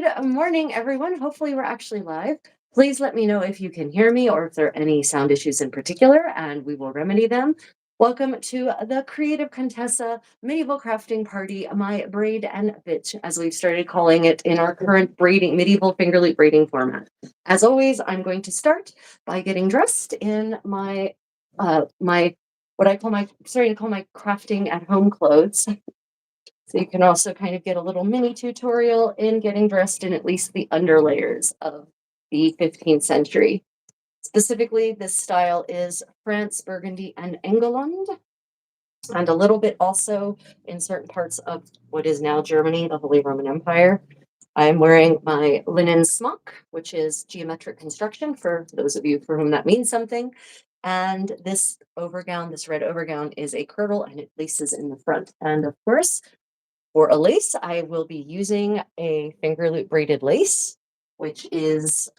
Good morning, everyone. Hopefully, we're actually live. Please let me know if you can hear me or if there are any sound issues in particular, and we will remedy them. Welcome to the Creative Contessa Medieval Crafting Party, my braid and bitch, as we've started calling it in our current braiding, medieval finger loop braiding format. As always, I'm going to start by getting dressed in my what I call my starting to call my crafting at home clothes. So you can also kind of get a little mini tutorial in getting dressed in at least the underlayers of the 15th century. Specifically, this style is France, Burgundy, and England, and a little bit also in certain parts of what is now Germany, the Holy Roman Empire. I'm wearing my linen smock, which is geometric construction for those of you for whom that means something. And this overgown, this red overgown, is a kirtle and it laces in the front. And of course, for a lace, I will be using a finger loop braided lace, which is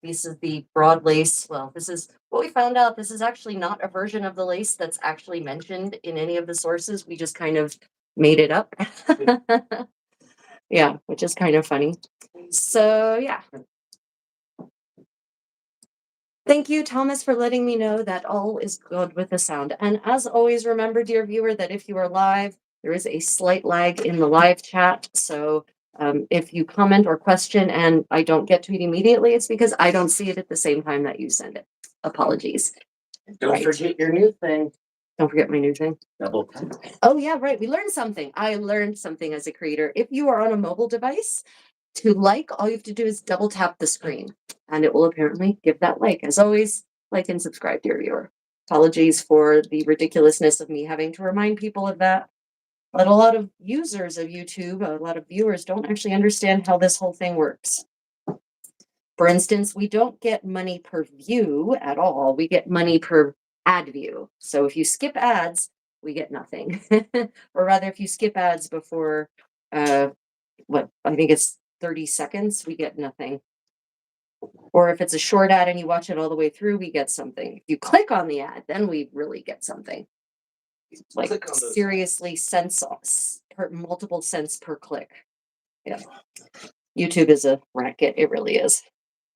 this is the broad lace. Well, this is what we found out. This is actually not a version of the lace that's actually mentioned in any of the sources. We just kind of made it up. Yeah, which is kind of funny. So yeah. Thank you, Thomas, for letting me know that all is good with the sound. And as always, remember, dear viewer, that if you are live, there is a slight lag in the live chat. So if you comment or question and I don't get to it immediately, it's because I don't see it at the same time that you send it. Apologies. Don't forget your new thing. Don't forget my new thing. Double tap. Oh, yeah, right. We learned something. I learned something as a creator. If you are on a mobile device, to like, all you have to do is double tap the screen and it will apparently give that like. As always, like and subscribe, dear viewer. Apologies for the ridiculousness of me having to remind people of that. But a lot of users of YouTube, a lot of viewers don't actually understand how this whole thing works. For instance, we don't get money per view at all. We get money per ad view. So if you skip ads, we get nothing. Or rather, if you skip ads before what I think it's 30 seconds, we get nothing. Or if it's a short ad and you watch it all the way through, we get something. If you click on the ad, then we really get something. Like seriously, multiple cents per click. Yeah. YouTube is a racket. It really is.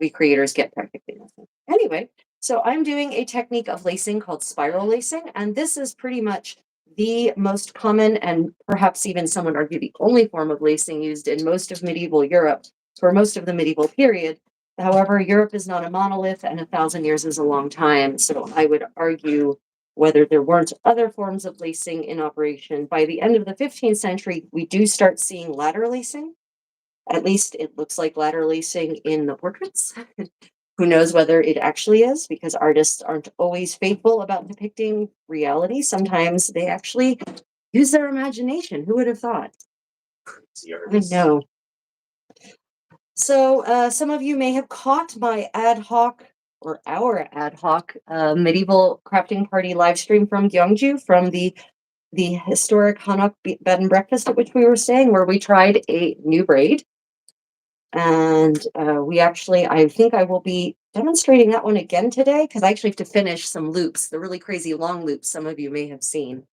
We creators get practically nothing. Anyway, so I'm doing a technique of lacing called spiral lacing, and this is pretty much the most common and perhaps even some would argue the only form of lacing used in most of medieval Europe for most of the medieval period. However, Europe is not a monolith and 1,000 years is a long time. So I would argue whether there weren't other forms of lacing in operation. By the end of the 15th century, we do start seeing ladder lacing. At least it looks like ladder lacing in the portraits. Who knows whether it actually is, because artists aren't always faithful about depicting reality. Sometimes they actually use their imagination. Who would have thought? I know. So some of you may have caught my ad hoc or our ad hoc medieval crafting party live stream from Gyeongju from the historic Hanok bed and breakfast at which we were staying, where we tried a new braid. And I think I will be demonstrating that one again today because I actually have to finish some loops, the really crazy long loops some of you may have seen.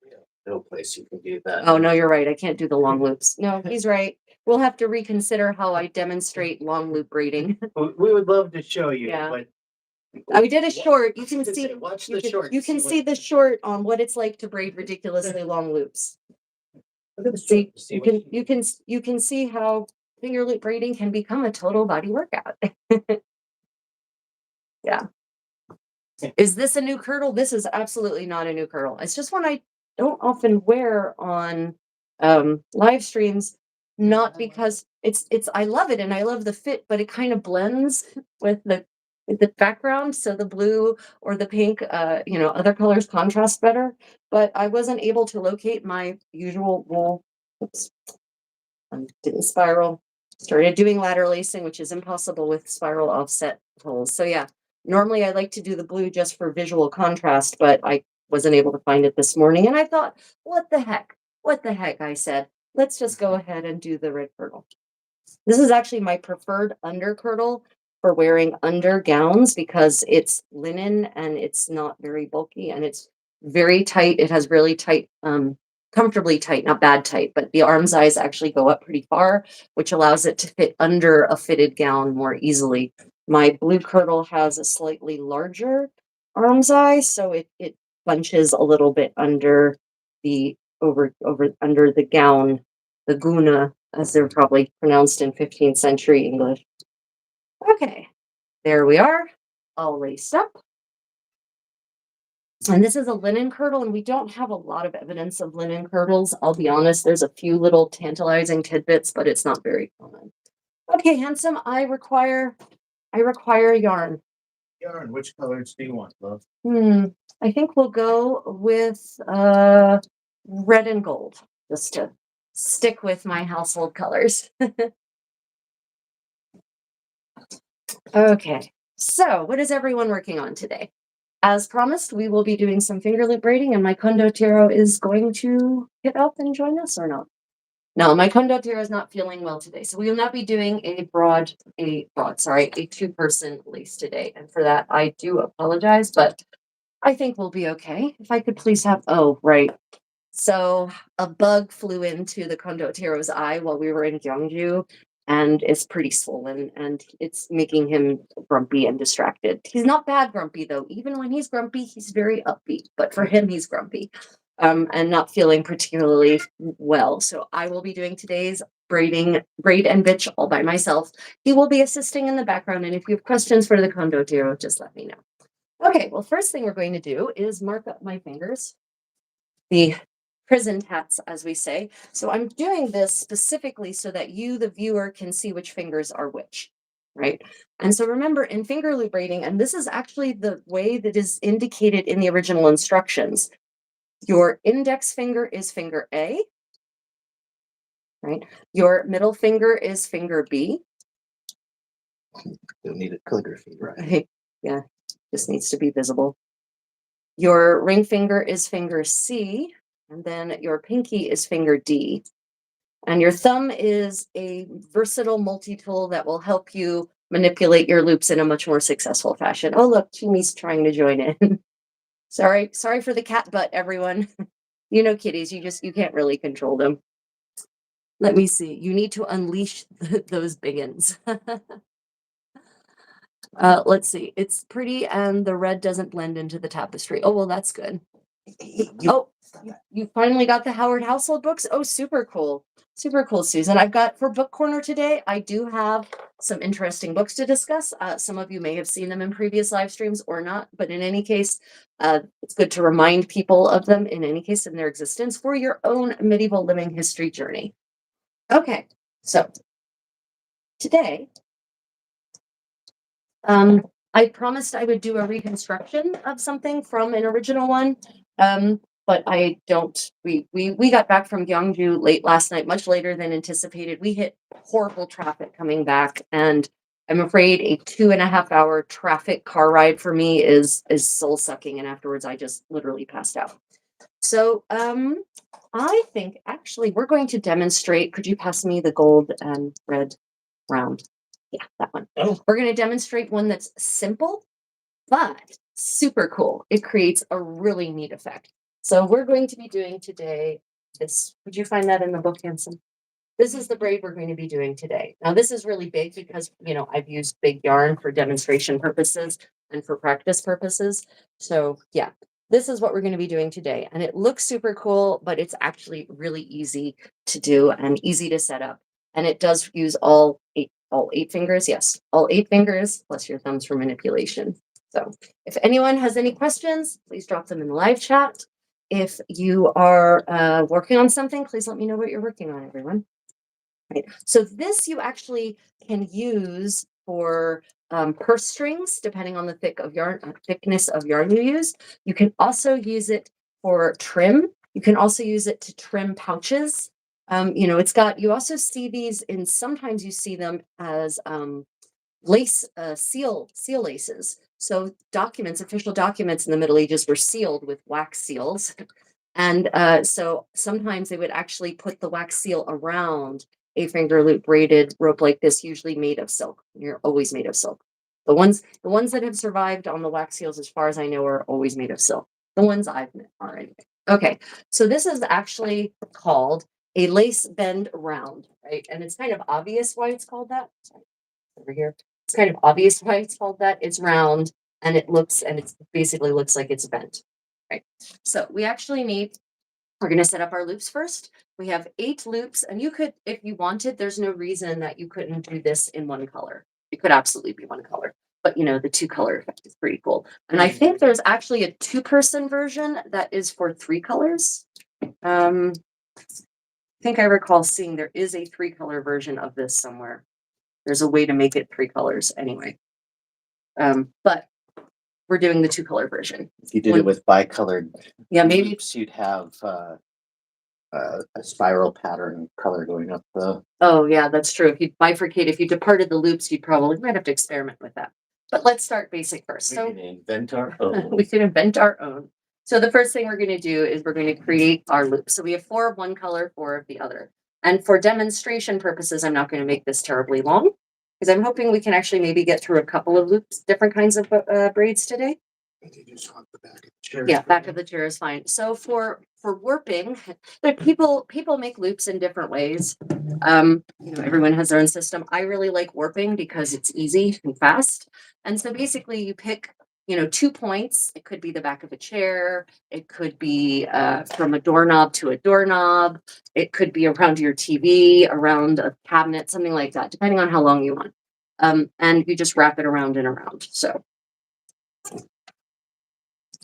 No place you can do that. Oh, no, you're right. I can't do the long loops. No, he's right. We'll have to reconsider how I demonstrate long loop braiding. We would love to show you, Yeah. but We did a short. You can see. watch the short. You can see the short on what it's like to braid ridiculously long loops. Look at the See, short. you can see how finger loop braiding can become a total body workout. Yeah. Is this a new kirtle? This is absolutely not a new kirtle. It's just one I don't often wear on live streams, not because it's I love it and I love the fit, but it kind of blends with the background. So the blue or the pink, other colors contrast better. But I wasn't able to locate my usual wool. Oops. Didn't spiral. Started doing ladder lacing, which is impossible with spiral offset holes. So yeah, normally I like to do the blue just for visual contrast, but I wasn't able to find it this morning. And I thought, what the heck? What the heck? I said, let's just go ahead and do the red kirtle. This is actually my preferred under kirtle for wearing under gowns because it's linen and it's not very bulky and it's very tight. It has really tight comfortably tight, not bad tight, but the arm size actually go up pretty far, which allows it to fit under a fitted gown more easily. My blue kirtle has a slightly larger arm size, so it bunches a little bit under the under the gown, the guna, as they're probably pronounced in 15th century English. Okay, there we are, all laced up. And this is a linen kirtle, and we don't have a lot of evidence of linen kirtles. I'll be honest, there's a few little tantalizing tidbits, but it's not very common. Okay, handsome, I require yarn. Yarn, which colors do you want, love? I think we'll go with red and gold, just to stick with my household colors. Okay, so what is everyone working on today? As promised, we will be doing some finger loop braiding, and my condottiero is going to get up and join us or not. No, my condottiero is not feeling well today, so we will not be doing a two-person lace today. And for that, I do apologize, but I think we'll be okay. If I could please have, oh, right. So a bug flew into the condottiero's eye while we were in Gyeongju, and it's pretty swollen, and it's making him grumpy and distracted. He's not bad grumpy, though. Even when he's grumpy, he's very upbeat, but for him, he's grumpy, and not feeling particularly well. So I will be doing today's braid and bitch all by myself. He will be assisting in the background, and if you have questions for the condottiero, just let me know. Okay, well, first thing we're going to do is mark up my fingers, the prison tats, as we say. So I'm doing this specifically so that you, the viewer, can see which fingers are which, right? And so remember, in finger loop braiding, and this is actually the way that is indicated in the original instructions, your index finger is finger A, right? Your middle finger is finger B. You'll need a calligraphy, right? Yeah, this needs to be visible. Your ring finger is finger C, and then your pinky is finger D. And your thumb is a versatile multi-tool that will help you manipulate your loops in a much more successful fashion. Oh, look, Chimi's trying to join in. Sorry for the cat butt, everyone. You know, kitties, you can't really control them. Let me see. You need to unleash those biggins. Let's see. It's pretty, and the red doesn't blend into the tapestry. Oh, well, that's good. You finally got the Howard household books? Oh, super cool. Super cool, Susan. I've got for book corner today, I do have some interesting books to discuss. Some of you may have seen them in previous live streams or not, but in any case, it's good to remind people of them in any case in their existence for your own medieval living history journey. Okay, so today, I promised I would do a reconstruction of something from an original one. But I don't. We got back from Gyeongju late last night, much later than anticipated. We hit horrible traffic coming back, and I'm afraid a 2.5 hour traffic car ride for me is soul sucking. And afterwards, I just literally passed out. So I think actually we're going to demonstrate. Could you pass me the gold and red round? Yeah, that one. Oh. We're going to demonstrate one that's simple, but super cool. It creates a really neat effect. So we're going to be doing today this. Would you find that in the book, Hanson? This is the braid we're going to be doing today. Now, this is really big because, I've used big yarn for demonstration purposes and for practice purposes. So yeah, this is what we're going to be doing today. And it looks super cool, but it's actually really easy to do and easy to set up. And it does use all eight fingers. Yes, all 8 fingers plus your thumbs for manipulation. So if anyone has any questions, please drop them in the live chat. If you are working on something, please let me know what you're working on, everyone. Right. So this you actually can use for purse strings, depending on the thickness of yarn you use. You can also use it for trim. You can also use it to trim pouches. You also see these sometimes you see them as lace seal laces. So official documents in the Middle Ages were sealed with wax seals. And so sometimes they would actually put the wax seal around a finger loop braided rope like this, usually made of silk. You're always made of silk. The ones that have survived on the wax seals, as far as I know, are always made of silk. The ones I've met are anyway. Okay, so this is actually called a lace bend round, right? And it's kind of obvious why it's called that. Sorry, over here. It's kind of obvious why it's called that. It's round and it basically looks like it's bent, right? So we actually need, we're going to set up our loops first. We have 8 loops, and you could, if you wanted, there's no reason that you couldn't do this in one color. It could absolutely be one color, but the 2-color effect is pretty cool. And I think there's actually a 2-person version that is for 3 colors. I think I recall seeing there is a 3-color version of this somewhere. There's a way to make it 3 colors anyway. But we're doing the 2-color version. If you did it with bicolored maybe loops, you'd have a spiral pattern color going up the. Oh yeah, that's true. If you bifurcate, if you departed the loops, you probably might have to experiment with that. But let's start basic first. We So can invent our own. we can invent our own. So the first thing we're going to do is we're going to create our loop. So we have 4 of one color, 4 of the other. And for demonstration purposes, I'm not going to make this terribly long because I'm hoping we can actually maybe get through a couple of loops, different kinds of braids today. You just want the back of the chair. Yeah, back of the chair is fine. So for warping, people make loops in different ways. Everyone has their own system. I really like warping because it's easy and fast. And so basically you pick 2 points. It could be the back of a chair. It could be from a doorknob to a doorknob. It could be around your TV, around a cabinet, something like that, depending on how long you want. And you just wrap it around and around. So.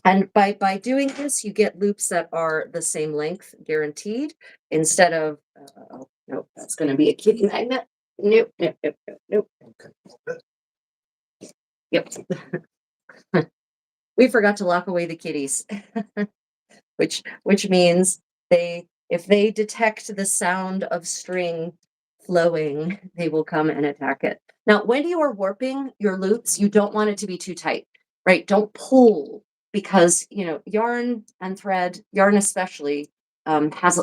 And by doing this, you get loops that are the same length, guaranteed, instead of, oh, nope, that's going to be a kitty magnet. Nope, nope, nope, nope, nope. Yep. We forgot to lock away the kitties, which means if they detect the sound of string flowing, they will come and attack it. Now, when you are warping your loops, you don't want it to be too tight, right? Don't pull because, yarn and thread, yarn especially, has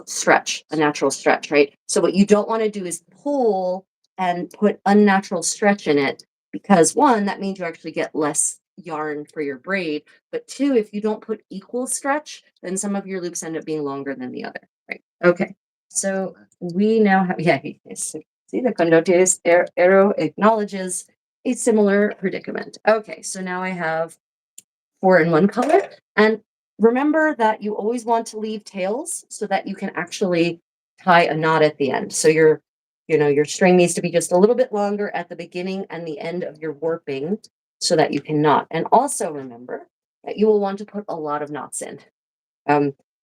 a natural stretch, right? So what you don't want to do is pull and put unnatural stretch in it because 1, that means you actually get less yarn for your braid. But 2, if you don't put equal stretch, then some of your loops end up being longer than the other, right? Okay, so we now have, see the Condote's arrow acknowledges a similar predicament. Okay, so now I have 4 in one color. And remember that you always want to leave tails so that you can actually tie a knot at the end. So your string needs to be just a little bit longer at the beginning and the end of your warping so that you can knot. And also remember that you will want to put a lot of knots in.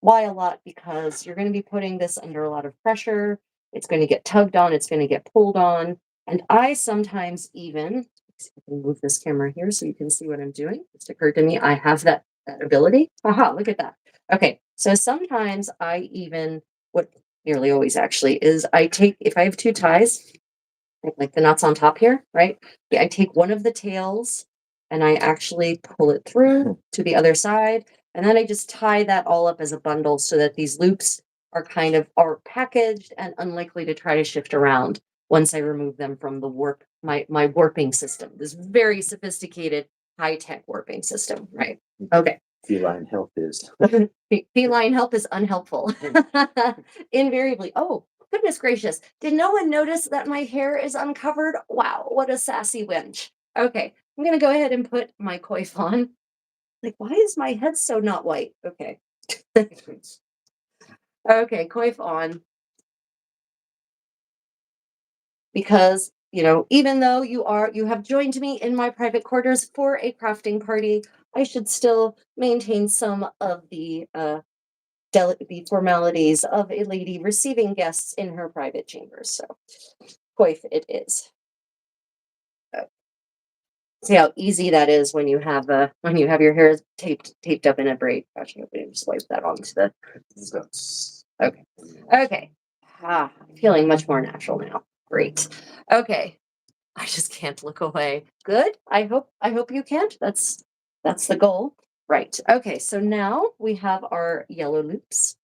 Why a lot? Because you're going to be putting this under a lot of pressure. It's going to get tugged on. It's going to get pulled on. And I sometimes even, I can move this camera here so you can see what I'm doing. It's occurred to me I have that ability. Aha, look at that. Okay, so sometimes I even, what nearly always actually is if I have 2 ties, like the knots on top here, right? I take one of the tails and I actually pull it through to the other side. And then I just tie that all up as a bundle so that these loops are packaged and unlikely to try to shift around once I remove them from the my warping system. This very sophisticated, high-tech warping system, right? Okay. Feline help is. Feline help is unhelpful. Invariably. Oh, goodness gracious. Did no one notice that my hair is uncovered? Wow, what a sassy wench. Okay, I'm going to go ahead and put my coif on. Like, why is my head so not white? Okay. Okay, coif on. Because, even though you have joined me in my private quarters for a crafting party, I should still maintain some of the formalities of a lady receiving guests in her private chambers. So, coif it is. See how easy that is when you have your hair taped up in a braid. Gosh, I hope I didn't swipe that onto the. Okay. I'm feeling much more natural now. Great. Okay. I just can't look away. Good. I hope you can't. That's the goal. Right. Okay. So now we have our yellow loops.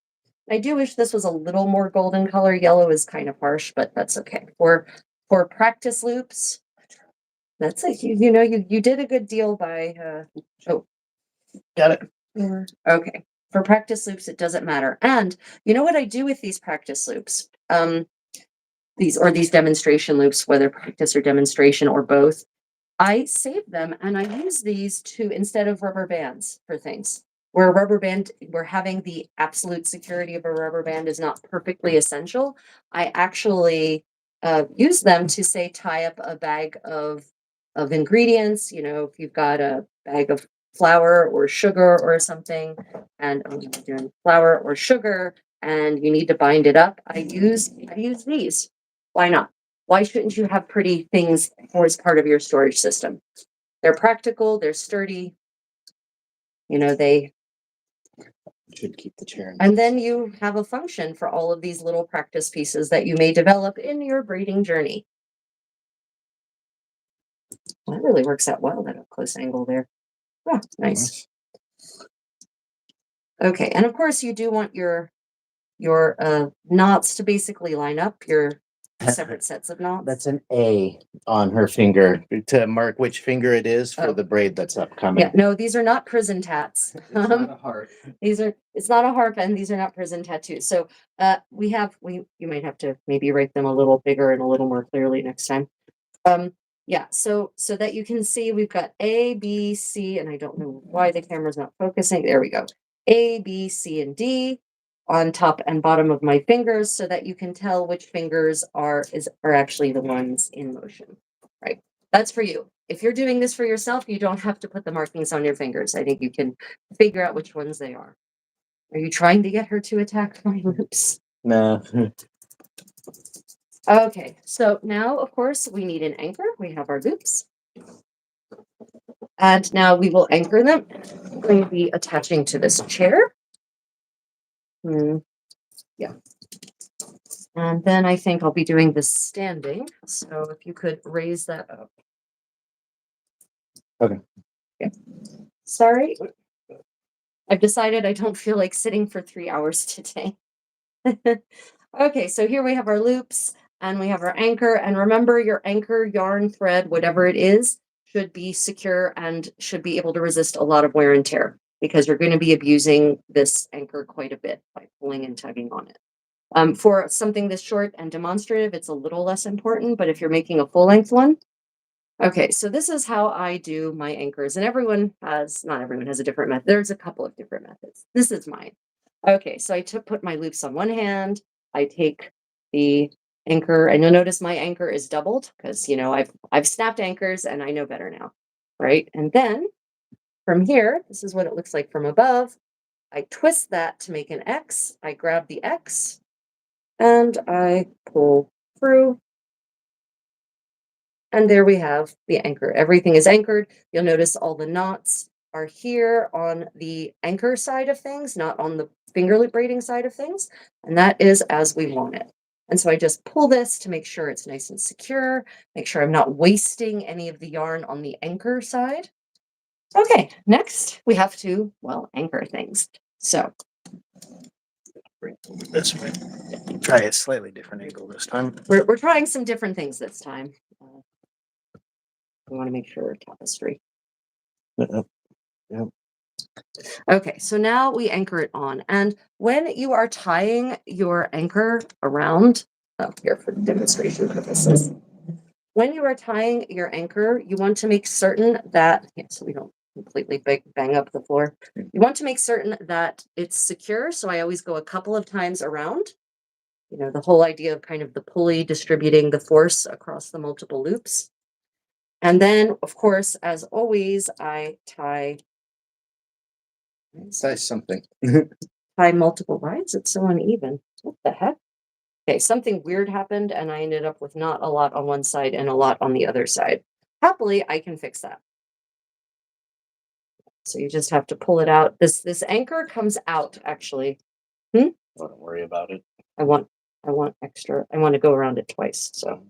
I do wish this was a little more golden color. Yellow is kind of harsh, but that's okay. For practice loops, that's it. You did a good deal by oh, Got it. okay. For practice loops, it doesn't matter. And you know what I do with these practice loops? These demonstration loops, whether practice or demonstration or both, I save them and I use these to instead of rubber bands for things. Where a rubber band, where having the absolute security of a rubber band is not perfectly essential, I actually use them to say tie up a bag of ingredients. You know, if you've got a bag of flour or sugar or something, and you're doing flour or sugar, and you need to bind it up, I use these. Why not? Why shouldn't you have pretty things as part of your storage system? They're practical, they're sturdy, you know, they, Should keep the chair in. and then you have a function for all of these little practice pieces that you may develop in your braiding journey. Well, that really works out well, that close angle there. Oh, nice. Okay, and of course you do want your knots to basically line up, your separate sets of knots. That's an A on her finger to mark which finger it is for Oh. the braid that's upcoming. Yeah, no, these are not prison tats. It's not a heart. It's not a harp, and these are not prison tattoos. So you might have to maybe write them a little bigger and a little more clearly next time. Yeah, so that you can see we've got A, B, C, and I don't know why the camera's not focusing. There we go. A, B, C, and D on top and bottom of my fingers so that you can tell which fingers are actually the ones in motion. Right. That's for you. If you're doing this for yourself, you don't have to put the markings on your fingers. I think you can figure out which ones they are. Are you trying to get her to attack my loops? No. Okay, so now, of course, we need an anchor. We have our loops. And now we will anchor them. I'm going to be attaching to this chair. Yeah. And then I think I'll be doing this standing. So if you could raise that up. Okay. Yeah. Sorry. I've decided I don't feel like sitting for 3 hours today. Okay, so here we have our loops and we have our anchor. And remember, your anchor, yarn, thread, whatever it is, should be secure and should be able to resist a lot of wear and tear because you're going to be abusing this anchor quite a bit by pulling and tugging on it. For something this short and demonstrative, it's a little less important, but if you're making a full length one, okay, so this is how I do my anchors, and not everyone has a different method. There's a couple of different methods. This is mine. Okay, so I put my loops on one hand. I take the anchor, and you'll notice my anchor is doubled because I've snapped anchors and I know better now, right? And then from here, this is what it looks like from above. I twist that to make an X. I grab the X and I pull through. And there we have the anchor. Everything is anchored. You'll notice all the knots are here on the anchor side of things, not on the finger loop braiding side of things. And that is as we want it. And so I just pull this to make sure it's nice and secure, make sure I'm not wasting any of the yarn on the anchor side. Okay, next we have to, anchor things. So This way. Try a slightly different angle this time. we're trying some different things this time. We want to make sure tapestry. Yep. Okay, so now we anchor it on. And when you are tying your anchor around, here for demonstration purposes, when you are tying your anchor, you want to make certain that, so we don't completely bang up the floor. You want to make certain that it's secure. So I always go a couple of times around. The whole idea of kind of the pulley distributing the force across the multiple loops. And then, of course, as always, I tie something. Tie multiple lines. It's so uneven. What the heck? Okay, something weird happened and I ended up with not a lot on one side and a lot on the other side. Happily, I can fix that. So you just have to pull it out. This anchor comes out actually. Don't worry about it. I want extra. I want to go around it twice. So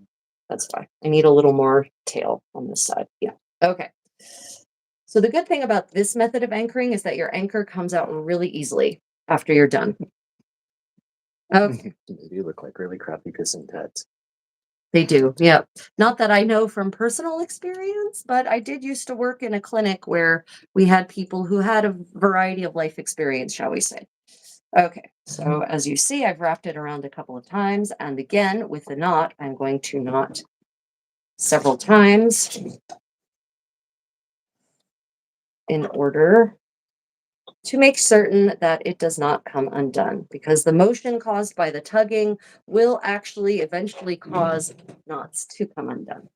that's fine. I need a little more tail on this side. Yeah. Okay. So the good thing about this method of anchoring is that your anchor comes out really easily after you're done. Okay. You look like really crappy pissing tats. They do, yeah. Not that I know from personal experience, but I did used to work in a clinic where we had people who had a variety of life experience, shall we say. Okay, so as you see, I've wrapped it around a couple of times, and again, with the knot, I'm going to knot several times in order to make certain that it does not come undone, because the motion caused by the tugging will actually eventually cause knots to come undone.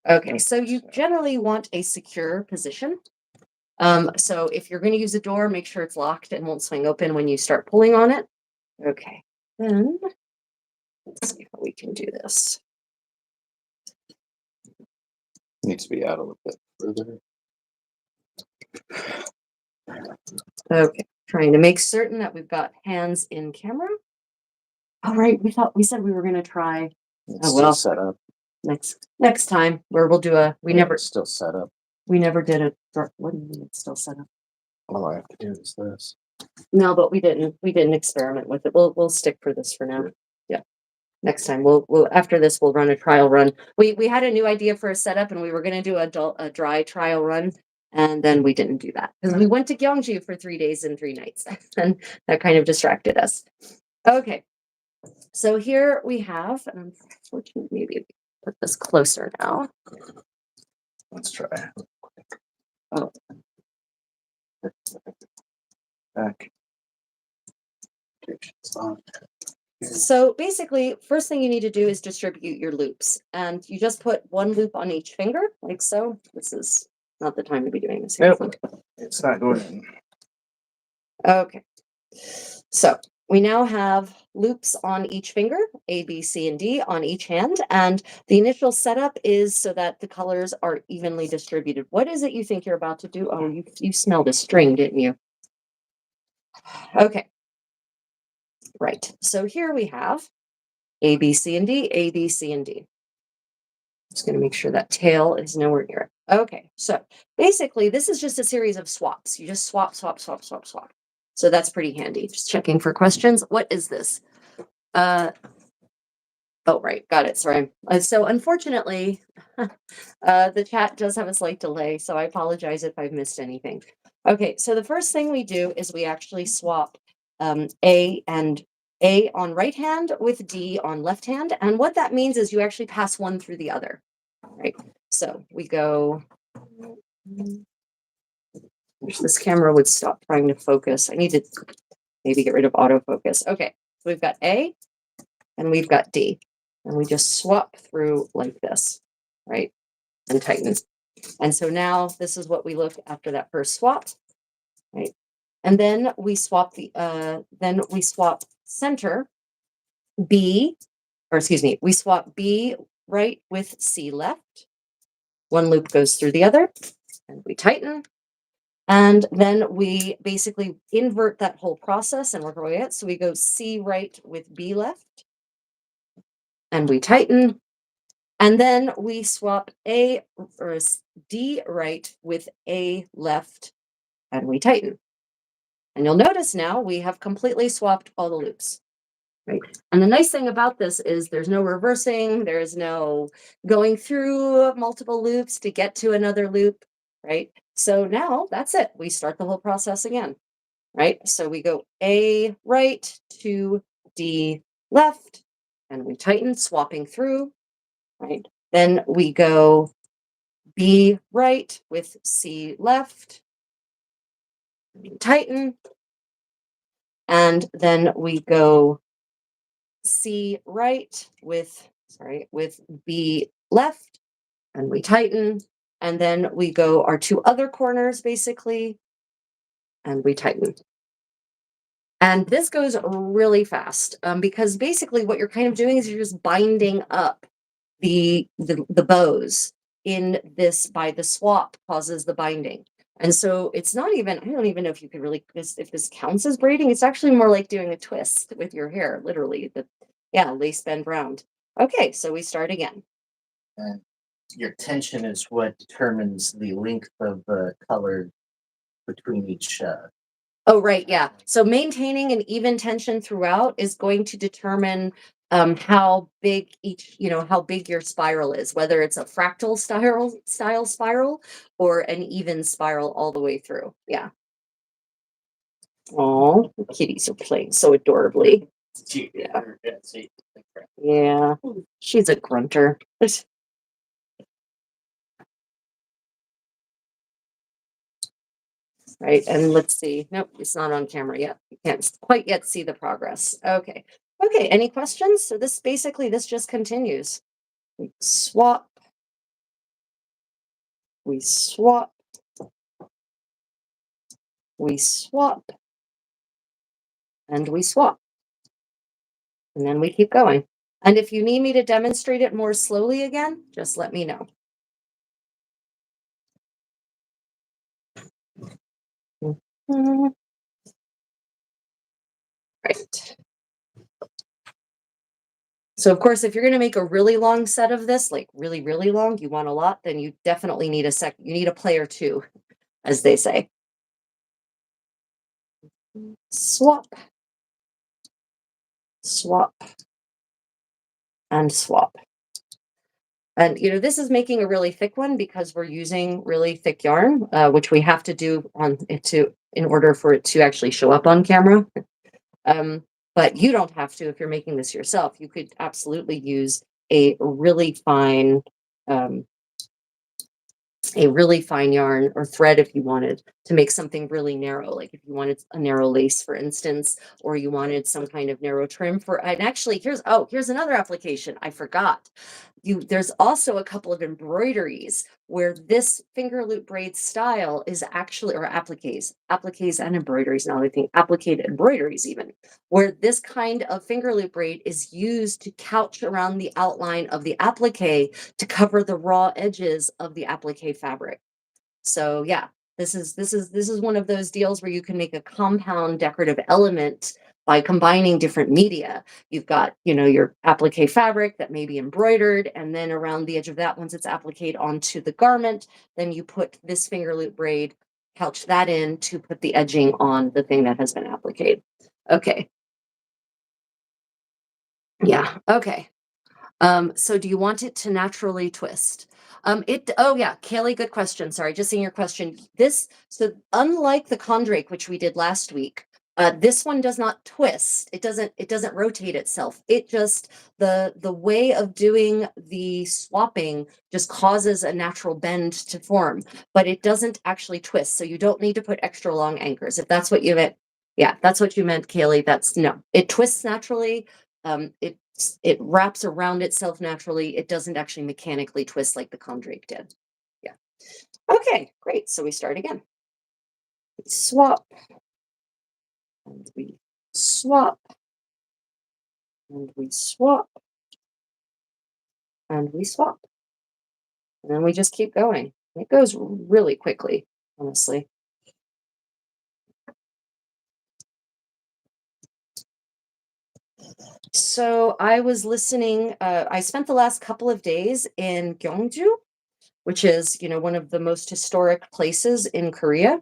Okay, so you generally want a secure position. So if you're going to use a door, make sure it's locked and won't swing open when you start pulling on it. Okay, then let's see how we can do this. Needs to be out a little bit further. Okay, trying to make certain that we've got hands in camera. All right, we said we were going to try. It's Oh, still well. set up. Next time where we'll do a It's still set up. we never did a what do you mean it's still set up? All I have to do is this. No, but we didn't experiment with it. We'll stick for this for now. Yeah. Next time we'll after this we'll run a trial run. We had a new idea for a setup and we were gonna do a dry trial run, and then we didn't do that because we went to Gyeongju for 3 days and 3 nights and that kind of distracted us. Okay. So here we have, and unfortunately, maybe put this closer now. Let's try. Oh. Back. So basically, first thing you need to do is distribute your loops, and you just put one loop on each finger, like so. This is not the time to be doing this. Nope. It's not going in. Okay. So we now have loops on each finger, A, B, C, and D on each hand, and the initial setup is so that the colors are evenly distributed. What is it you think you're about to do? Oh, you smelled a string, didn't you? Okay. Right. So here we have A, B, C, and D, A, B, C, and D. Just going to make sure that tail is nowhere near it. Okay, so basically this is just a series of swaps. You just swap, swap, swap, swap, swap. So that's pretty handy. Just checking for questions. What is this? Oh, right. Got it. Sorry. So unfortunately, the chat does have a slight delay, so I apologize if I've missed anything. Okay, so the first thing we do is we actually swap A on right hand with D on left hand. And what that means is you actually pass one through the other, right? So we go, wish this camera would stop trying to focus. I need to maybe get rid of autofocus. Okay, so we've got A and we've got D. And we just swap through like this, right? And tighten. And so now this is what we look after that first swap, right? And then we swap center B, or excuse me, we swap B right with C left. One loop goes through the other and we tighten. And then we basically invert that whole process and work our way out. So we go C right with B left and we tighten. And then we swap A or D right with A left and we tighten. And you'll notice now we have completely swapped all the loops, right? And the nice thing about this is there's no reversing, there's no going through multiple loops to get to another loop, right? So now that's it. We start the whole process again, right? So we go A right to D left, and we tighten, swapping through, right? Then we go B right with C left, tighten, and then we go C right with B left, and we tighten, and then we go our two other corners basically, and we tighten. And this goes really fast because basically what you're kind of doing is you're just binding up the bows in this by the swap causes the binding. And so it's not even, I don't even know if you could really, if this counts as braiding. It's actually more like doing a twist with your hair, literally. Yeah, lace bend round. Okay, so we start again. And your tension is what determines the length of the color between each. Oh, right, yeah. So maintaining an even tension throughout is going to determine how big how big your spiral is, whether it's a fractal style spiral or an even spiral all the way through. Yeah. Oh, the kitties are playing so adorably. Yeah. Yeah. She's a grunter. Right. And let's see. Nope, it's not on camera yet. You can't quite yet see the progress. Okay. Okay. Any questions? So this just continues. We swap, we swap, we swap, and we swap. And then we keep going. And if you need me to demonstrate it more slowly again, just let me know. Mhm. Right. So of course, if you're going to make a really long set of this, like really, really long, you want a lot, then you definitely need you need a play or two, as they say. Swap, swap, and swap. And this is making a really thick one because we're using really thick yarn, which we have to do on it to in order for it to actually show up on camera. Um, but you don't have to if you're making this yourself. You could absolutely use a really fine um, a really fine yarn or thread if you wanted to make something really narrow, like if you wanted a narrow lace, for instance, or you wanted some kind of narrow trim for. And actually, here's another application I forgot. There's also a couple of embroideries where this finger loop braid style is actually, or appliques and embroideries. Now I think applique embroideries even, where this kind of finger loop braid is used to couch around the outline of the applique to cover the raw edges of the applique fabric. So yeah, this is one of those deals where you can make a compound decorative element by combining different media. You've got, your applique fabric that may be embroidered, and then around the edge of that, once it's appliqued onto the garment, then you put this finger loop braid, couch that in to put the edging on the thing that has been appliqued. Okay. Yeah. Okay. So do you want it to naturally twist? Oh yeah, Kaylee, good question. Sorry, just seeing your question. So unlike the Condrake, which we did last week, this one does not twist. It doesn't rotate itself. It just, the way of doing the swapping just causes a natural bend to form, but it doesn't actually twist. So you don't need to put extra long anchors. If that's what you meant. Yeah, that's what you meant, Kaylee. No, it twists naturally. It wraps around itself naturally. It doesn't actually mechanically twist like the Condrake did. Yeah. Okay, great. So we start again. We swap, and we swap, and we swap, and we swap. And then we just keep going. It goes really quickly, honestly. So I was listening, I spent the last couple of days in Gyeongju, which is, one of the most historic places in Korea.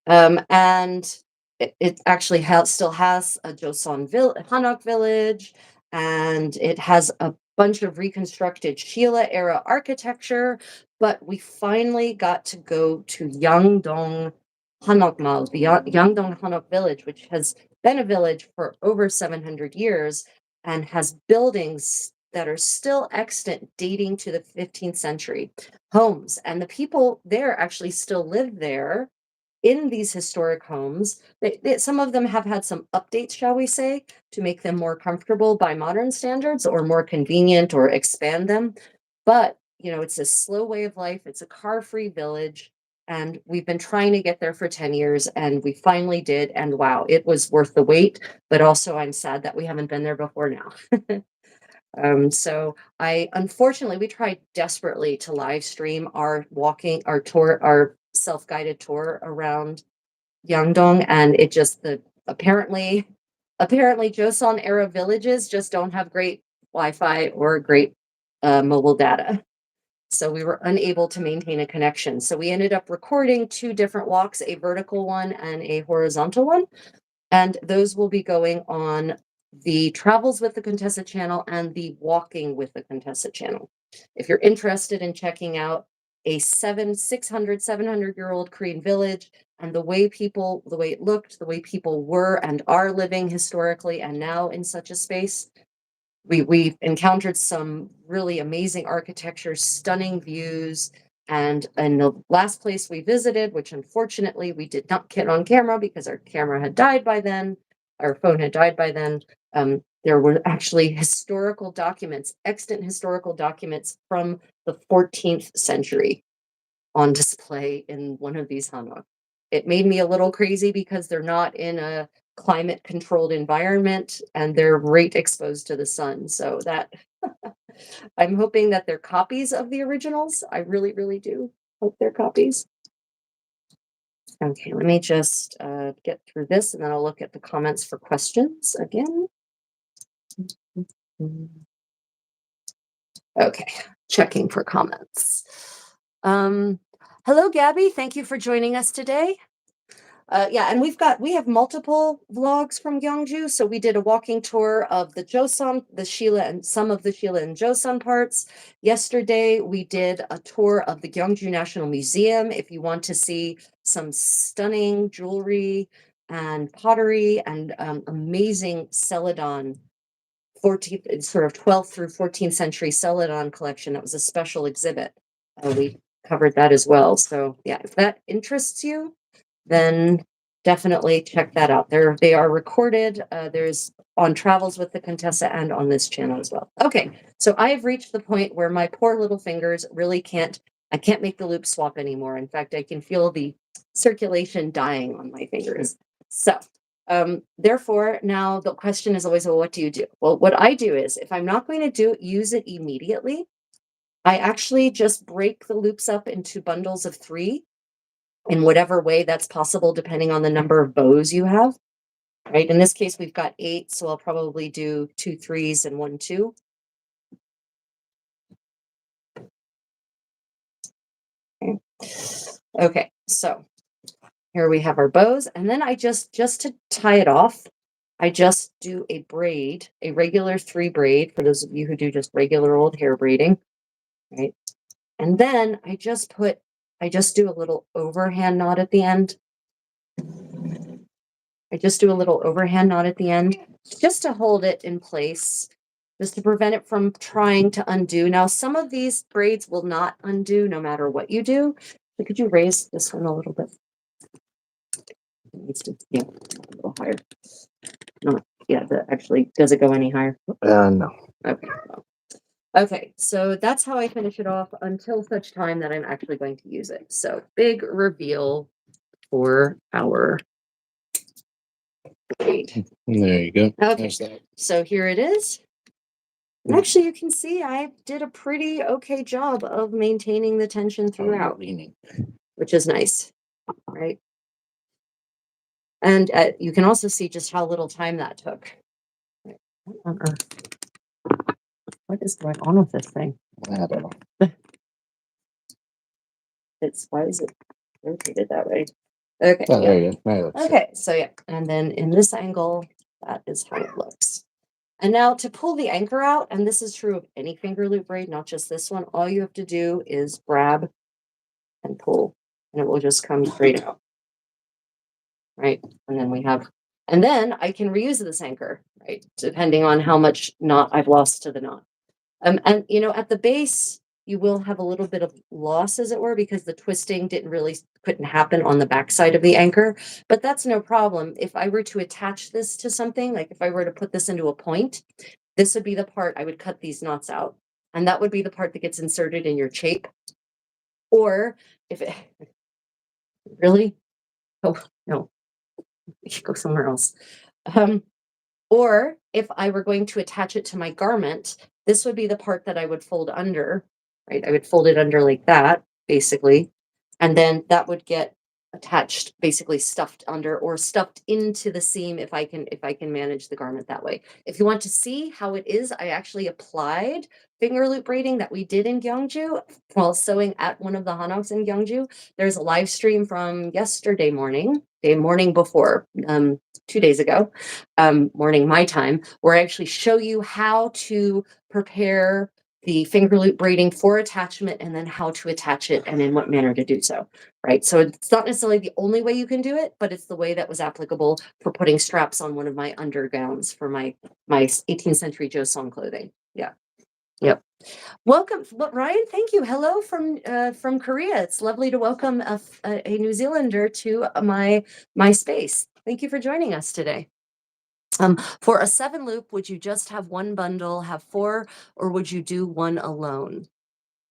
And it actually still has a Hanok village, and it has a bunch of reconstructed Sheila era architecture. But we finally got to go to Yangdong Hanok Mall, the Yangdong Hanok village, which has been a village for over 700 years and has buildings that are still extant dating to the 15th century, homes. And the people there actually still live there in these historic homes. Some of them have had some updates, shall we say, to make them more comfortable by modern standards or more convenient or expand them. But, it's a slow way of life. It's a car-free village. And we've been trying to get there for 10 years, and we finally did. And wow, it was worth the wait. But also, I'm sad that we haven't been there before now. So unfortunately, we tried desperately to live stream our tour, our self-guided tour around Yangdong, and it just apparently Joseon era villages just don't have great Wi-Fi or great mobile data. So we were unable to maintain a connection. So we ended up recording two different walks, a vertical one and a horizontal one. And those will be going on the Travels with the Contessa channel and the Walking with the Contessa channel. If you're interested in checking out a 700-year-old Korean village and the way it looked, the way people were and are living historically and now in such a space, we've encountered some really amazing architecture, stunning views. And in the last place we visited, which unfortunately we did not get on camera because our camera had died by then, our phone had died by then, there were actually historical documents, extant historical documents from the 14th century on display in one of these hanok. It made me a little crazy because they're not in a climate controlled environment and they're right exposed to the sun. So that I'm hoping that they're copies of the originals. I really, really do hope they're copies. Okay, let me just get through this and then I'll look at the comments for questions again. Okay, checking for comments. Hello, Gabby. Thank you for joining us today. Yeah, and we have multiple vlogs from Gyeongju. So we did a walking tour of the Joseon, the Sheila, and some of the Sheila and Joseon parts. Yesterday, we did a tour of the Gyeongju National Museum. If you want to see some stunning jewelry and pottery and amazing Celadon 14th, sort of 12th through 14th century Celadon collection, that was a special exhibit. We covered that as well. So yeah, if that interests you, then definitely check that out. They are recorded. There's on Travels with the Contessa and on this channel as well. Okay, so I have reached the point where my poor little fingers really I can't make the loop swap anymore. In fact, I can feel the circulation dying on my fingers. So therefore, now the question is always, well, what do you do? Well, what I do is if I'm not going to use it immediately, I actually just break the loops up into bundles of 3 in whatever way that's possible, depending on the number of bows you have, right? In this case, we've got 8, so I'll probably do 2 3s and 1 2. Okay, so here we have our bows, and then I just to tie it off, I just do a braid, a regular 3 braid, for those of you who do just regular old hair braiding, right? And then I just do a little overhand knot at the end. I just do a little overhand knot at the end just to hold it in place, just to prevent it from trying to undo. Now, some of these braids will not undo no matter what you do. So could you raise this one a little bit? It needs to, yeah, a little higher. No, yeah, actually, does it go any higher? No. Okay. Well. Okay, so that's how I finish it off until such time that I'm actually going to use it. So big reveal for our braid. There you go. Okay, There's that. so here it is. And actually, you can see I did a pretty okay job of maintaining the tension throughout, which is nice, right? And you can also see just how little time that took. Right. What on earth? What is going on with this thing? I don't know. Why is it rotated that way? Okay. Oh, Yeah. there you go. Now it looks good. Okay, so yeah, and then in this angle, that is how it looks. And now to pull the anchor out, and this is true of any finger loop braid, not just this one, all you have to do is grab and pull, and it will just come straight out. Right? And then I can reuse this anchor, right? Depending on how much knot I've lost to the knot. And at the base, you will have a little bit of loss, as it were, because the twisting couldn't happen on the backside of the anchor, but that's no problem. If I were to attach this to something, like if I were to put this into a point, this would be the part I would cut these knots out. And that would be the part that gets inserted in your chape. Or if it really, oh no, we should go somewhere else. Or if I were going to attach it to my garment, this would be the part that I would fold under, right? I would fold it under like that, basically. And then that would get attached, basically stuffed under or stuffed into the seam if I can manage the garment that way. If you want to see how it is, I actually applied finger loop braiding that we did in Gyeongju while sewing at one of the hanoks in Gyeongju. There's a live stream from yesterday morning, day morning before, 2 days ago, morning my time, where I actually show you how to prepare the finger loop braiding for attachment and then how to attach it and in what manner to do so, right? So it's not necessarily the only way you can do it, but it's the way that was applicable for putting straps on one of my undergowns for my 18th century Joseon clothing. Yeah. Yep. Welcome, Ryan. Thank you. Hello from Korea. It's lovely to welcome a New Zealander to my space. Thank you for joining us today. For a 7 loop, would you just have one bundle, have 4, or would you do one alone?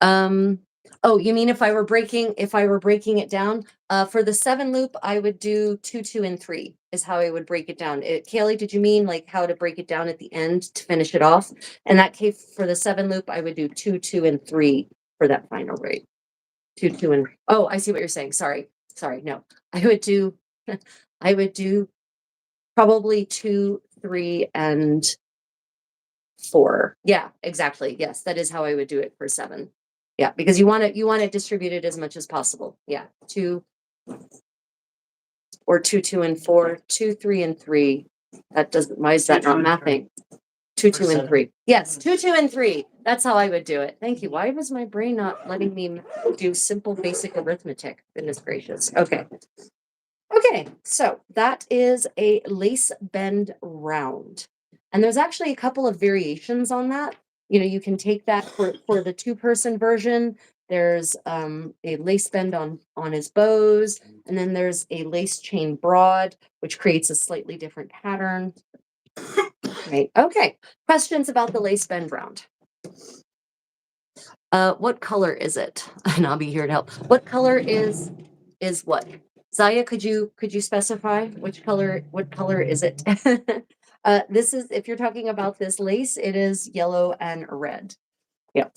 Oh, you mean if I were breaking it down? For the 7 loop, I would do 2, 2, and 3 is how I would break it down. Kaylee, did you mean like how to break it down at the end to finish it off? In that case, for the 7 loop, I would do 2, 2, and 3 for that final braid. 2, 2, and oh, I see what you're saying. Sorry. No, I would do probably 2, 3, and 4. Yeah, exactly. Yes, that is how I would do it for 7. Yeah, because you want it distributed as much as possible. Yeah, 2 or 2, 2, and 4, 2, 3, and 3. That doesn't. Why is that not mathing? 2, 2, and 3. Yes, 2, 2, and 3. That's how I would do it. Thank you. Why was my brain not letting me do simple basic arithmetic? Goodness gracious. Okay. Okay, so that is a lace bend round. And there's actually a couple of variations on that. You know, you can take that for the 2-person version. There's a lace bend on his bows, and then there's a lace chain broad, which creates a slightly different pattern. Right. Okay. Questions about the lace bend round? What color is it? And I'll be here to help. What color is what? Zaya, could you specify what color is it? This is, if you're talking about this lace, it is yellow and red. Yep.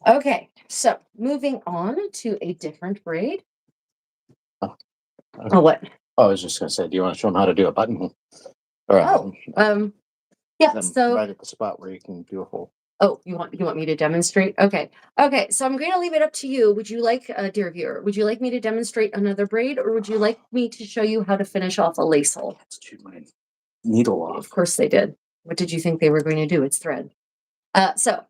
Okay, so moving on to a different braid. Oh, Oh, what? I was just gonna say, do you want to show them how to do a buttonhole? Or Yeah, them so right at the spot where you can do a hole. oh, you want me to demonstrate? Okay. So I'm going to leave it up to you. Would you like, dear viewer, would you like me to demonstrate another braid, or would you like me to show you how to finish off a lace hole? Let's shoot my needle off. Of course they did. What did you think they were going to do? It's thread. So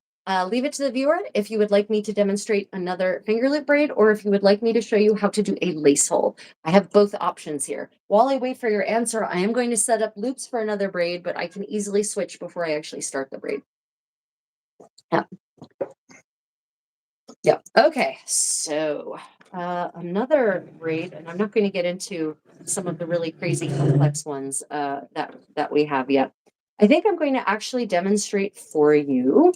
leave it to the viewer if you would like me to demonstrate another finger loop braid, or if you would like me to show you how to do a lace hole. I have both options here. While I wait for your answer, I am going to set up loops for another braid, but I can easily switch before I actually start the braid. Yeah. Okay. So another braid, and I'm not going to get into some of the really crazy complex ones that we have yet. I think I'm going to actually demonstrate for you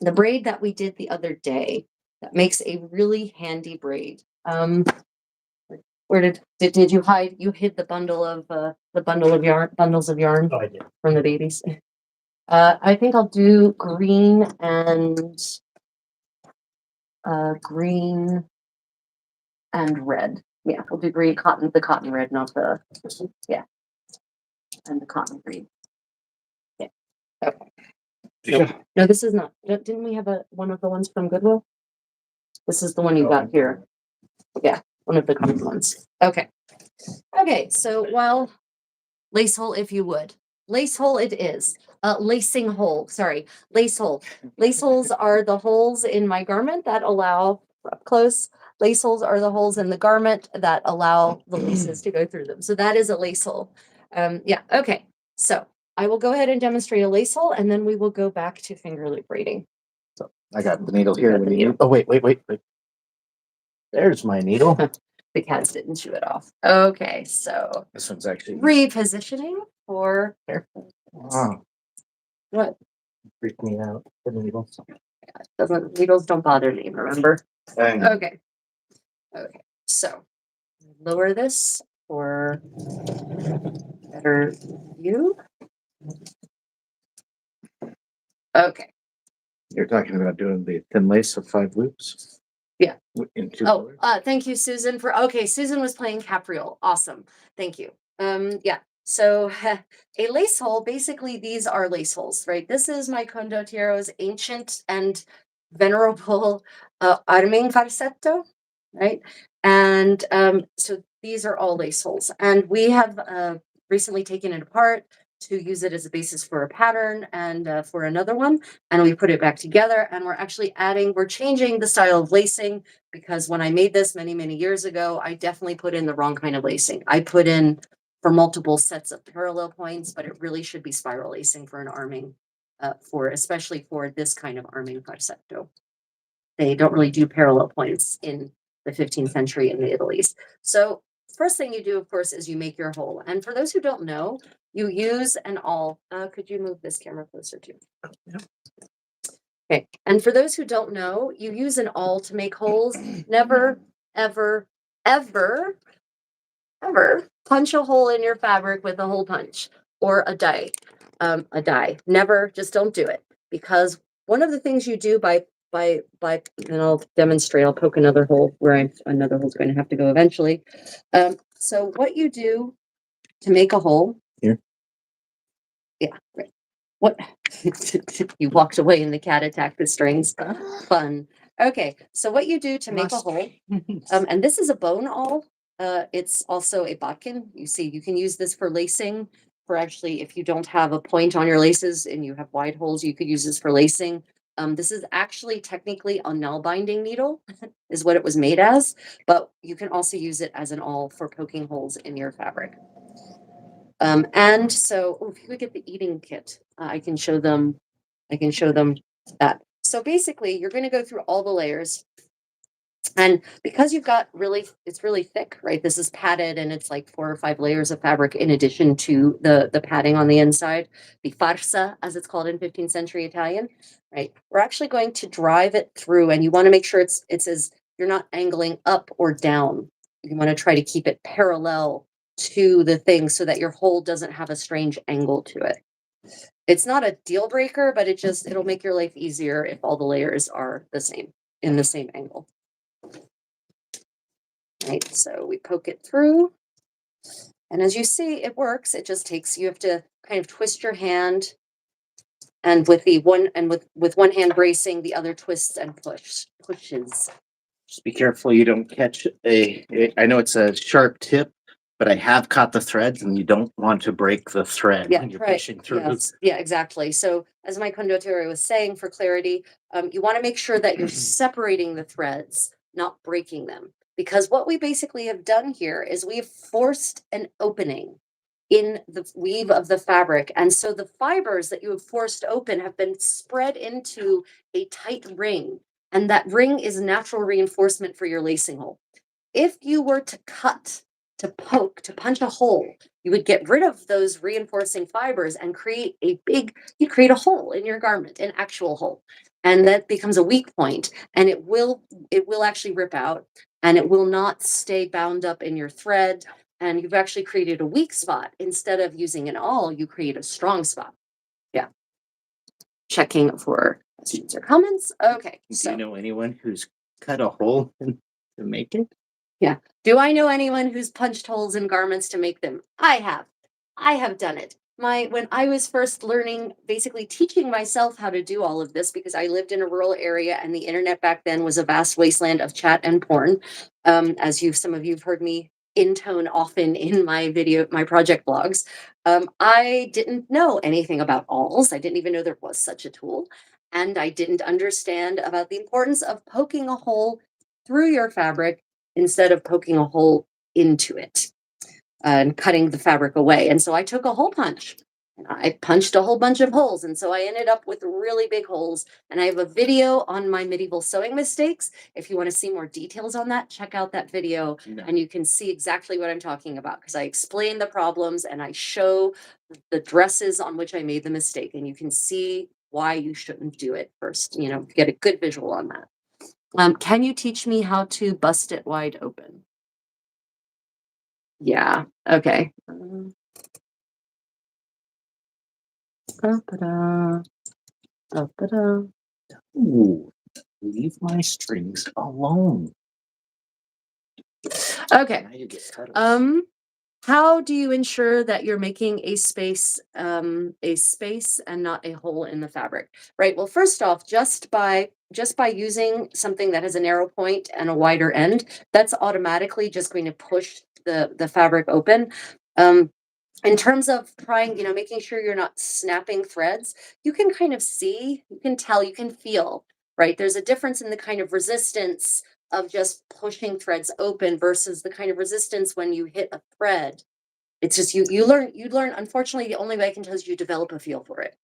the braid that we did the other day that makes a really handy braid. Where did you hide? You hid the bundles of yarn Oh, I did. from the babies. I think I'll do green and red. Yeah, we'll do green cotton, the cotton red, not the, yeah, and the cotton green. Yeah. Okay. Yeah. No, this is not. Didn't we have one of the ones from Goodwill? This is the one you got here. Yeah, one of the common ones. Okay. Okay. So, well, lace hole, if you would. Lace hole it is. Lacing hole. Sorry, lace hole. Lace holes are the holes in my garment that allow, up close. Lace holes are the holes in the garment that allow the laces to go through them. So that is a lace hole. Yeah. Okay. So I will go ahead and demonstrate a lace hole, and then we will go back to finger loop braiding. So I got the needle here. got When the you needle. oh wait. There's my needle. The cats didn't chew it off. Okay. So This one's actually repositioning for wow. what? Freaked me out. The needle. Needles don't bother me, remember? Dang. Okay. Okay. So lower this for better view. Okay. You're talking about doing the thin lace of 5 loops. Yeah. Oh, thank you, Susan, for okay. Susan was playing Capriole. Awesome. Thank you. Yeah. So a lace hole, basically these are lace holes, right? This is my condotiero's ancient and venerable arming farsetto, right? And so these are all lace holes. And we have recently taken it apart to use it as a basis for a pattern and for another one. And we put it back together and we're changing the style of lacing because when I made this many, many years ago, I definitely put in the wrong kind of lacing. I put in for multiple sets of parallel points, but it really should be spiral lacing for an arming, especially for this kind of arming farsetto. They don't really do parallel points in the 15th century in the Italy's. So first thing you do, of course, is you make your hole. And for those who don't know, you use an awl. Could you move this camera closer to? Yeah. Okay. And for those who don't know, you use an awl to make holes. Never, ever, ever, ever punch a hole in your fabric with a hole punch or a die. Never, just don't do it. Because one of the things you do and I'll demonstrate, I'll poke another hole where another hole's going to have to go eventually. So what you do to make a hole. Here. Yeah, right. What you walked away and the cat attacked the strings. Fun. Okay, so what you do to make a hole, and this is a bone awl. It's also a bodkin. You see, you can use this for lacing. For actually, if you don't have a point on your laces and you have wide holes, you could use this for lacing. This is actually technically a nail binding needle, is what it was made as, but you can also use it as an awl for poking holes in your fabric. And so if you could get the eating kit, I can show them that. So basically you're going to go through all the layers. And because it's really thick, right? This is padded and it's like 4 or 5 layers of fabric in addition to the padding on the inside, the farsa, as it's called in 15th century Italian, right? We're actually going to drive it through and you want to make sure it's as you're not angling up or down. You want to try to keep it parallel to the thing so that your hole doesn't have a strange angle to it. It's not a deal breaker, but it'll make your life easier if all the layers are the same in the same angle. Right, so we poke it through. And as you see, it works. It just takes, you have to kind of twist your hand and with one hand bracing, the other twists and pushes. Just be careful you don't catch I know it's a sharp tip, but I have caught the threads and you don't want to break the thread when you're pushing through. Yes. Yeah, exactly. So as my condottiere was saying, for clarity, you want to make sure that you're separating the threads, not breaking them. Because what we basically have done here is we've forced an opening in the weave of the fabric. And so the fibers that you have forced open have been spread into a tight ring. And that ring is natural reinforcement for your lacing hole. If you were to cut, to poke, to punch a hole, you would get rid of those reinforcing fibers and create a hole in your garment, an actual hole. And that becomes a weak point and it will actually rip out and it will not stay bound up in your thread. And you've actually created a weak spot. Instead of using an awl, you create a strong spot. Yeah. Checking for questions or comments. Okay. Do you know anyone who's cut a hole to make it? Yeah. Do I know anyone who's punched holes in garments to make them? I have done it. When I was first learning, basically teaching myself how to do all of this because I lived in a rural area and the internet back then was a vast wasteland of chat and porn. As some of you've heard me intone often in my project blogs. I didn't know anything about awls. I didn't even know there was such a tool. And I didn't understand about the importance of poking a hole through your fabric instead of poking a hole into it and cutting the fabric away. And so I took a hole punch and I punched a whole bunch of holes. And so I ended up with really big holes. And I have a video on my medieval sewing mistakes. If you want to see more details on that, check out that video and you can see exactly what I'm talking about because I explain the problems and I show the dresses on which I made the mistake. And you can see why you shouldn't do it first, get a good visual on that. Can you teach me how to bust it wide open? Yeah. Okay. Ooh, leave my strings alone. Okay. Now you get petals. How do you ensure that you're making a space and not a hole in the fabric? Right. Well, first off, just by using something that has a narrow point and a wider end, that's automatically just going to push the fabric open. Um, in terms of trying, making sure you're not snapping threads, you can kind of see, you can tell, you can feel, right? There's a difference in the kind of resistance of just pushing threads open versus the kind of resistance when you hit a thread. It's just you learn, unfortunately, the only way I can tell is you develop a feel for it.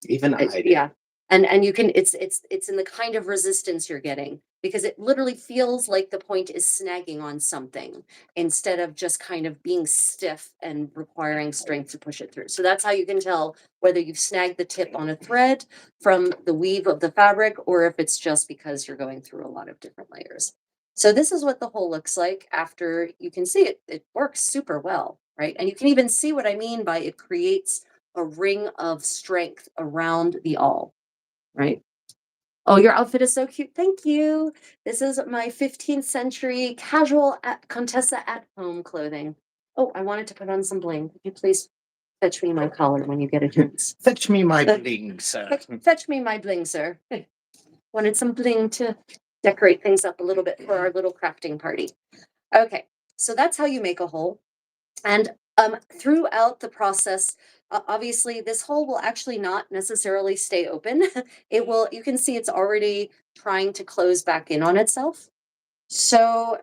Even I did. Yeah. And you can it's in the kind of resistance you're getting because it literally feels like the point is snagging on something instead of just kind of being stiff and requiring strength to push it through. So that's how you can tell whether you've snagged the tip on a thread from the weave of the fabric or if it's just because you're going through a lot of different layers. So this is what the hole looks like after you can see it. It works super well, right? And you can even see what I mean by it creates a ring of strength around the awl, right? Oh, your outfit is so cute. Thank you. This is my 15th century casual at Contessa at home clothing. Oh, I wanted to put on some bling. Could you please fetch me my collar when you get a chance? Fetch me my bling, sir. Fetch me my bling, sir. Wanted some bling to decorate things up a little bit for our little crafting party. Okay, so that's how you make a hole. And throughout the process, obviously, this hole will actually not necessarily stay open. It will, you can see it's already trying to close back in on itself. So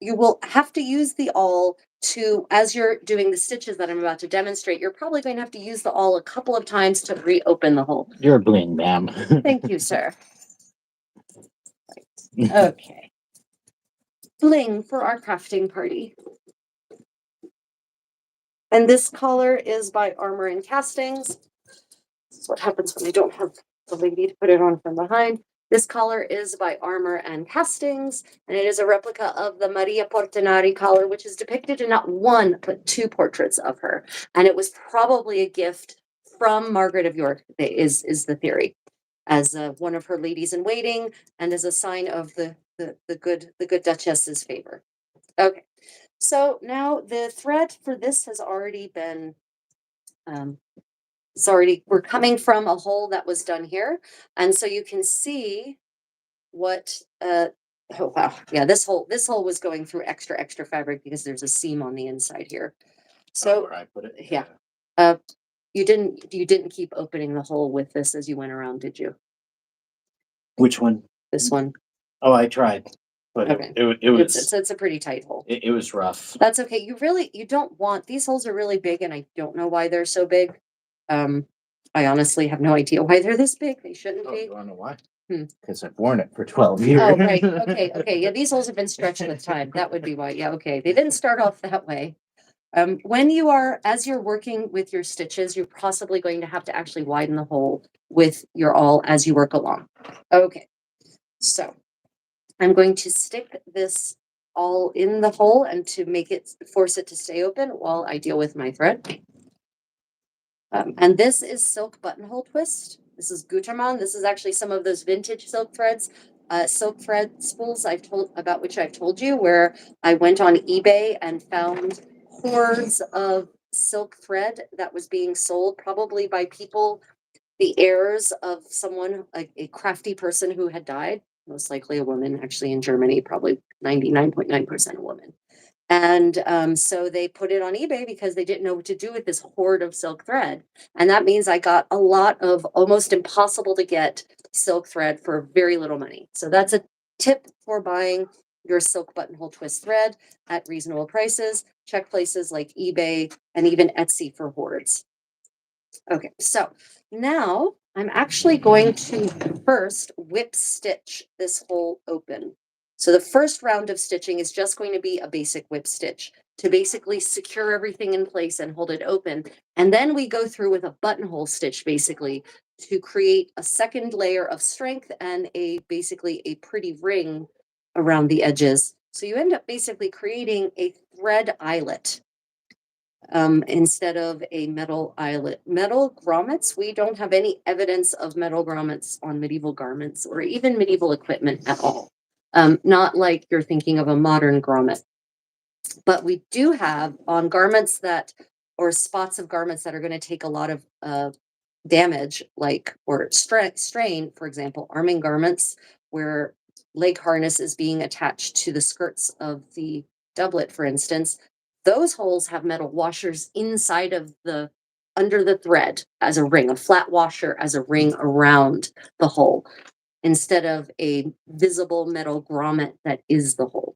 you will have to use the awl to, as you're doing the stitches that I'm about to demonstrate, you're probably going to have to use the awl a couple of times to reopen the hole. You're bling, ma'am. Thank you, sir. Okay. Bling for our crafting party. And this collar is by Armor and Castings. This is what happens when I don't have the lady to put it on from behind. This collar is by Armor and Castings, and it is a replica of the Maria Portinari collar, which is depicted in not one, but two portraits of her. And it was probably a gift from Margaret of York, is the theory, as one of her ladies in waiting and as a sign of the good Duchess's favor. Okay. So now the thread for this has already been, we're coming from a hole that was done here. And so you can see what, oh wow, yeah, this hole was going through extra fabric because there's a seam on the inside here. So where I put it. yeah, you didn't keep opening the hole with this as you went around, did you? Which one? This one. Oh, I tried, but Okay. it was It's a pretty tight hole. it was rough. That's okay. You don't want, these holes are really big and I don't know why they're so big. I honestly have no idea why they're this big. They shouldn't Oh, be. you wanna know why? Hmm. Because I've worn it for 12 years. Oh, right. Okay. Yeah, these holes have been stretched with time. That would be why. Yeah, okay. They didn't start off that way. As you're working with your stitches, you're possibly going to have to actually widen the hole with your awl as you work along. Okay. So I'm going to stick this all in the hole and to force it to stay open while I deal with my thread. And this is silk buttonhole twist. This is Gutermann. This is actually some of those vintage silk threads, silk thread spools about which I've told you, where I went on eBay and found hordes of silk thread that was being sold, probably by people, the heirs of someone, a crafty person who had died, most likely a woman, actually in Germany, probably 99.9% a woman. And so they put it on eBay because they didn't know what to do with this hoard of silk thread. And that means I got a lot of almost impossible to get silk thread for very little money. So that's a tip for buying your silk buttonhole twist thread at reasonable prices. Check places like eBay and even Etsy for hoards. Okay, so now I'm actually going to first whip stitch this hole open. So the first round of stitching is just going to be a basic whip stitch to basically secure everything in place and hold it open. And then we go through with a buttonhole stitch basically to create a second layer of strength and basically a pretty ring around the edges. So you end up basically creating a thread eyelet instead of a metal eyelet. Metal grommets, we don't have any evidence of metal grommets on medieval garments or even medieval equipment at all. Not like you're thinking of a modern grommet. But we do have on garments that, or spots of garments that are going to take a lot of damage, like, or strain, for example, arming garments where leg harness is being attached to the skirts of the doublet, for instance. Those holes have metal washers inside of the, under the thread as a ring, a flat washer as a ring around the hole, instead of a visible metal grommet that is the hole.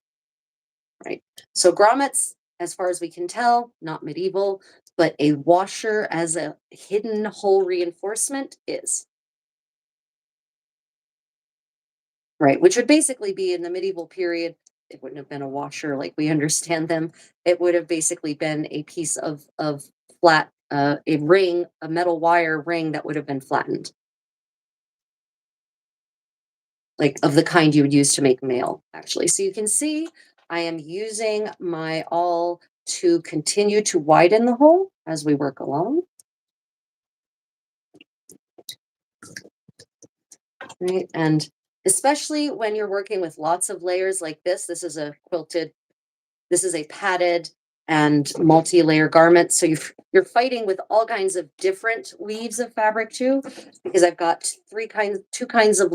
Right. So grommets, as far as we can tell, not medieval, but a washer as a hidden hole reinforcement is. Right, which would basically be in the medieval period. It wouldn't have been a washer like we understand them. It would have basically been a piece of flat, a ring, a metal wire ring that would have been flattened, like of the kind you would use to make mail, actually. So you can see I am using my awl to continue to widen the hole as we work along. Right, and especially when you're working with lots of layers like this is a quilted, this is a padded and multi-layer garment. So you're fighting with all kinds of different weaves of fabric too, because I've got two kinds of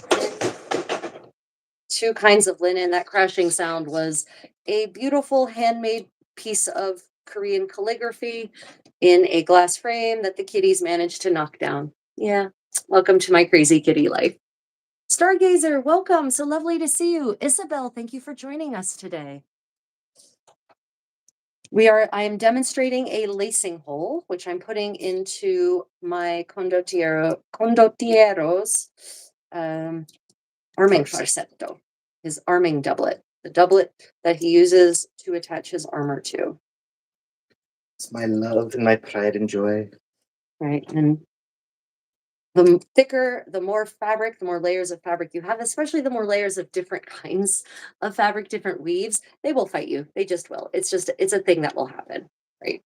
linen. That crashing sound was a beautiful handmade piece of Korean calligraphy in a glass frame that the kitties managed to knock down. Yeah, welcome to my crazy kitty life. Stargazer, welcome. So lovely to see you. Isabel, thank you for joining us today. I am demonstrating a lacing hole, which I'm putting into my condottiero's arming farsetto, his arming doublet, the doublet that he uses to attach his armor to. It's my love and my pride and joy. Right, and the thicker, the more fabric, the more layers of fabric you have, especially the more layers of different kinds of fabric, different weaves, they will fight you. They just will. It's a thing that will happen, right?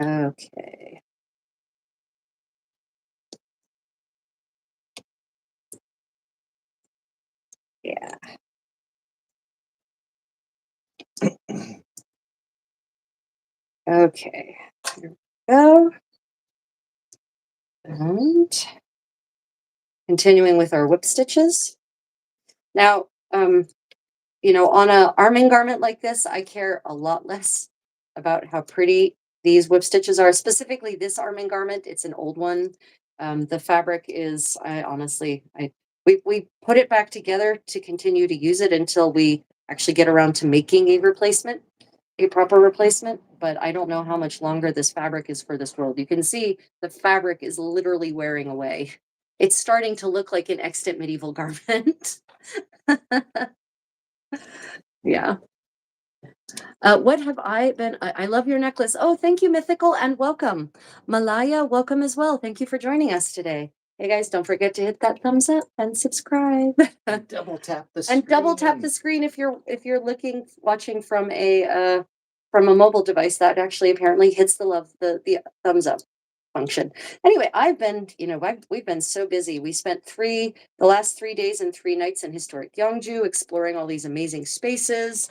Okay. Yeah. Okay. Here we go. And continuing with our whip stitches. Now, on a arming garment like this, I care a lot less about how pretty these whip stitches are. Specifically, this arming garment, it's an old one. The fabric is, we put it back together to continue to use it until we actually get around to making a proper replacement. But I don't know how much longer this fabric is for this world. You can see the fabric is literally wearing away. It's starting to look like an extant medieval garment. Yeah. What have I been? I love your necklace. Oh, thank you, Mythical, and welcome. Malaya, welcome as well. Thank you for joining us today. Hey guys, don't forget to hit that thumbs up and subscribe. Double tap the screen. And double tap the screen if you're watching from a mobile device. That actually apparently hits the thumbs up function. Anyway, we've been so busy. We spent the last 3 days and 3 nights in historic Gyeongju, exploring all these amazing spaces.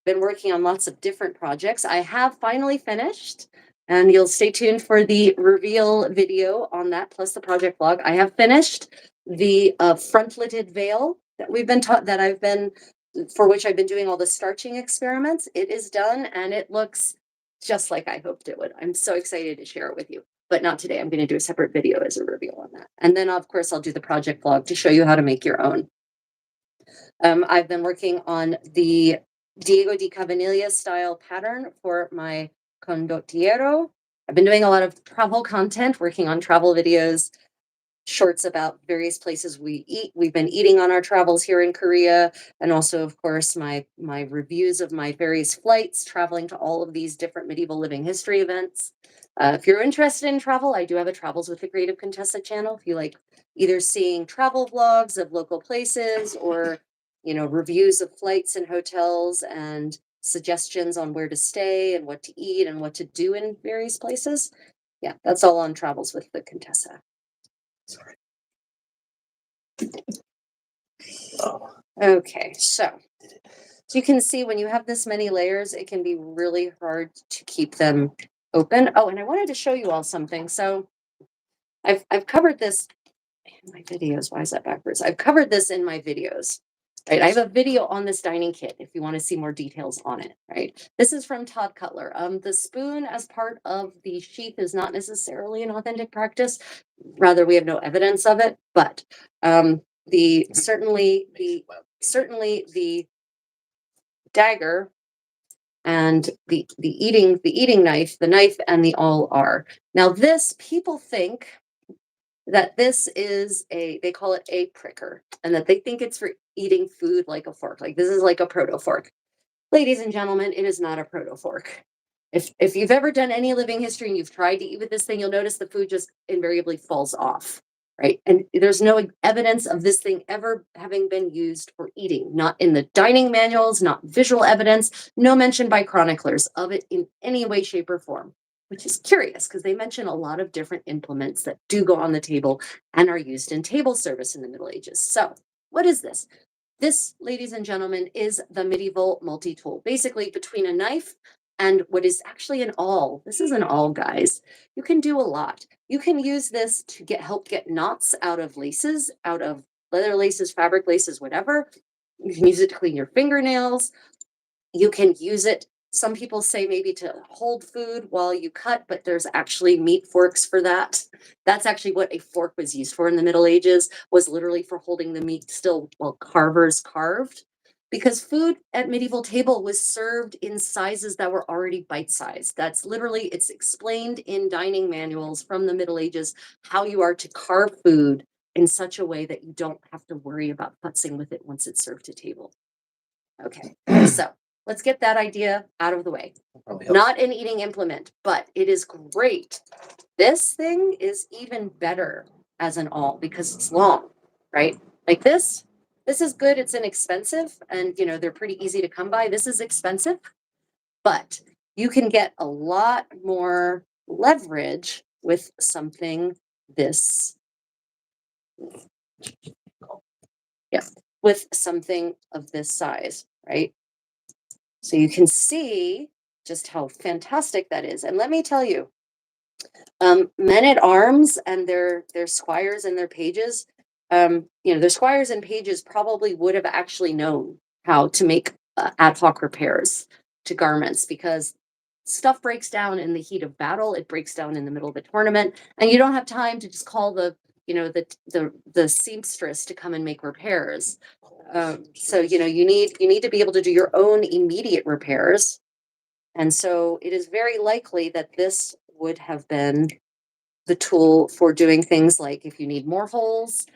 Been working on lots of different projects. I have finally finished, and you'll stay tuned for the reveal video on that, plus the project vlog. I have finished the frontletted veil that for which I've been doing all the starching experiments. It is done, and it looks just like I hoped it would. I'm so excited to share it with you, but not today. I'm going to do a separate video as a reveal on that. And then, of course, I'll do the project vlog to show you how to make your own. I've been working on the Diego di Cavaniglia style pattern for my condottiero. I've been doing a lot of travel content, working on travel videos, shorts about various places we eat. We've been eating on our travels here in Korea, and also, of course, my reviews of my various flights, traveling to all of these different medieval living history events. If you're interested in travel, I do have a Travels with the Creative Contessa channel. If you like either seeing travel vlogs of local places or reviews of flights and hotels and suggestions on where to stay and what to eat and what to do in various places. Yeah, that's all on Travels with the Contessa. Sorry. Oh. Okay, so So you can see when you have this many layers, it can be really hard to keep them open. Oh, and I wanted to show you all something. So I've covered this in my videos. Why is that backwards? I've covered this in my videos. Right. I have a video on this dining kit if you want to see more details on it. Right. This is from Todd Cutler. The spoon as part of the sheath is not necessarily an authentic practice. Rather, we have no evidence of it. But the certainly the dagger and the eating knife, the knife and the awl are. Now this, people think that this is they call it a pricker, and that they think it's for eating food like a fork. Like this is like a proto fork. Ladies and gentlemen, it is not a proto fork. If you've ever done any living history and you've tried to eat with this thing, you'll notice the food just invariably falls off, right? And there's no evidence of this thing ever having been used for eating, not in the dining manuals, not visual evidence, no mention by chroniclers of it in any way, shape, or form, which is curious because they mention a lot of different implements that do go on the table and are used in table service in the Middle Ages. So what is this? This, ladies and gentlemen, is the medieval multi-tool, basically between a knife and what is actually an awl. This is an awl, guys. You can do a lot. You can use this to help get knots out of laces, out of leather laces, fabric laces, whatever. You can use it to clean your fingernails. You can use it, some people say maybe to hold food while you cut, but there's actually meat forks for that. That's actually what a fork was used for in the Middle Ages, was literally for holding the meat still while carvers carved. Because food at medieval table was served in sizes that were already bite-sized. That's literally, it's explained in dining manuals from the Middle Ages, how you are to carve food in such a way that you don't have to worry about futzing with it once it's served to table. Okay, so let's get that idea out of the way. Not an eating implement, but it is great. This thing is even better as an awl because it's long, right? Like this is good. It's inexpensive, and they're pretty easy to come by. This is expensive, but you can get a lot more leverage with something this. Yeah, with something of this size, right? So you can see just how fantastic that is. And let me tell you, men at arms and their squires and their pages, their squires and pages probably would have actually known how to make ad hoc repairs to garments, because stuff breaks down in the heat of battle. It breaks down in the middle of a tournament, and you don't have time to just call the seamstress to come and make repairs. So you need to be able to do your own immediate repairs. And so it is very likely that this would have been the tool for doing things like if you need more holes,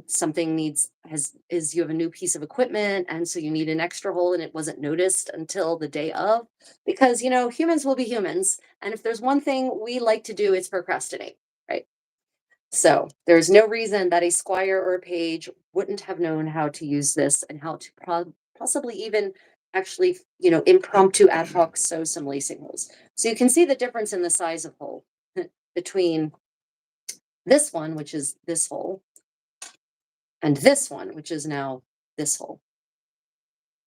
something you have a new piece of equipment, and so you need an extra hole and it wasn't noticed until the day of, because humans will be humans, and if there's one thing we like to do, it's procrastinate, right? So there's no reason that a squire or a page wouldn't have known how to use this and how to possibly even actually, impromptu ad hoc sew some lacing holes. So you can see the difference in the size of hole between this one, which is this hole, and this one, which is now this hole.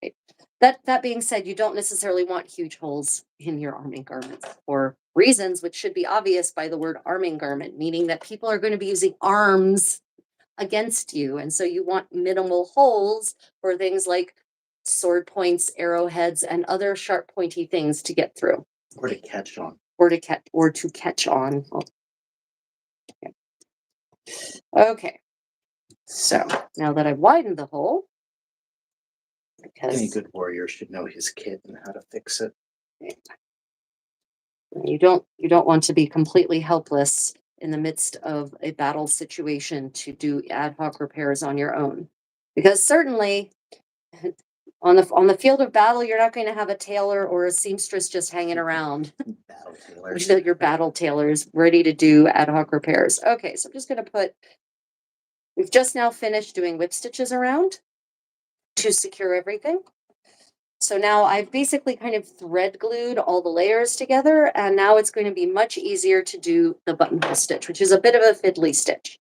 Right. That being said, you don't necessarily want huge holes in your arming garments for reasons which should be obvious by the word arming garment, meaning that people are going to be using arms against you. And so you want minimal holes for things like sword points, arrowheads, and other sharp pointy things to get through. Or to catch on. Or to catch on. Okay. So now that I've widened the hole, Any because good warrior should know his kit and how to fix it. you don't want to be completely helpless in the midst of a battle situation to do ad hoc repairs on your own, because certainly on the field of battle, you're not going to have a tailor or a seamstress just hanging around. Battle tailors. Your battle tailors ready to do ad hoc repairs. Okay, so I'm just going to we've just now finished doing whip stitches around to secure everything. So now I've basically kind of thread glued all the layers together, and now it's going to be much easier to do the buttonhole stitch, which is a bit of a fiddly stitch.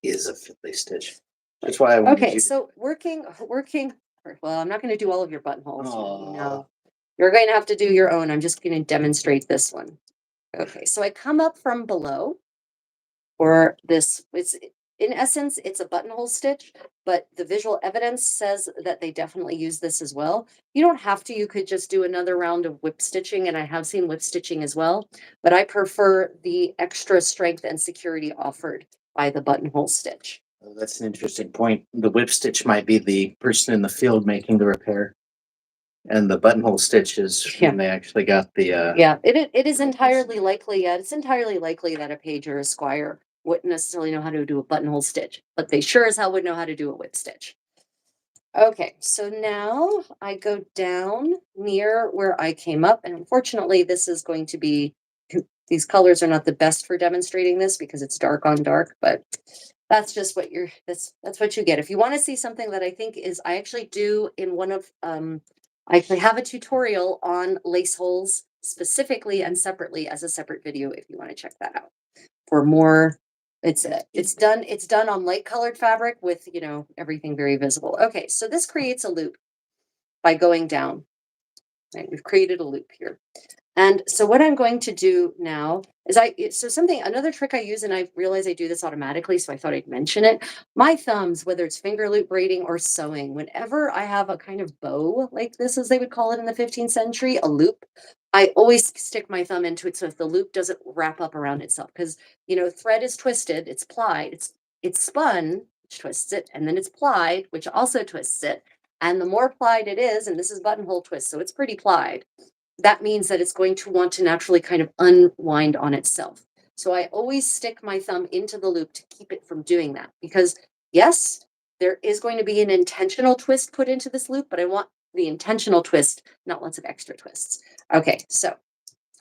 Is a fiddly stitch. That's why I wanted Okay, you. so working, well, I'm not going to do all of your buttonholes. Aw. No, you're going to have to do your own. I'm just going to demonstrate this one. Okay, so I come up from below, or this, it's in essence, it's a buttonhole stitch, but the visual evidence says that they definitely use this as well. You don't have to, you could just do another round of whip stitching, and I have seen whip stitching as well, but I prefer the extra strength and security offered by the buttonhole stitch. Oh, that's an interesting point. The whip stitch might be the person in the field making the repair. And the buttonhole stitch is when they actually got the, Yeah, it is entirely likely, it's entirely likely that a page or a squire wouldn't necessarily know how to do a buttonhole stitch, but they sure as hell would know how to do a whip stitch. Okay, so now I go down near where I came up, and unfortunately, this is going to be, these colors are not the best for demonstrating this because it's dark on dark, but that's just what that's what you get. If you want to see something that I think is, I actually do in one of, I actually have a tutorial on lace holes specifically and separately as a separate video if you want to check that out for more. It's done on light colored fabric with, you know, everything very visible. Okay, so this creates a loop by going down. Right, we've created a loop here. And so what I'm going to do now is another trick I use, and I realize I do this automatically, so I thought I'd mention it. My thumbs, whether it's finger loop braiding or sewing, whenever I have a kind of bow like this, as they would call it in the 15th century, a loop, I always stick my thumb into it so if the loop doesn't wrap up around itself, because, you know, thread is twisted, it's plied, it's spun, which twists it, and then it's plied, which also twists it. And the more plied it is, and this is buttonhole twist, so it's pretty plied, that means that it's going to want to naturally kind of unwind on itself. So I always stick my thumb into the loop to keep it from doing that, because yes, there is going to be an intentional twist put into this loop, but I want the intentional twist, not lots of extra twists. Okay, so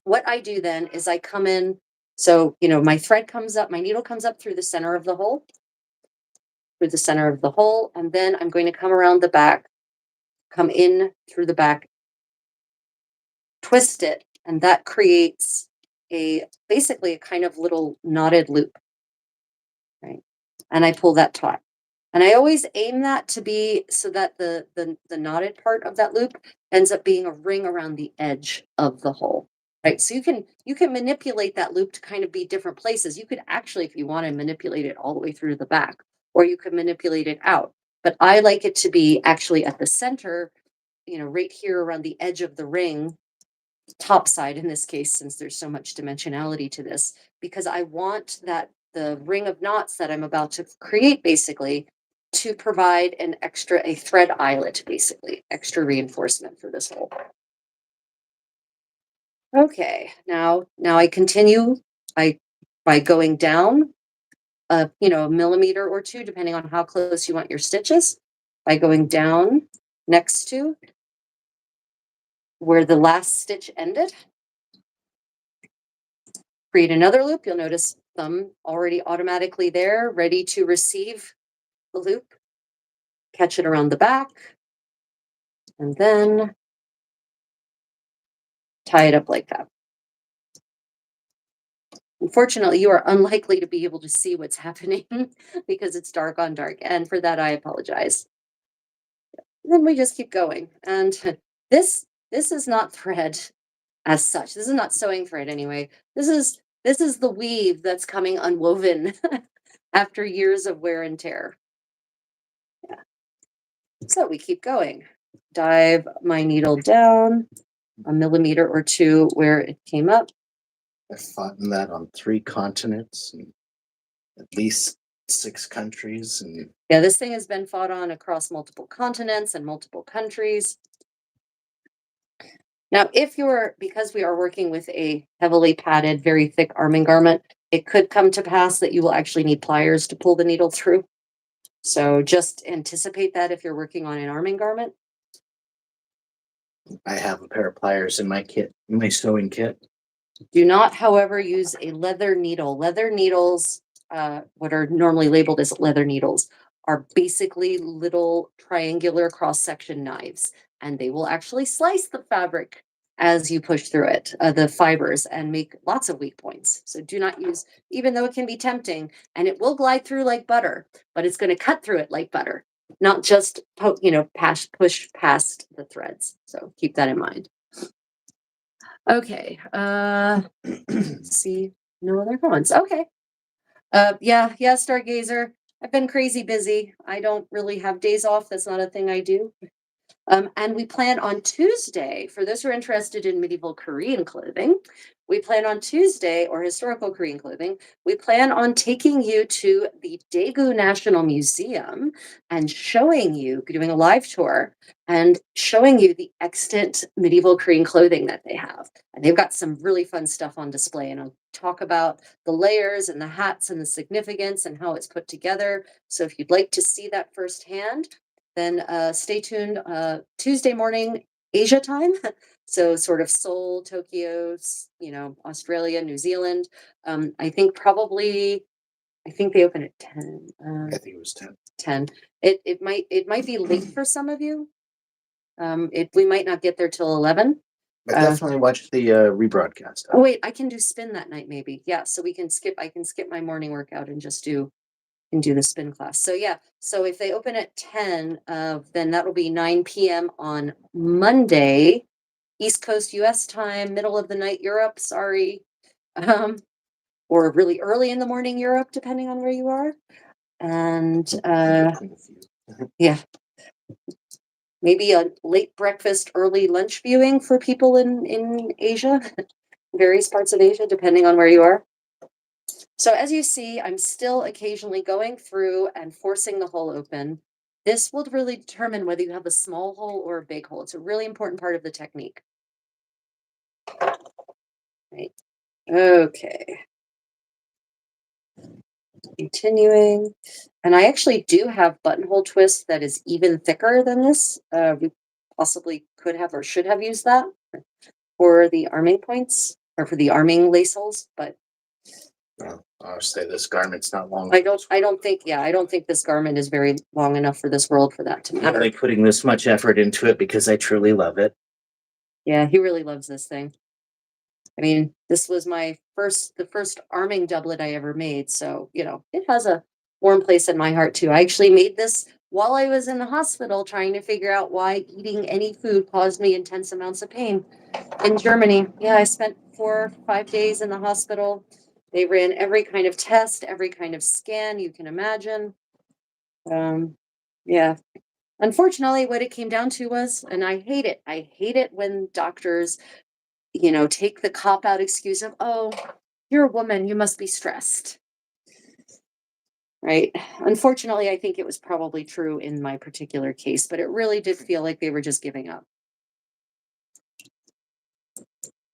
what I do then is I come in, so, you know, my thread comes up, my needle comes up through the center of the hole, and then I'm going to come around the back, come in through the back, twist it, and that creates basically a kind of little knotted loop, right? And I pull that taut. And I always aim that to be so that the knotted part of that loop ends up being a ring around the edge of the hole. Right. So you can manipulate that loop to kind of be different places. You could actually, if you want to, manipulate it all the way through the back, or you could manipulate it out. But I like it to be actually at the center, you know, right here around the edge of the ring, top side in this case, since there's so much dimensionality to this, because I want that the ring of knots that I'm about to create basically to provide a thread eyelet, basically extra reinforcement for this hole. Okay, now I continue by going down you know, a millimeter or two, depending on how close you want your stitches, by going down next to where the last stitch ended. Create another loop. You'll notice thumb already automatically there, ready to receive the loop. Catch it around the back, and then tie it up like that. Unfortunately, you are unlikely to be able to see what's happening because it's dark on dark, and for that I apologize. And then we just keep going, and this is not thread as such. This is not sewing thread anyway. This is the weave that's coming unwoven after years of wear and tear. Yeah. So we keep going. Dive my needle down a millimeter or two where it came up. I've fought in that on 3 continents and at least 6 countries. And Yeah, this thing has been fought on across multiple continents and multiple countries. Now, because we are working with a heavily padded, very thick arming garment, it could come to pass that you will actually need pliers to pull the needle through. So just anticipate that if you're working on an arming garment. I have a pair of pliers in my kit, in my sewing kit. Do not, however, use a leather needle. Leather needles, what are normally labeled as leather needles, are basically little triangular cross-section knives, and they will actually slice the fabric as you push through it, the fibers, and make lots of weak points. So do not use, even though it can be tempting and it will glide through like butter, but it's going to cut through it like butter, not just push past the threads. So keep that in mind. Okay. See, no other comments. Okay. Yeah, Stargazer. I've been crazy busy. I don't really have days off. That's not a thing I do. And we plan on Tuesday, for those who are interested in medieval Korean clothing, we plan on Tuesday, or historical Korean clothing, we plan on taking you to the Daegu National Museum and showing you, doing a live tour, and showing you the extant medieval Korean clothing that they have. And they've got some really fun stuff on display. And I'll talk about the layers and the hats and the significance and how it's put together. So if you'd like to see that firsthand, then stay tuned Tuesday morning Asia time. So sort of Seoul, Tokyo, Australia, New Zealand. I think they open at 10. I think it was 10. 10. It might be late for some of you. We might not get there till 11. I definitely watched the rebroadcast. Oh wait, I can do spin that night maybe. Yeah, so I can skip my morning workout and just do the spin class. So yeah, so if they open at 10, then that'll be 9 p.m. on Monday, East Coast US time, middle of the night Europe, sorry. Or really early in the morning Europe, depending on where you are. And yeah. Maybe a late breakfast, early lunch viewing for people in Asia, various parts of Asia, depending on where you are. So as you see, I'm still occasionally going through and forcing the hole open. This will really determine whether you have a small hole or a big hole. It's a really important part of the technique. Right. Okay. Continuing. And I actually do have buttonhole twist that is even thicker than this. We possibly could have or should have used that for the arming points or for the arming lace holes, but well, I'll say this garment's not long. I don't think this garment is very long enough for this world for that to I'm matter. like putting this much effort into it because I truly love it. Yeah, he really loves this thing. I mean, this was the first arming doublet I ever made. So, it has a warm place in my heart too. I actually made this while I was in the hospital trying to figure out why eating any food caused me intense amounts of pain in Germany. Yeah, I spent 4 or 5 days in the hospital. They ran every kind of test, every kind of scan you can imagine. Yeah. Unfortunately, what it came down to was, and I hate it when doctors take the cop out excuse of, oh, you're a woman, you must be stressed. Right. Unfortunately, I think it was probably true in my particular case, but it really did feel like they were just giving up.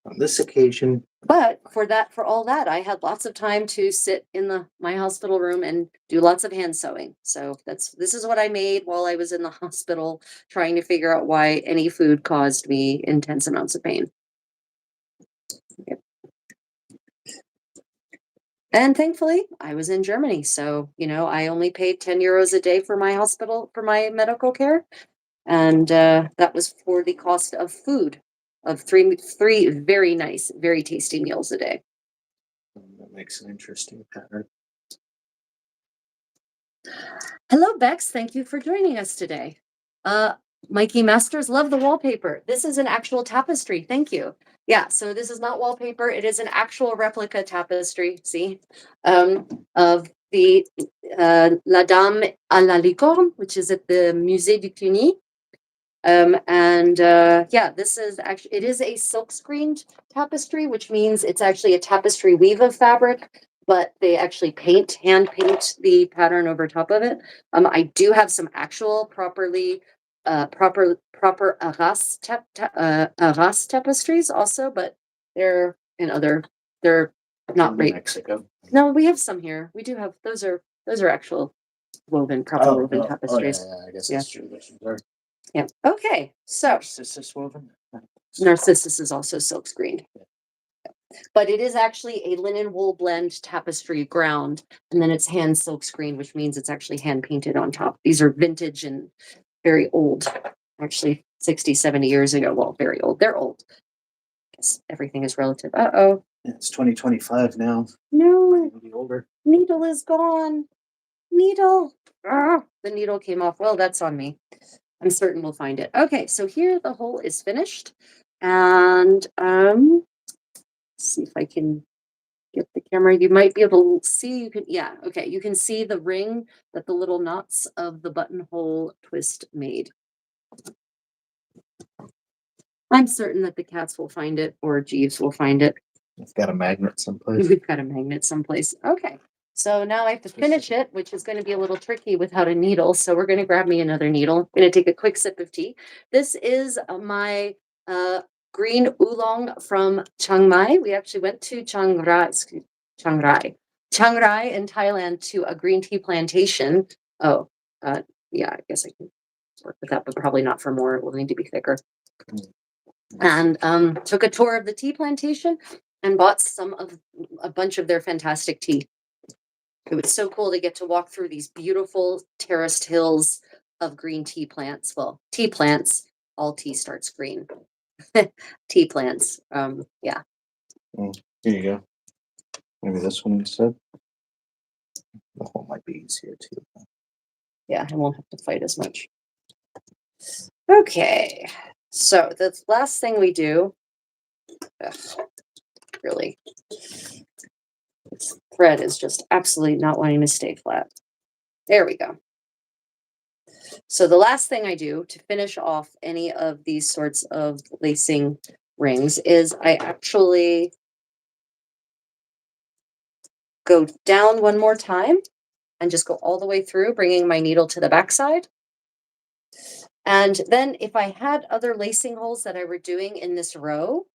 On this occasion. But for all that, I had lots of time to sit in my hospital room and do lots of hand sewing. So this is what I made while I was in the hospital trying to figure out why any food caused me intense amounts of pain. Yep. And thankfully, I was in Germany. So, I only paid 10 euros a day for my medical care. And that was for the cost of food, of three very nice, very tasty meals a day. That makes an interesting pattern. Hello, Bex. Thank you for joining us today. Mikey Masters, love the wallpaper. This is an actual tapestry. Thank you. Yeah, so this is not wallpaper. It is an actual replica tapestry, see, of the La Dame à la Licorne, which is at the Musée du Cluny. This is actually, it is a silk screened tapestry, which means it's actually a tapestry weave of fabric, but they actually hand paint the pattern over top of it. I do have some actual proper Arras tapestries also, but they're not In Mexico. No, we have some here. We do have, those are actual proper woven tapestries. I guess that's true. Yeah. Okay. So Narcissus woven. Narcissus is also silk screened. But it is actually a linen wool blend tapestry ground, and then it's hand silk screen, which means it's actually hand painted on top. These are vintage and very old, actually 60, 70 years ago. Well, very old. They're old. Everything is relative. Uh-oh. It's 2025 now. No, I'll be older. needle is gone. Needle. Ah, the needle came off. Well, that's on me. I'm certain we'll find it. Okay, so here the hole is finished. And see if I can get the camera. You might be able to see, you can, yeah, okay. You can see the ring that the little knots of the buttonhole twist made. I'm certain that the cats will find it or Jeeves will find it. I've got a magnet someplace. We've got a magnet someplace. Okay. So now I have to finish it, which is going to be a little tricky without a needle. So we're going to grab me another needle. I'm going to take a quick sip of tea. This is my green oolong from Chiang Mai. We actually went to Chiang Rai in Thailand to a green tea plantation. Oh, yeah, I guess I can work with that, but probably not for more. It will need to be thicker. And took a tour of the tea plantation and bought a bunch of their fantastic tea. It was so cool to get to walk through these beautiful terraced hills of green tea plants. Well, tea plants, all tea starts green. Tea plants. Yeah. Here you go. Maybe this one instead. The hole might be easier too. Yeah, I won't have to fight as much. Okay. So the last thing we do, really, this thread is just absolutely not wanting to stay flat. There we go. So the last thing I do to finish off any of these sorts of lacing rings is I actually go down one more time and just go all the way through, bringing my needle to the backside. And then if I had other lacing holes that I were doing in this row,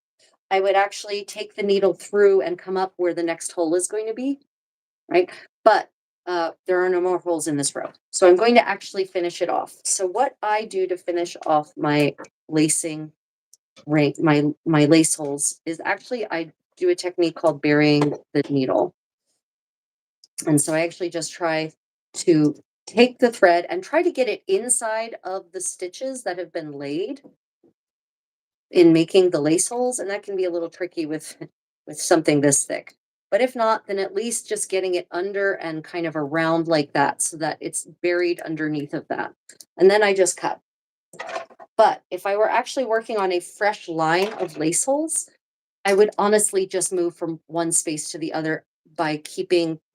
I would actually take the needle through and come up where the next hole is going to be, right? But there are no more holes in this row. So I'm going to actually finish it off. So what I do to finish off my lacing ring, my lace holes is actually I do a technique called burying the needle. And so I actually just try to take the thread and try to get it inside of the stitches that have been laid in making the lace holes. And that can be a little tricky with something this thick. But if not, then at least just getting it under and kind of around like that so that it's buried underneath of that. And then I just cut. But if I were actually working on a fresh line of lace holes, I would honestly just move from one space to the other by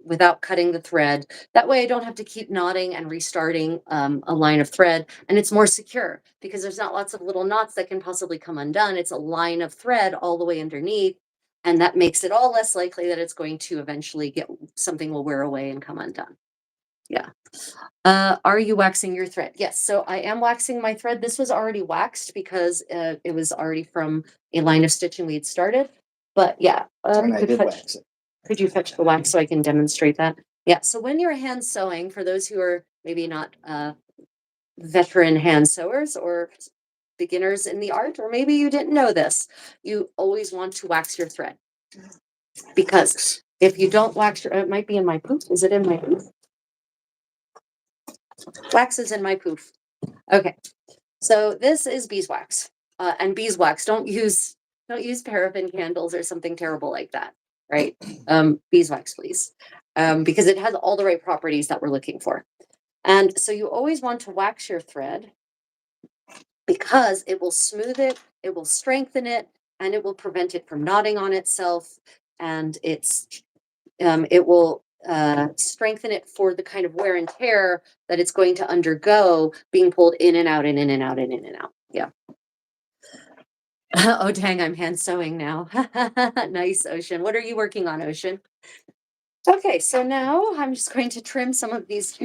without cutting the thread. That way I don't have to keep knotting and restarting a line of thread, and it's more secure because there's not lots of little knots that can possibly come undone. It's a line of thread all the way underneath, and that makes it all less likely that it's going to eventually something will wear away and come undone. Yeah. Are you waxing your thread? Yes. So I am waxing my thread. This was already waxed because it was already from a line of stitching we had started. But yeah, And I did wax it. could you fetch the wax so I can demonstrate that? Yeah. So when you're hand sewing, for those who are maybe not veteran hand sewers or beginners in the art, or maybe you didn't know this, you always want to wax your thread. Because if you don't wax it might be in my poof. Is it in my poof? Wax is in my poof. Okay, so this is beeswax, and beeswax. Don't use paraffin candles or something terrible like that, right? Beeswax, please, because it has all the right properties that we're looking for. And so you always want to wax your thread because it will smooth it, it will strengthen it, and it will prevent it from knotting on itself, and it will strengthen it for the kind of wear and tear that it's going to undergo being pulled in and out and in and out and in and out. Yeah. Oh, dang, I'm hand sewing now. Nice, Ocean. What are you working on, Ocean? Okay, so now I'm just going to trim some of these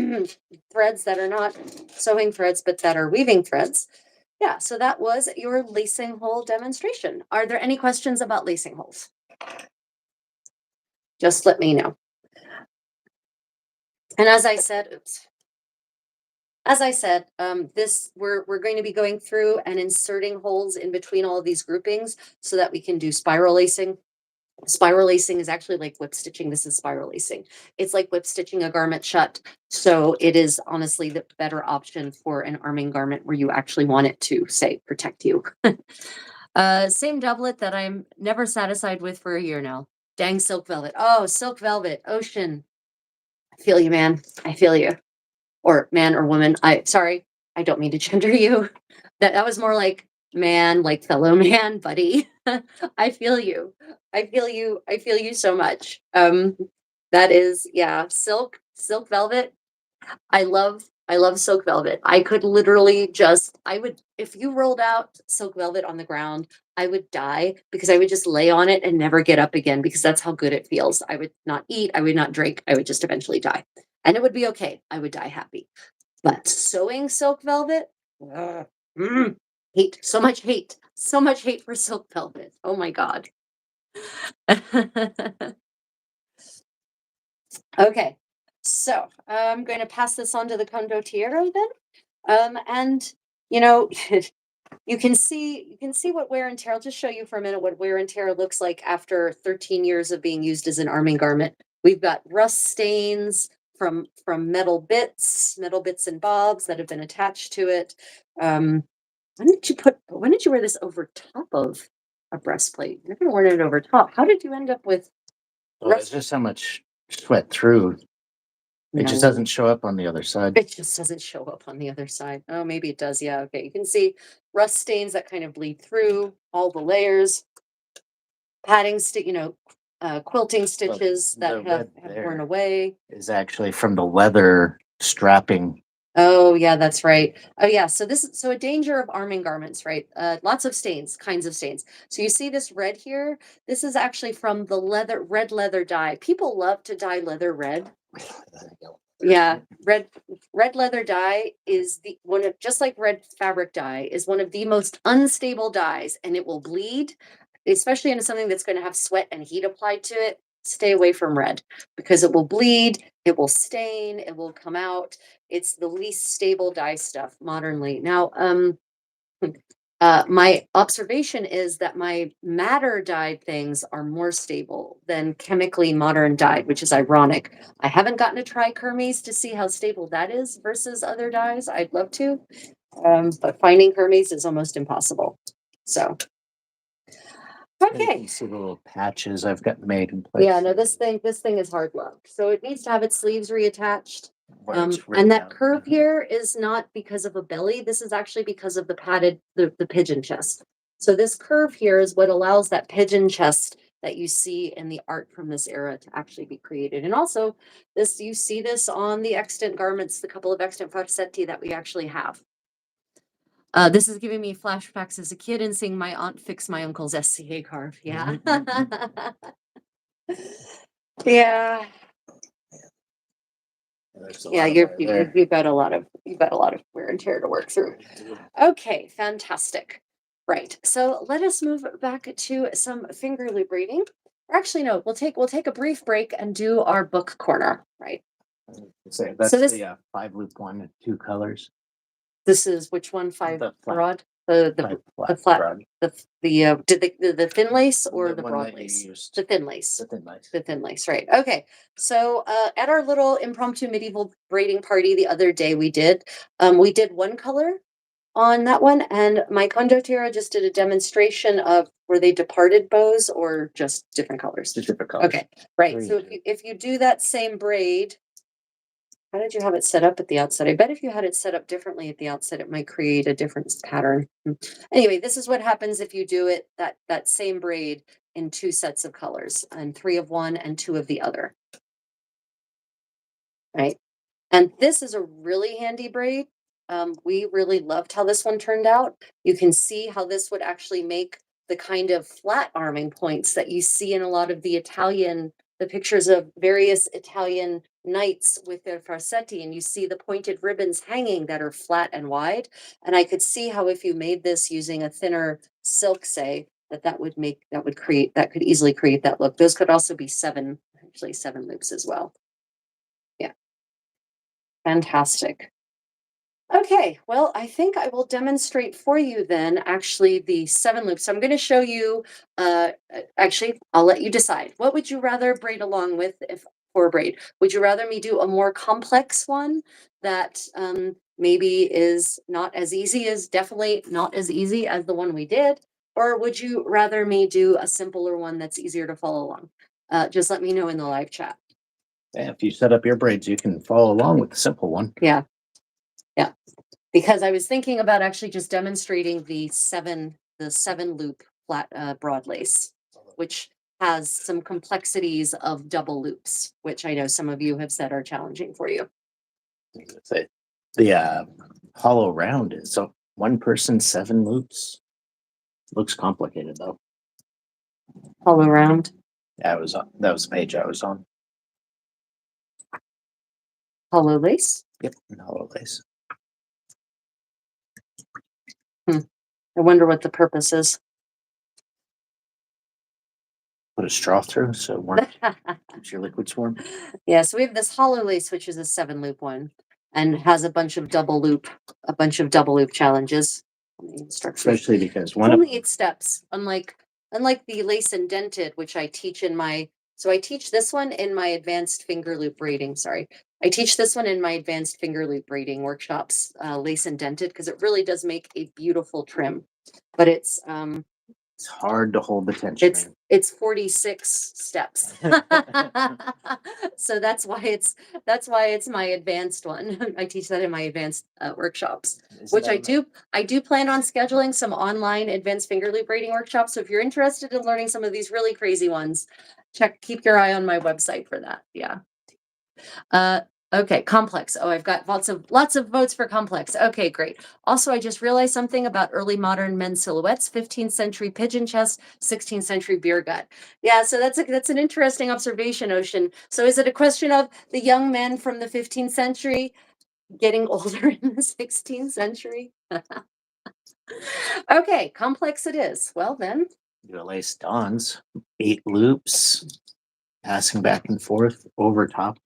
threads that are not sewing threads, but that are weaving threads. Yeah, so that was your lacing hole demonstration. Are there any questions about lacing holes? Just let me know. And as I said, we're going to be going through and inserting holes in between all of these groupings so that we can do spiral lacing. Spiral lacing is actually like whip stitching. This is spiral lacing. It's like whip stitching a garment shut. So it is honestly the better option for an arming garment where you actually want it to, say, protect you. Same doublet that I'm never satisfied with for a year now. Dang silk velvet. Oh, silk velvet, ocean. I feel you, man. I feel you. Or man or woman. Sorry, I don't mean to gender you. That was more like man, like fellow man, buddy. I feel you. I feel you. I feel you so much. That is, yeah, silk velvet. I love silk velvet. I could literally just I would if you rolled out silk velvet on the ground, I would die because I would just lay on it and never get up again because that's how good it feels. I would not eat, I would not drink, I would just eventually die. And it would be okay. I would die happy. But sewing silk velvet, ugh, hate, so much hate for silk velvet. Oh my God. Okay, so I'm going to pass this on to the condottiero then. And you know, you can see what wear and tear. I'll just show you for a minute what wear and tear looks like after 13 years of being used as an arming garment. We've got rust stains from metal bits and bobs that have been attached to it. When did you wear this over top of a breastplate? You're gonna wear it over top. How did you end up with Well, it's just how much sweat through. It just No. doesn't show up on the other side. It just doesn't show up on the other side. Oh, maybe it does. Yeah. Okay. You can see rust stains that kind of bleed through all the layers, padding, quilting stitches the that have red worn there away. Is actually from the leather strapping. Oh, yeah, that's right. Oh, yeah. So a danger of arming garments, right? Lots of stains, kinds of stains. So you see this red here? This is actually from the red leather dye. People love to dye leather red. Yeah, red leather dye is the one of just like red fabric dye is one of the most unstable dyes, and it will bleed, especially into something that's going to have sweat and heat applied to it. Stay away from red because it will bleed, it will stain, it will come out. It's the least stable dye stuff modernly. Now, my observation is that my madder dyed things are more stable than chemically modern dyed, which is ironic. I haven't gotten to try Kermes to see how stable that is versus other dyes. I'd love to, but finding Kermes is almost impossible. So, You okay. can see the little patches I've got made in place. Yeah, no, this thing is hard luck. So it needs to have its sleeves reattached. where it's ripped And that out. curve here is not because of a belly. This is actually because of the pigeon chest. So this curve here is what allows that pigeon chest that you see in the art from this era to actually be created. And also you see this on the extant garments, the couple of extant farsetti that we actually have. This is giving me flashbacks as a kid and seeing my aunt fix my uncle's SCA carve. Yeah. Yeah. Yeah, you've got a lot of wear and tear to work through. Okay, fantastic. Right. So let us move back to some finger loop reading. Or actually, no, we'll take a brief break and do our book corner. Right. That's So this- the 5-loop one with 2 colors. This is which one? Five The flat- broad. The flat. broad. The thin lace or the one broad that you lace? used. The thin lace. The thin lace. The thin lace, right. Okay. So at our little impromptu medieval braiding party the other day we did one color on that one, and my condottiera just did a demonstration of were they departed bows or just different colors? Just different colors. Okay, right. Green, So too. if you do that same braid, how did you have it set up at the outset? I bet if you had it set up differently at the outset, it might create a different pattern. Anyway, this is what happens if you do it that same braid in 2 sets of colors, and 3 of one and 2 of the other. Right. And this is a really handy braid. We really loved how this one turned out. You can see how this would actually make the kind of flat arming points that you see in a lot of the pictures of various Italian knights with their farsetti, and you see the pointed ribbons hanging that are flat and wide. And I could see how if you made this using a thinner silk, say, that could easily create that look. Those could also be 7 loops as well. Yeah. Fantastic. Okay, well, I think I will demonstrate for you then actually the 7 loops. So I'm going to show you, actually, I'll let you decide. What would you rather braid along with for a braid? Would you rather me do a more complex one that maybe is definitely not as easy as the one we did? Or would you rather me do a simpler one that's easier to follow along? Just let me know in the live chat. Yeah, if you set up your braids, you can follow along with the simple one. Yeah. Yeah. Because I was thinking about actually just demonstrating the seven loop flat broad lace, which has some complexities of double loops, which I know some of you have said are challenging for you. The hollow round is so one person, 7 loops. Looks complicated though. All around. That was the page I was on. Hollow lace. Yep, hollow lace. I wonder what the purpose is. Put a straw through so it warm, keeps your liquids warm. Yeah, so we have this hollow lace, which is a 7 loop one, and has a bunch of double loop challenges. Especially because It's one of only 8 steps, unlike the lace indented, which I teach in my. So I teach this one in my advanced finger loop braiding. Sorry, I teach this one in my advanced finger loop braiding workshops, lace indented, because it really does make a beautiful trim. But it's hard to hold the tension. it's 46 steps. So that's why it's my advanced one. I teach that in my advanced workshops, which I do plan on scheduling some online advanced finger loop braiding workshops. So if you're interested in learning some of these really crazy ones, keep your eye on my website for that. Yeah. Okay, complex. Oh, I've got lots of votes for complex. Okay, great. Also, I just realized something about early modern men's silhouettes: 15th century pigeon chest, 16th century beer gut. Yeah, so that's an interesting observation, Ocean. So is it a question of the young men from the 15th century getting older in the 16th century? Okay, complex it is. Well then. Do a lace dons, 8 loops, passing back and forth over top.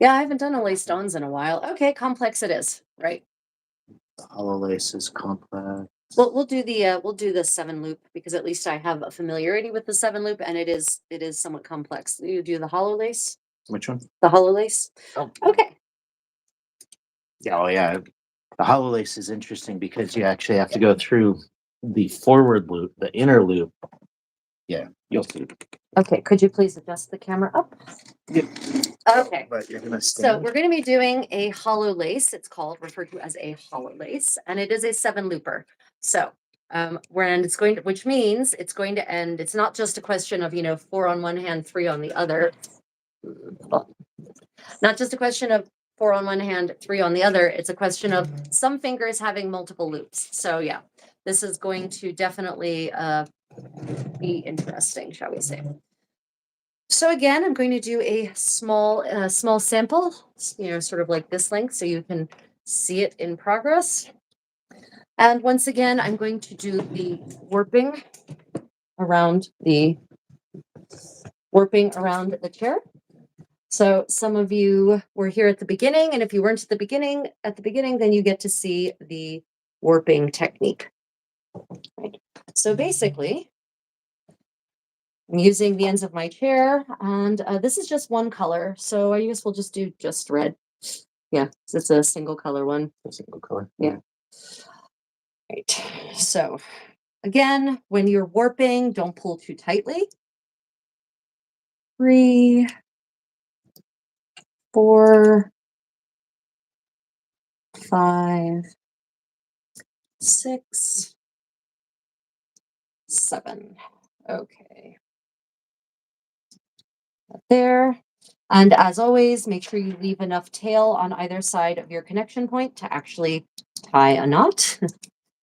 Yeah, I haven't done a lace dons in a while. Okay, complex it is, right? The hollow lace is complex. Well, we'll do the 7 loop because at least I have a familiarity with the 7 loop, and it is somewhat complex. You do the hollow lace? Which one? The hollow lace? Oh, Okay. yeah, oh yeah. The hollow lace is interesting because you actually have to go through the forward loop, the inner loop. Yeah, you'll see. Okay, could you please adjust the camera up? Yep. Okay. But you're gonna So stand. we're going to be doing a hollow lace. It's referred to as a hollow lace, and it is a 7 looper. So which means it's going to end. It's not just a question of 4 on one hand, 3 on the other. Not just a question of 4 on one hand, 3 on the other. It's a question of some fingers having multiple loops. So yeah, this is going to definitely be interesting, shall we say. So again, I'm going to do a small sample, sort of like this length, so you can see it in progress. And once again, I'm going to do the warping around the chair. So some of you were here at the beginning, and if you weren't at the beginning, then you get to see the warping technique. Right. So basically, I'm using the ends of my chair, and this is just one color. So I guess we'll just do just red. Yeah, it's a single color one. A single color. Yeah. Right. So again, when you're warping, don't pull too tightly. 3, 4, 5, 6, 7. Okay. There. And as always, make sure you leave enough tail on either side of your connection point to actually tie a knot,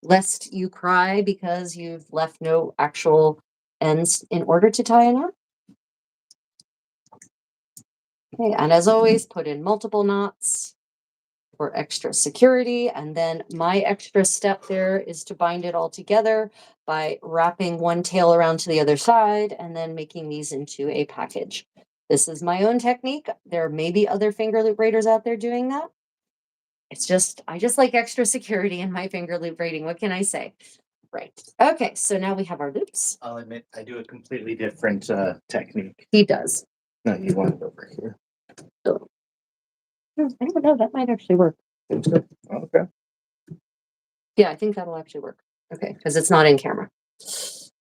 lest you cry because you've left no actual ends in order to tie a knot. Okay, and as always, put in multiple knots for extra security. And then my extra step there is to bind it all together by wrapping one tail around to the other side and then making these into a package. This is my own technique. There may be other finger loop braiders out there doing that. I just like extra security in my finger loop braiding. What can I say? Right. Okay, so now we have our loops. I'll admit I do a completely different technique. He does. No, you want it over here. I don't know. That might actually work. Okay. Yeah, I think that'll actually work. Okay, because it's not in camera.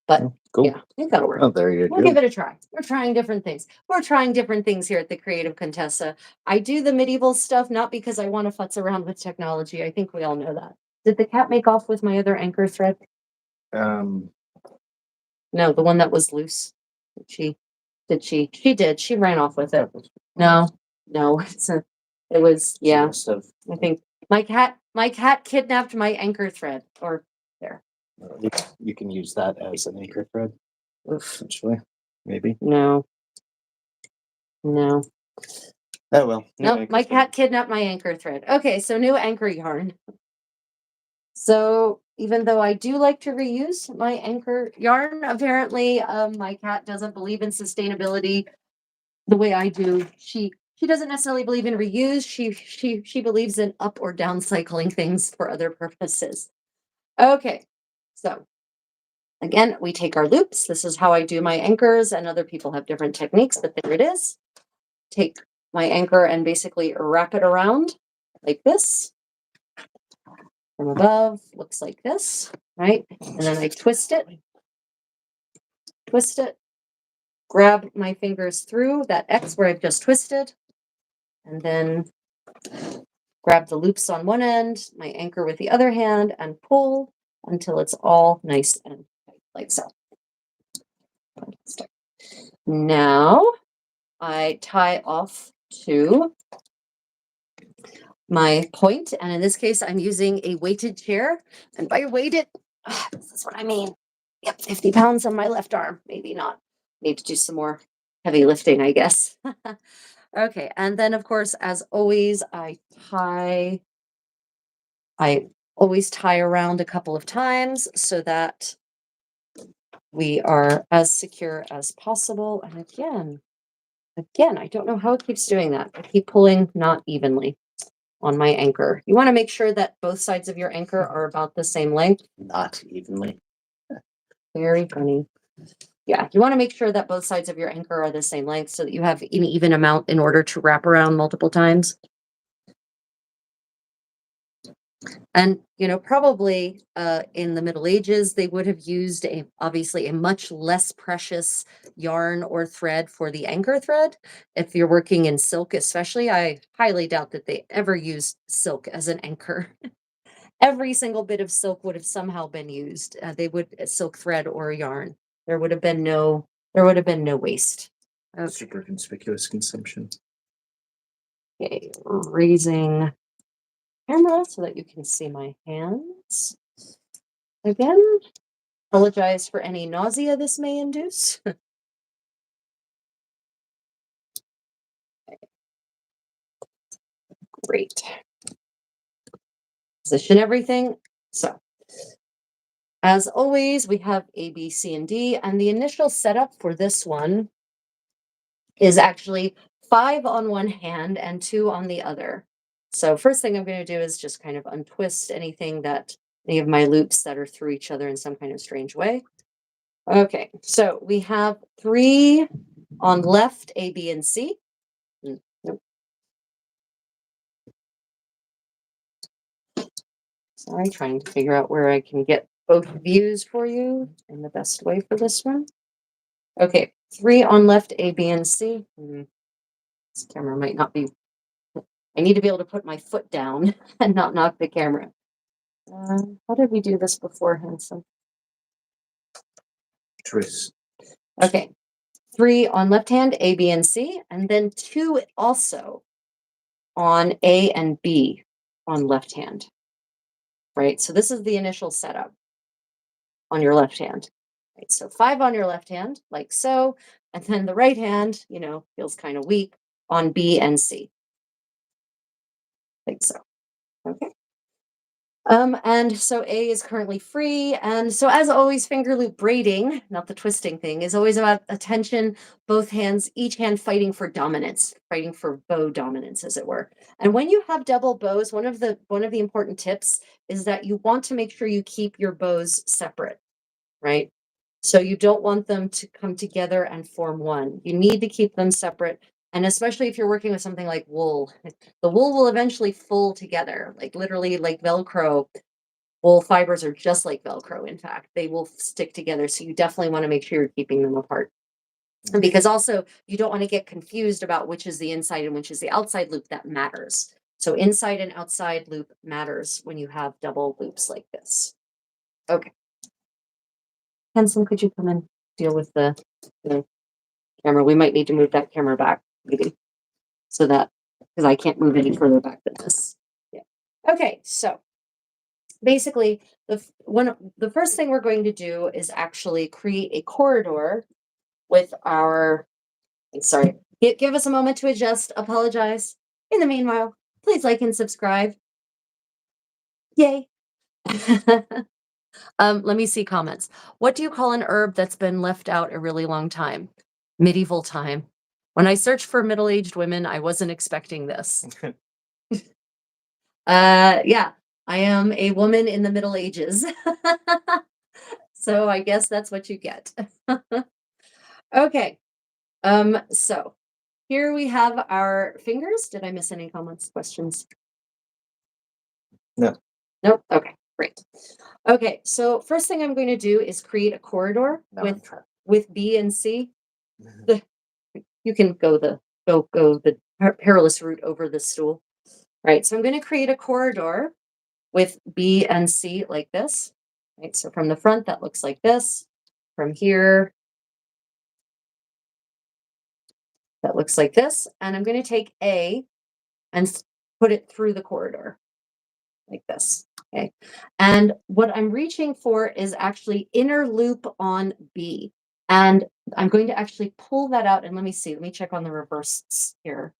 But Cool. yeah, I think that'll work. Oh, there you We'll go. give it a try. We're trying different things. We're trying different things here at the Creative Contessa. I do the medieval stuff not because I want to futz around with technology. I think we all know that. Did the cat make off with my other anchor thread? Um, No, the one that was loose. She did she? She did. She ran off with it. No, no, it was, she yeah. must have, I think my cat kidnapped my anchor thread. Or there. you can use that as an anchor thread, Oof. essentially. Maybe. No. No. Oh well. new Nope, anchor my thread. cat kidnapped my anchor thread. Okay, so new anchor yarn. So even though I do like to reuse my anchor yarn, apparently my cat doesn't believe in sustainability the way I do. She doesn't necessarily believe in reuse. She believes in up or down cycling things for other purposes. Okay, so again, we take our loops. This is how I do my anchors, and other people have different techniques, but there it is. Take my anchor and basically wrap it around like this. From above, looks like this, right? And then I twist it, grab my fingers through that X where I've just twisted, and then grab the loops on one end, my anchor with the other hand, and pull until it's all nice and tight, like so. Now I tie off to my point, and in this case, I'm using a weighted chair. And by weighted, this is what I mean. Yep, 50 pounds on my left arm. Maybe not. Need to do some more heavy lifting, I guess. Okay, and then of course, as always, I always tie around a couple of times so that we are as secure as possible. And again, I don't know how it keeps doing that. I keep pulling not evenly on my anchor. You want to make sure that both sides of your anchor are about the same length. Not evenly. Very funny. Yeah, you want to make sure that both sides of your anchor are the same length so that you have an even amount in order to wrap around multiple times. And, probably in the Middle Ages, they would have used obviously a much less precious yarn or thread for the anchor thread. If you're working in silk, especially, I highly doubt that they ever used silk as an anchor. Every single bit of silk would have somehow been used. They would silk thread or yarn. There would have been no waste. Okay. Super conspicuous consumption. Okay, raising camera so that you can see my hands. Again, apologize for any nausea this may induce. Great. Position everything. So, as always, we have A, B, C, and D, and the initial setup for this one is actually 5 on one hand and 2 on the other. So first thing I'm going to do is just kind of untwist any of my loops that are through each other in some kind of strange way. Okay, so we have 3 on left, A, B, and C. Nope. Sorry, trying to figure out where I can get both views for you in the best way for this one. Okay, 3 on left, A, B, and C. This camera might not be. I need to be able to put my foot down and not knock the camera. How did we do this beforehand? Tris. Okay, 3 on left hand, A, B, and C, and then 2 also on A and B on left hand. Right, so this is the initial setup on your left hand. Right, so 5 on your left hand, like so, and then the right hand, feels kind of weak on B and C. Like so. Okay. And so A is currently free. And so as always, finger loop braiding, not the twisting thing, is always about attention, both hands, each hand fighting for dominance, fighting for bow dominance, as it were. And when you have double bows, one of the important tips is that you want to make sure you keep your bows separate, right? So you don't want them to come together and form one. You need to keep them separate. And especially if you're working with something like wool, the wool will eventually full together, like literally like Velcro Wool fibers are just like Velcro, in fact. They will stick together, so you definitely want to make sure you're keeping them apart. And because also you don't want to get confused about which is the inside and which is the outside loop. That matters. So inside and outside loop matters when you have double loops like this. Okay. Henson, could you come and deal with the camera? We might need to move that camera back, maybe, so that, because I can't move any further back than this. Yeah. Okay, so basically, the first thing we're going to do is actually create a corridor with our. Sorry, give us a moment to adjust. Apologize. In the meanwhile, please like and subscribe. Yay. Let me see comments. What do you call an herb that's been left out a really long time? Medieval time. When I searched for middle-aged women, I wasn't expecting this. Yeah, I am a woman in the Middle Ages. So I guess that's what you get. Okay. So here we have our fingers. Did I miss any comments, questions? No. Nope. Okay, great. Okay, so first thing I'm going to do is create a corridor with B and C. You can go the perilous route over the stool. Right. So I'm going to create a corridor with B and C like this. Right. So from the front, that looks like this. From here, that looks like this. And I'm going to take A and put it through the corridor like this. Okay. And what I'm reaching for is actually inner loop on B. And I'm going to actually pull that out. And let me see. Let me check on the reverses here.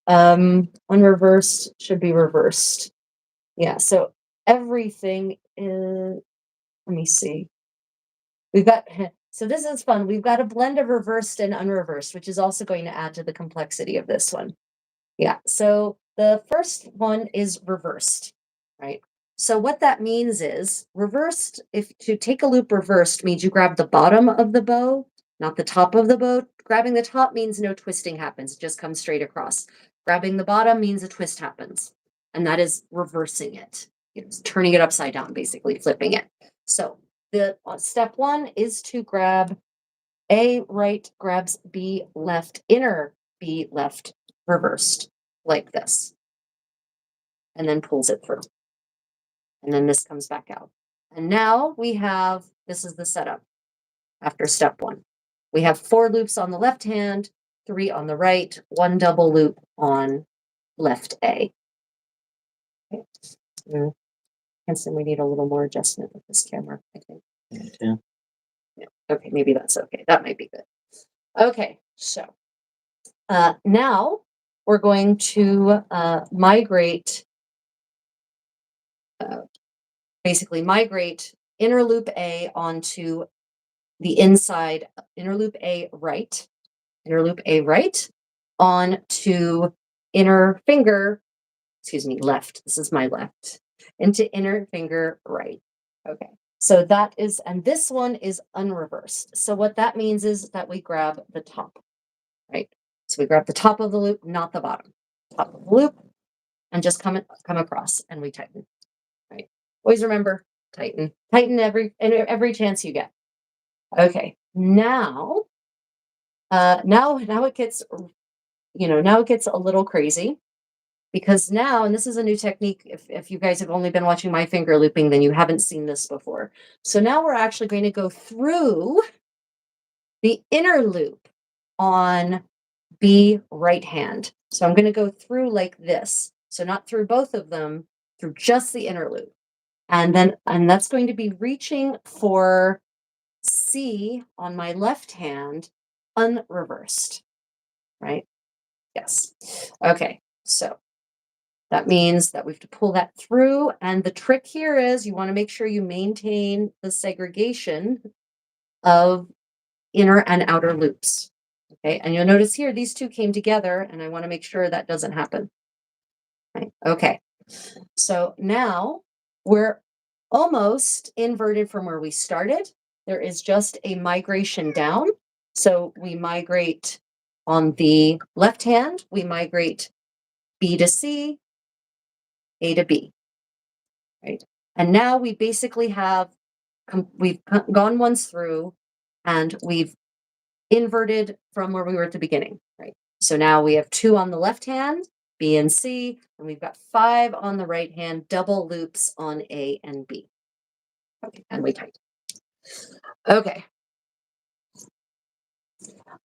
Unreversed should be reversed. Yeah. So everything is, let me see. We've got, so this is fun. We've got a blend of reversed and unreversed, which is also going to add to the complexity of this one. Yeah. So the first one is reversed, right? So what that means is reversed, if to take a loop reversed means you grab the bottom of the bow, not the top of the bow. Grabbing the top means no twisting happens. It just comes straight across. Grabbing the bottom means a twist happens. And that is reversing it. It's turning it upside down, basically flipping it. So the step one is to grab A right, grabs B left, inner B left, reversed like this, and then pulls it through. And then this comes back out. And now we have, this is the setup after step one. We have 4 loops on the left hand, 3 on the right, 1 double loop on left A. Okay. Henson, we need a little more adjustment with this camera, I think. Yeah. Yeah. Okay, maybe that's okay. That might be good. Okay, so now we're going to migrate, basically migrate inner loop A onto the inside, inner loop A right onto inner finger, excuse me, left. This is my left, into inner finger right. Okay. So that is, and this one is unreversed. So what that means is that we grab the top, right? So we grab the top of the loop, not the bottom. Top of the loop, and just come across, and we tighten, right? Always remember, tighten every chance you get. Okay, now it gets, now it gets a little crazy, because now, and this is a new technique, if you guys have only been watching my finger looping, then you haven't seen this before. So now we're actually going to go through the inner loop on B right hand. So I'm going to go through like this. So not through both of them, through just the inner loop. And that's going to be reaching for C on my left hand, unreversed, right? Yes. Okay. So that means that we have to pull that through. And the trick here is you want to make sure you maintain the segregation of inner and outer loops. Okay. And you'll notice here, these two came together, and I want to make sure that doesn't happen. Right. Okay. So now we're almost inverted from where we started. There is just a migration down. So we migrate on the left hand, we migrate B to C, A to B, right? And now we basically have, we've gone once through and we've inverted from where we were at the beginning, right? So now we have 2 on the left hand, B and C, and we've got 5 on the right hand, double loops on A and B. Okay, and we tighten. Okay.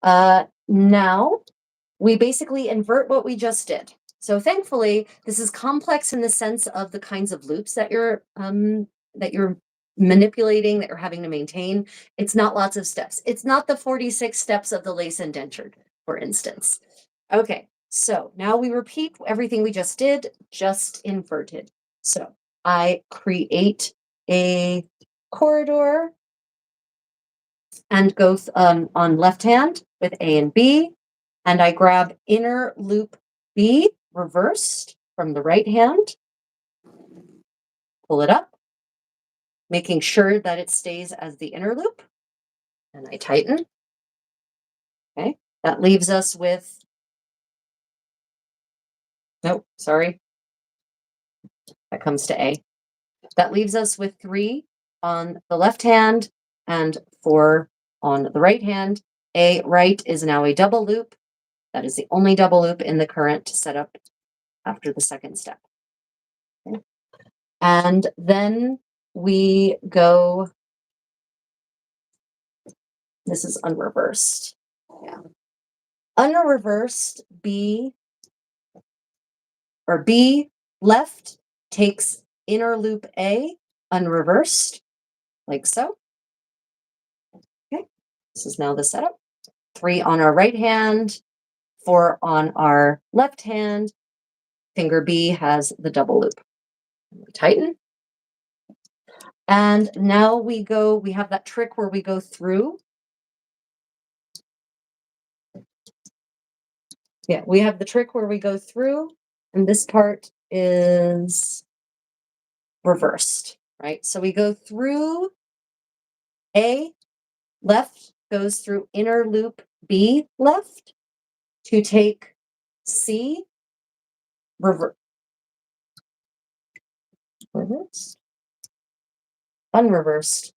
Now we basically invert what we just did. So thankfully, this is complex in the sense of the kinds of loops that you're manipulating, that you're having to maintain. It's not lots of steps. It's not the 46 steps of the lace indentured, for instance. Okay, so now we repeat everything we just did, just inverted. So I create a corridor and go on left hand with A and B, and I grab inner loop B reversed from the right hand, pull it up, making sure that it stays as the inner loop, and I tighten. Okay, that leaves us with, nope, sorry, that comes to A. That leaves us with 3 on the left hand and 4 on the right hand. A right is now a double loop. That is the only double loop in the current setup after the second step. Okay. And then we go, this is unreversed. Yeah. Unreversed B, or B left takes inner loop A, unreversed, like so. Okay, this is now the setup. 3 on our right hand, 4 on our left hand. Finger B has the double loop. We tighten. And now we have that trick where we go through. Yeah, we have the trick where we go through, and this part is reversed, right? So we go through A left, goes through inner loop B left to take C reversed, unreversed,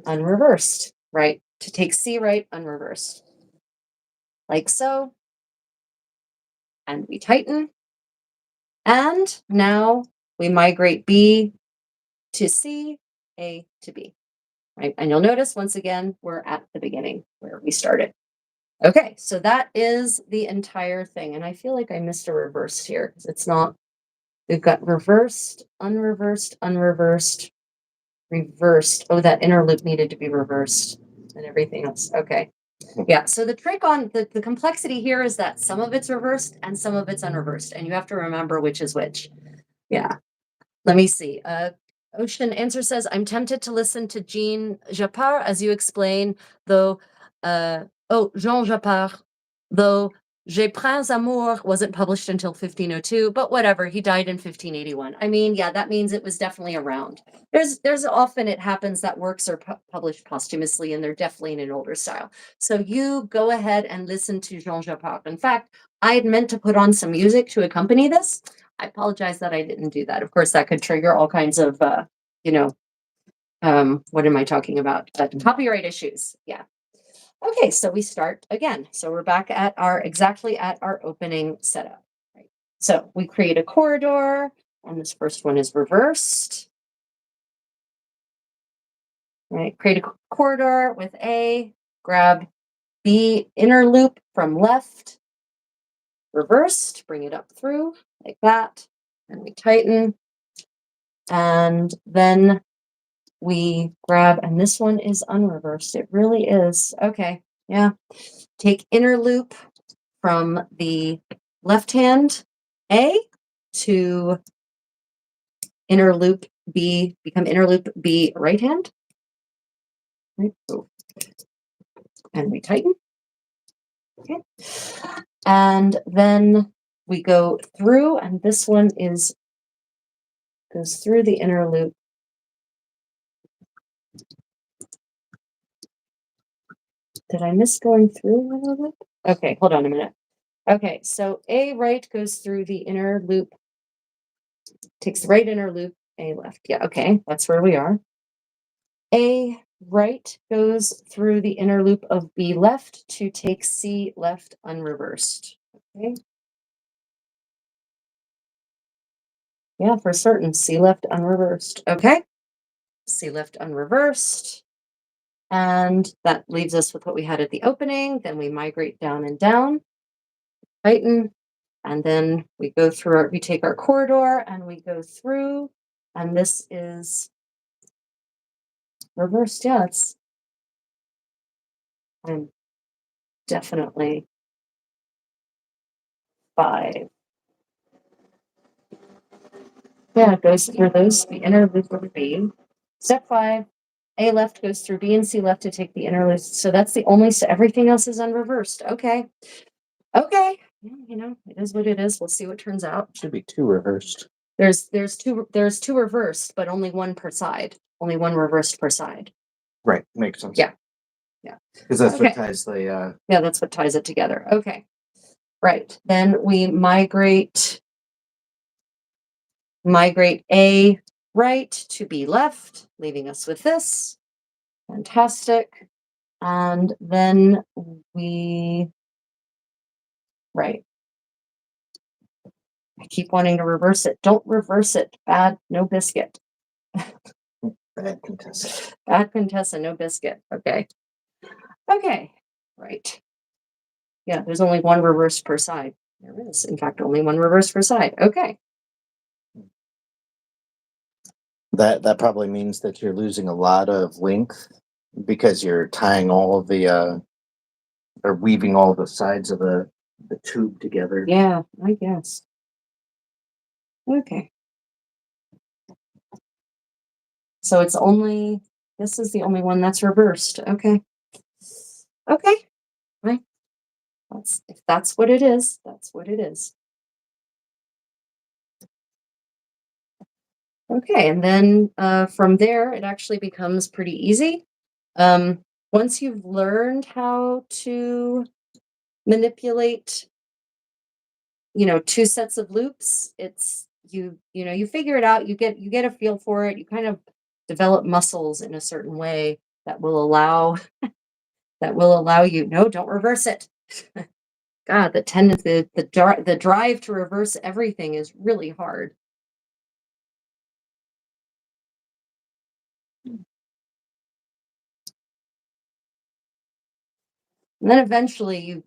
unreversed, right? To take C right, unreversed, like so. And we tighten. And now we migrate B to C, A to B, right? And you'll notice once again, we're at the beginning where we started. Okay, so that is the entire thing. And I feel like I missed a reversed here because it's not, we've got reversed, unreversed, unreversed, reversed. Oh, that inner loop needed to be reversed and everything else. Okay. Yeah, so the trick on the complexity here is that some of it's reversed and some of it's unreversed, and you have to remember which is which. Yeah. Let me see. Ocean Answer says, I'm tempted to listen to Jean Japard as you explain, though, Jean Japard, though Je Prends Amour wasn't published until 1502, but whatever, he died in 1581. I mean, yeah, that means it was definitely around. There's often it happens that works are published posthumously and they're definitely in an older style. So you go ahead and listen to Jean Japard. In fact, I had meant to put on some music to accompany this. I apologize that I didn't do that. Of course, that could trigger all kinds of, what am I talking about? Copyright issues. Yeah. Okay, so we start again. So we're back at exactly at our opening setup. Right. So we create a corridor, and this first one is reversed. Right. Create a corridor with A, grab B inner loop from left, reversed, bring it up through like that, and we tighten. And then we grab, and this one is unreversed. It really is. Okay. Yeah. Take inner loop from the left hand A to inner loop B, become inner loop B right hand. Right. And we tighten. Okay. And then we go through, and this one goes through the inner loop. Did I miss going through a little bit? Okay, hold on a minute. Okay, so A right goes through the inner loop, takes the right inner loop, A left. Yeah, okay, that's where we are. A right goes through the inner loop of B left to take C left unreversed. Okay. Yeah, for certain. C left unreversed. Okay. C left unreversed. And that leaves us with what we had at the opening. Then we migrate down and down, tighten, and then we go through we take our corridor and we go through, and this is reversed. Yeah, I'm definitely 5. Yeah, it goes through those, the inner loop of B. Step 5, A left goes through B and C left to take the inner loop. So that's the only, so everything else is unreversed. Okay. Okay. Yeah, it is what it is. We'll see what turns out. Should be 2 reversed. There's two reversed, but only one per side. Only one reversed per side. Right, makes sense. Yeah. Because that's Okay. what ties the Yeah, that's what ties it together. Okay. Right. Then we migrate A right to B left, leaving us with this. Fantastic. And then right. I keep wanting to reverse it. Don't reverse it. Bad, no biscuit. bad Contessa. Bad Contessa, no biscuit. Okay. Okay. Right. Yeah, there's only one reverse per side. There is, in fact, only one reverse per side. Okay. That probably means that you're losing a lot of length because you're tying all of the or weaving all the sides of the tube together. Yeah, I guess. Okay. So it's only, this is the only one that's reversed. Okay. Okay. Right. If that's what it is, that's what it is. Okay, and then from there, it actually becomes pretty easy. Once you've learned how to manipulate, 2 sets of loops, it's you figure it out. You get a feel for it. You kind of develop muscles in a certain way that will allow you. No, don't reverse it. God, the tendency, the drive to reverse everything is really hard. And then eventually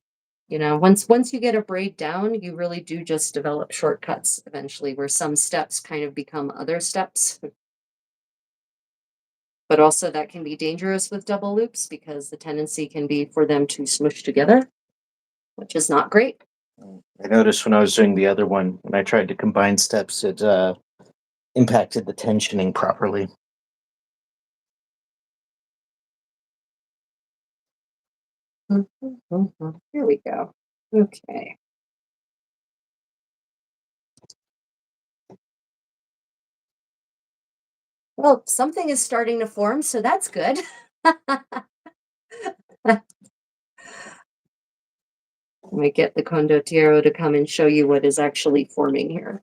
once you get a braid down, you really do just develop shortcuts eventually where some steps kind of become other steps. But also that can be dangerous with double loops because the tendency can be for them to smush together, which is not great. I noticed when I was doing the other one, when I tried to combine steps, it impacted the tensioning properly. Here we go. Okay. Well, something is starting to form, so that's good. Let me get the condottiero to come and show you what is actually forming here.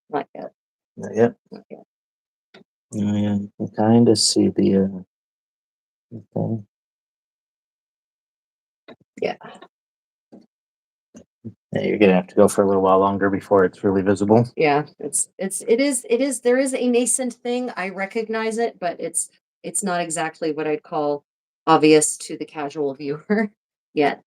Not yet. Not yet. Not yet. Oh, yeah, you can kind of see the. Okay. Yeah. Yeah, you're gonna have to go for a little while longer before it's really visible. Yeah, it is there is a nascent thing. I recognize it, but it's not exactly what I'd call obvious to the casual viewer yet.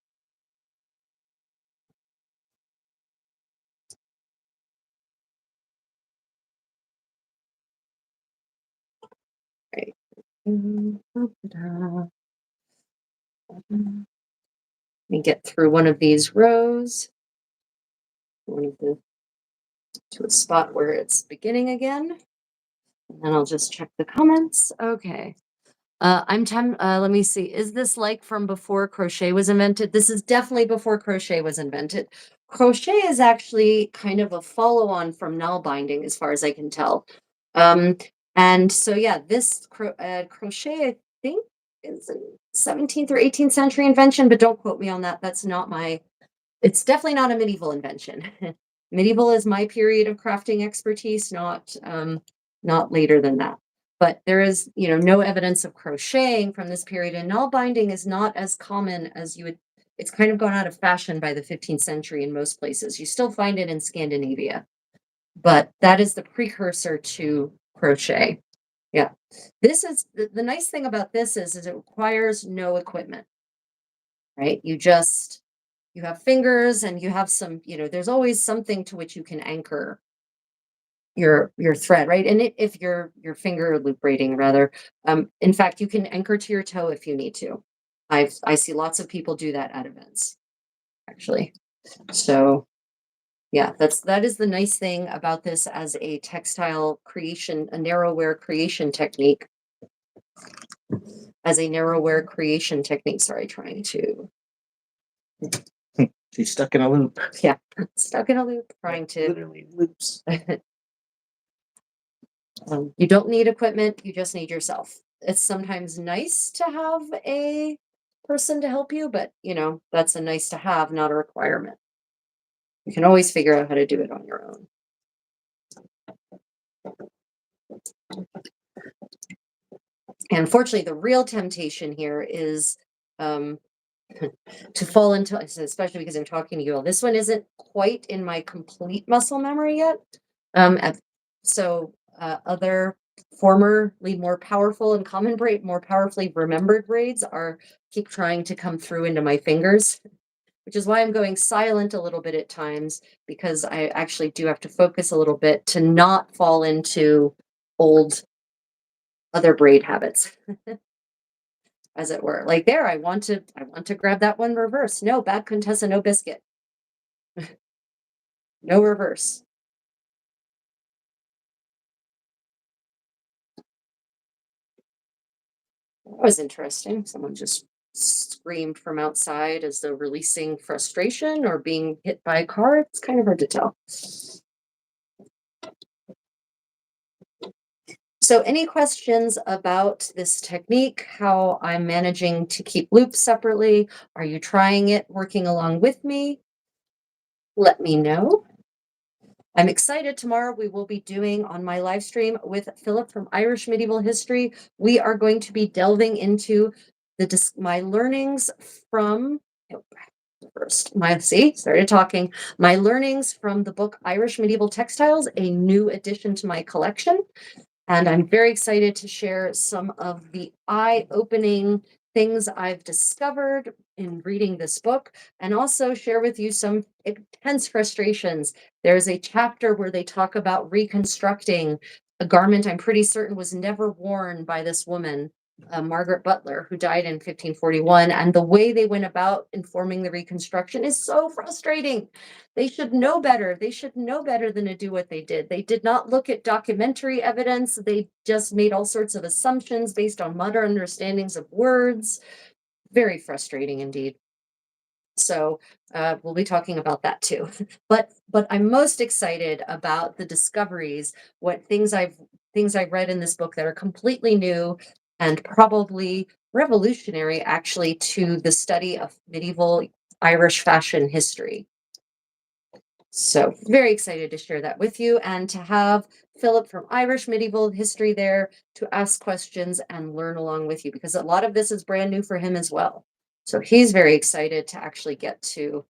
Right. Let me get through one of these rows. To a spot where it's beginning again. And then I'll just check the comments. Okay. Let me see. Is this like from before crochet was invented? This is definitely before crochet was invented. Crochet is actually kind of a follow-on from null binding, as far as I can tell. And so, yeah, this crochet, I think, is a 17th or 18th century invention, but don't quote me on that. It's definitely not a medieval invention. Medieval is my period of crafting expertise, not later than that. But there is, no evidence of crocheting from this period, and nail binding is not as common as you would. It's kind of gone out of fashion by the 15th century in most places. You still find it in Scandinavia, but that is the precursor to crochet. Yeah. This is the nice thing about this is it requires no equipment, right? You have fingers and you have some, there's always something to which you can anchor your thread, right? And if your finger loop braiding rather, in fact, you can anchor to your toe if you need to. I see lots of people do that at events, actually. So yeah, that is the nice thing about this as a textile creation, a narrow-wear creation technique. As a narrow-wear creation technique. Sorry, trying to. She's stuck in a loop. Yeah, stuck in a loop, trying to. Literally loops. You don't need equipment, you just need yourself. It's sometimes nice to have a person to help you, but that's a nice to have, not a requirement. You can always figure out how to do it on your own. And unfortunately, the real temptation here is to fall into, especially because I'm talking to you all. This one isn't quite in my complete muscle memory yet. Other formerly more powerful and common braid, more powerfully remembered braids keep trying to come through into my fingers, which is why I'm going silent a little bit at times, because I actually do have to focus a little bit to not fall into old other braid habits. As it were. Like there, I want to grab that one reverse. No, bad Contessa, no biscuit. No reverse. That was interesting. Someone just screamed from outside as though releasing frustration or being hit by a car. It's kind of hard to tell. So any questions about this technique, how I'm managing to keep loops separately? Are you trying it, working along with me? Let me know. I'm excited. Tomorrow we will be doing on my live stream with Philip from Irish Medieval History. We are going to be delving into my learnings from my learnings from the book Irish Medieval Textiles, a new addition to my collection. And I'm very excited to share some of the eye-opening things I've discovered in reading this book, and also share with you some intense frustrations. There's a chapter where they talk about reconstructing a garment I'm pretty certain was never worn by this woman, Margaret Butler, who died in 1541. And the way they went about informing the reconstruction is so frustrating. They should know better. They should know better than to do what they did. They did not look at documentary evidence. They just made all sorts of assumptions based on modern understandings of words. Very frustrating indeed. So we'll be talking about that too. But I'm most excited about the discoveries, things I've read in this book that are completely new and probably revolutionary, actually, to the study of medieval Irish fashion history. So very excited to share that with you and to have Philip from Irish Medieval History there to ask questions and learn along with you, because a lot of this is brand new for him as well. So he's very excited to actually get to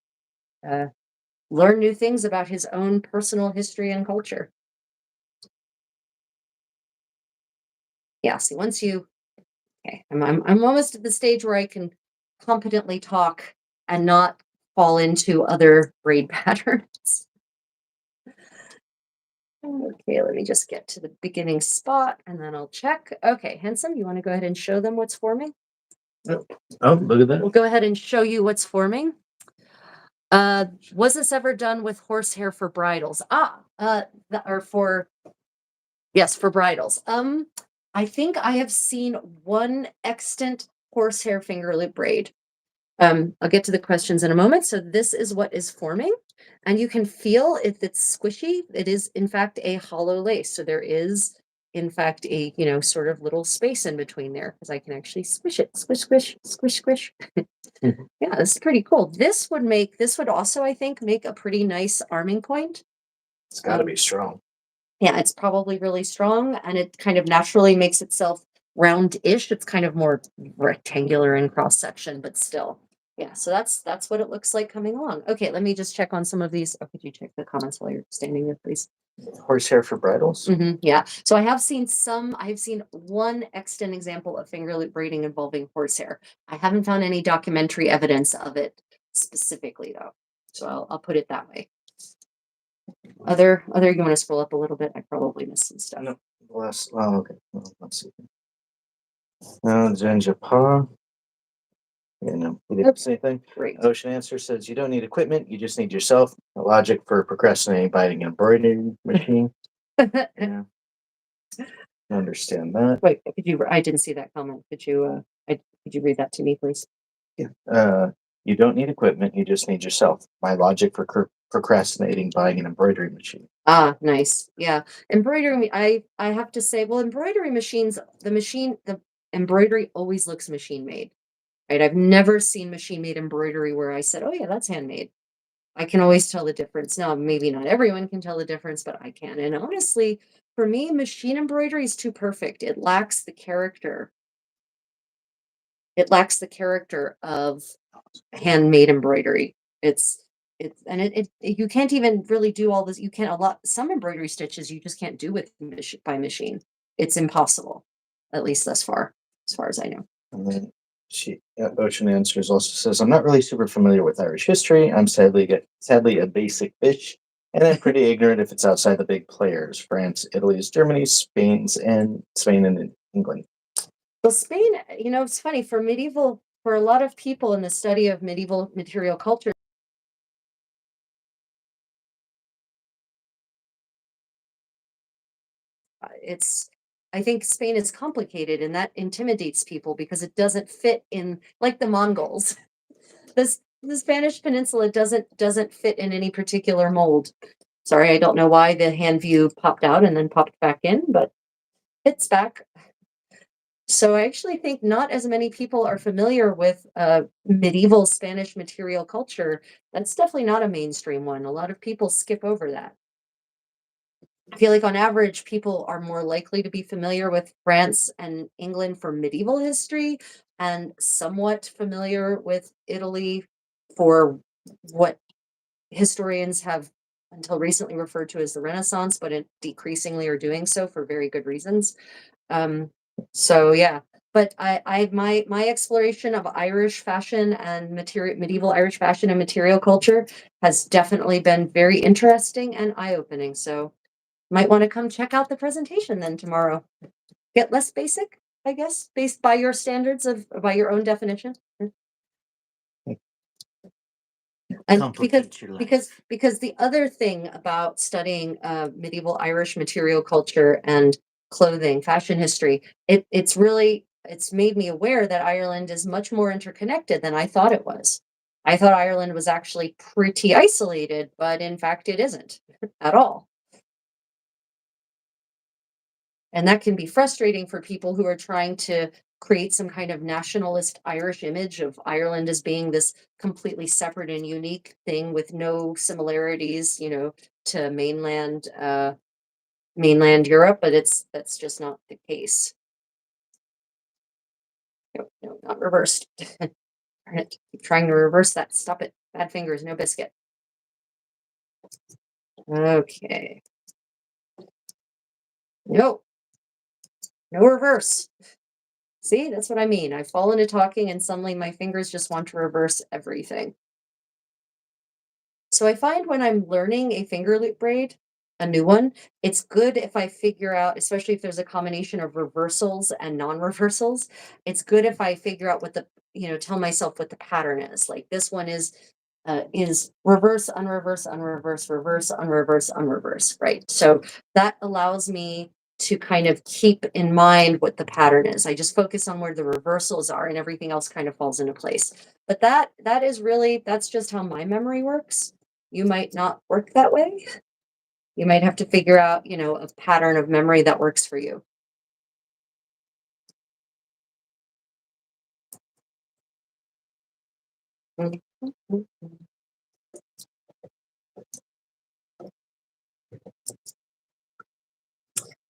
learn new things about his own personal history and culture. Yeah, see, okay, I'm almost at the stage where I can competently talk and not fall into other braid patterns. Okay, let me just get to the beginning spot and then I'll check. Okay, Handsome, you want to go ahead and show them what's forming? Oh, look at that. We'll go ahead and show you what's forming. Was this ever done with horsehair for bridles? Yes, for bridles. I think I have seen one extant horsehair finger loop braid. I'll get to the questions in a moment. So this is what is forming, and you can feel if it's squishy. It is in fact a hollow lace. So there is in fact a sort of little space in between there, because I can actually squish it, squish, squish, squish, squish. Yeah, this is pretty cool. This would also, I think, make a pretty nice arming point. It's got to be strong. Yeah, it's probably really strong, and it kind of naturally makes itself round-ish. It's kind of more rectangular in cross section, but still. Yeah, so that's what it looks like coming along. Okay, let me just check on some of these. Oh, could you check the comments while you're standing there, please? Horsehair for bridles. Yeah, so I've seen one extant example of finger loop braiding involving horsehair. I haven't found any documentary evidence of it specifically though. So I'll put it that way. Other, you want to scroll up a little bit? I probably missed some stuff. No, last. Oh, okay. Well, let's see. Zenjapa. Yeah, no, we didn't say anything. Great. Ocean Answer says you don't need equipment, you just need yourself. A logic for procrastinating buying an embroidery machine. Yeah. I understand that. Wait, I didn't see that comment. Could you read that to me, please? Yeah. You don't need equipment, you just need yourself. My logic for procrastinating buying an embroidery machine. Ah, nice. Yeah. Embroidery, I have to say, well, embroidery machines, the embroidery always looks machine made, right? I've never seen machine made embroidery where I said, oh yeah, that's handmade. I can always tell the difference. Now, maybe not everyone can tell the difference, but I can. And honestly, for me, machine embroidery is too perfect. It lacks the character. It lacks the character of handmade embroidery. You can't even really do all this. You can't some embroidery stitches you just can't do with by machine. It's impossible, at least thus far, as far as I know. And then Ocean Answers also says, I'm not really super familiar with Irish history. I'm sadly a basic bitch, and I'm pretty ignorant if it's outside the big players: France, Italy, Germany, Spain, and England. Well, Spain, it's funny for a lot of people in the study of medieval material culture. I think Spain is complicated and that intimidates people because it doesn't fit in like the Mongols. The Spanish Peninsula doesn't fit in any particular mold. Sorry, I don't know why the hand view popped out and then popped back in, but it's back. So I actually think not as many people are familiar with medieval Spanish material culture. That's definitely not a mainstream one. A lot of people skip over that. I feel like on average, people are more likely to be familiar with France and England for medieval history and somewhat familiar with Italy for what historians have until recently referred to as the Renaissance, but it decreasingly are doing so for very good reasons. So yeah, but my exploration of Irish fashion and medieval Irish fashion and material culture has definitely been very interesting and eye-opening. So might want to come check out the presentation then tomorrow. Get less basic, I guess, based by your standards by your own definition. And because the other thing about studying medieval Irish material culture and clothing, fashion history, it's made me aware that Ireland is much more interconnected than I thought it was. I thought Ireland was actually pretty isolated, but in fact it isn't at all. And that can be frustrating for people who are trying to create some kind of nationalist Irish image of Ireland as being this completely separate and unique thing with no similarities, to mainland Europe, but that's just not the case. No, not reversed. Darn it. Keep trying to reverse that. Stop it. Bad fingers, no biscuit. Okay. No reverse. See, that's what I mean. I fall into talking and suddenly my fingers just want to reverse everything. So I find when I'm learning a finger loop braid, a new one, it's good if I figure out, especially if there's a combination of reversals and non-reversals, it's good if I figure out tell myself what the pattern is. Like this one is reverse, unreverse, unreverse, reverse, unreverse, unreverse, right? So that allows me to kind of keep in mind what the pattern is. I just focus on where the reversals are and everything else kind of falls into place. But that's just how my memory works. You might not work that way. You might have to figure out, a pattern of memory that works for you.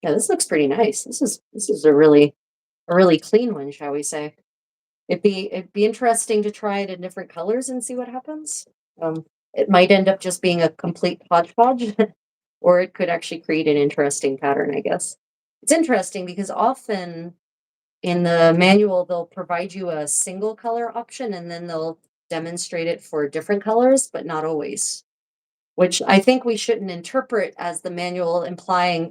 Yeah, this looks pretty nice. This is a really clean one, shall we say. It'd be interesting to try it in different colors and see what happens. It might end up just being a complete hodgepodge, or it could actually create an interesting pattern, I guess. It's interesting because often in the manual, they'll provide you a single color option and then they'll demonstrate it for different colors, but not always. Which I think we shouldn't interpret as the manual implying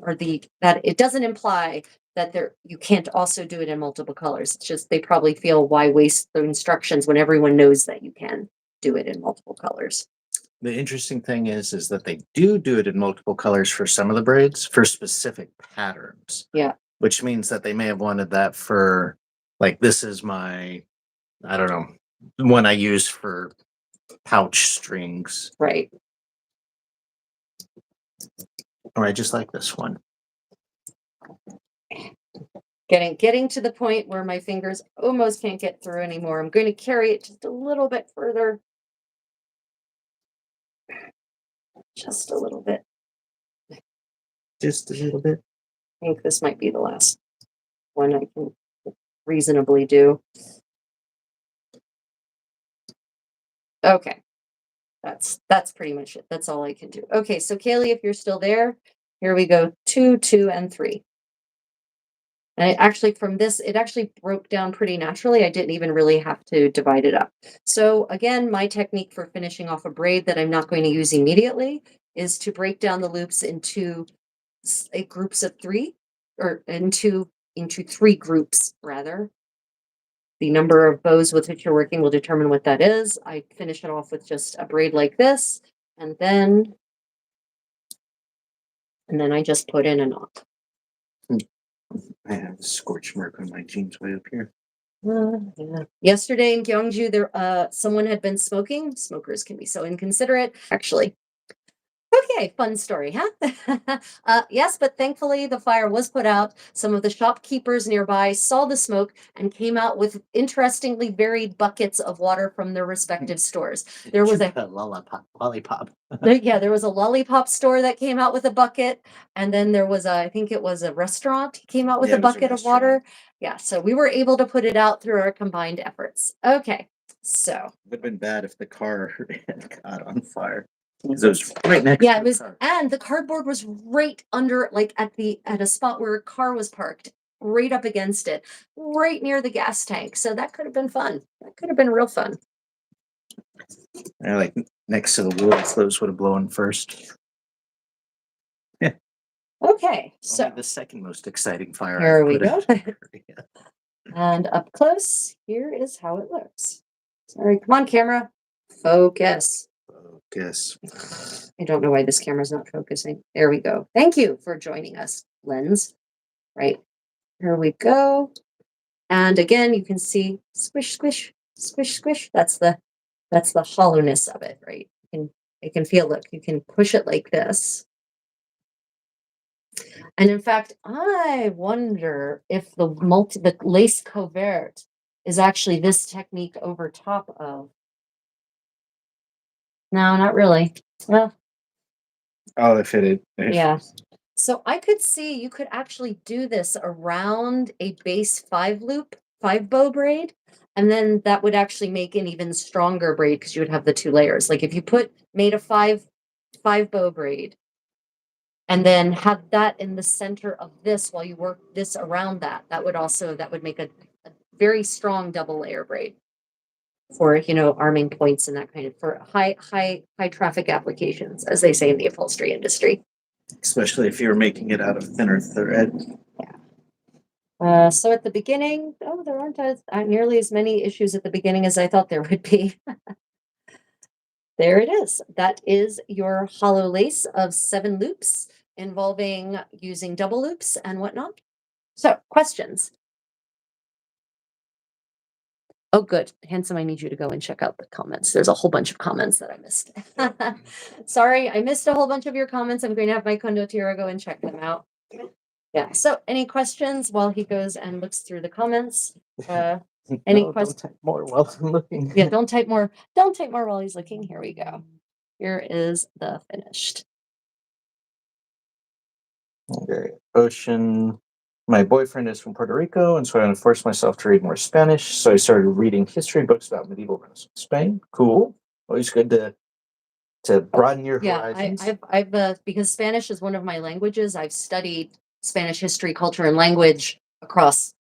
that it doesn't imply that you can't also do it in multiple colors. It's just they probably feel why waste the instructions when everyone knows that you can do it in multiple colors. The interesting thing is that they do it in multiple colors for some of the braids for specific patterns. Yeah. Which means that they may have wanted that for, like, this is my, I don't know, one I use for pouch strings. Right. Or I just like this one. Getting to the point where my fingers almost can't get through anymore. I'm going to carry it just a little bit further. Just a little bit. Just a little bit. I think this might be the last one I can reasonably do. Okay. That's pretty much it. That's all I can do. Okay, so Kaylee, if you're still there, here we go. 2, 2, and 3. And it actually broke down pretty naturally. I didn't even really have to divide it up. So again, my technique for finishing off a braid that I'm not going to use immediately is to break down the loops into groups of 3, or into 3 groups rather. The number of bows with which you're working will determine what that is. I finish it off with just a braid like this, and then I just put in a knot. I have a scorch mark on my jeans way up here. Yeah. Yesterday in Gyeongju, someone had been smoking. Smokers can be so inconsiderate, actually. Okay, fun story, huh? Yes, but thankfully the fire was put out. Some of the shopkeepers nearby saw the smoke and came out with interestingly varied buckets of water from their respective stores. There was a lollipop. there was a lollipop store that came out with a bucket, and then there was I think it was a restaurant came out with Yeah, a it was a bucket of water. Yeah, so we were able to put it out through our combined efforts. Okay, so It would have been bad if the car had caught on fire. It was right next yeah, to it the was, car. and the cardboard was right under, like at a spot where a car was parked, right up against it, right near the gas tank. So that could have been fun. That could have been real fun. Yeah, like next to the wheels, those would have blown first. Okay, so Only the second most exciting fire. Here I've we put go. out in Korea. And up close, here is how it looks. Sorry, come on, camera. Focus. Focus. I don't know why this camera's not focusing. There we go. Thank you for joining us, lens. Right. Here we go. And again, you can see squish, squish, squish, squish. That's the hollowness of it, right? You can feel, look, you can push it like this. And in fact, I wonder if the lace covert is actually this technique over top of. No, not really. Well, Oh, it fitted. yeah. So I could see you could actually do this around a base 5 bow braid, and then that would actually make an even stronger braid because you would have the 2 layers. Like if you made a 5 bow braid and then have that in the center of this while you work this around that would make a very strong double layer braid for, arming points and that kind of, for high traffic applications, as they say in the upholstery industry. Especially if you're making it out of thinner thread. So at the beginning, there aren't nearly as many issues at the beginning as I thought there would be. There it is. That is your hollow lace of 7 loops involving using double loops and whatnot. So, questions? Oh, good. Handsome, I need you to go and check out the comments. There's a whole bunch of comments that I missed. Sorry, I missed a whole bunch of your comments. I'm going to have my condottiero go and check them out. Yeah. So, any questions while he goes and looks through the comments? Any questions? Don't type more while I'm looking. Yeah, don't type more. Don't type more while he's looking. Here we go. Here is the finished. Okay. Ocean. My boyfriend is from Puerto Rico, and so I forced myself to read more Spanish. So I started reading history books about medieval Renaissance Spain. Cool. Always good to broaden your Yeah, horizons. I've because Spanish is one of my languages. I've studied Spanish history, culture, and language across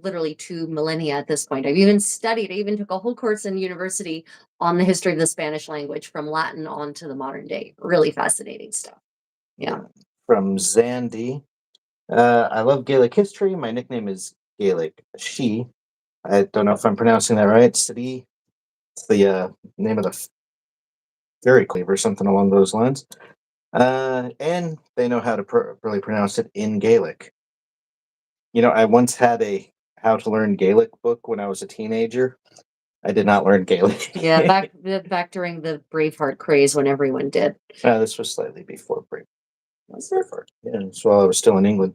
literally 2 millennia at this point. I even took a whole course in university on the history of the Spanish language from Latin on to the modern day. Really fascinating stuff. Yeah. From Zandy. I love Gaelic history. My nickname is Gaelic She. I don't know if I'm pronouncing that right. City. It's the name of the fairy clave or something along those lines. And they know how to really pronounce it in Gaelic. I once had a how to learn Gaelic book when I was a teenager. I did not learn Gaelic. Yeah, back during the Braveheart craze when everyone did. This was slightly before Was it? Braveheart. Yeah, so while I was still in England.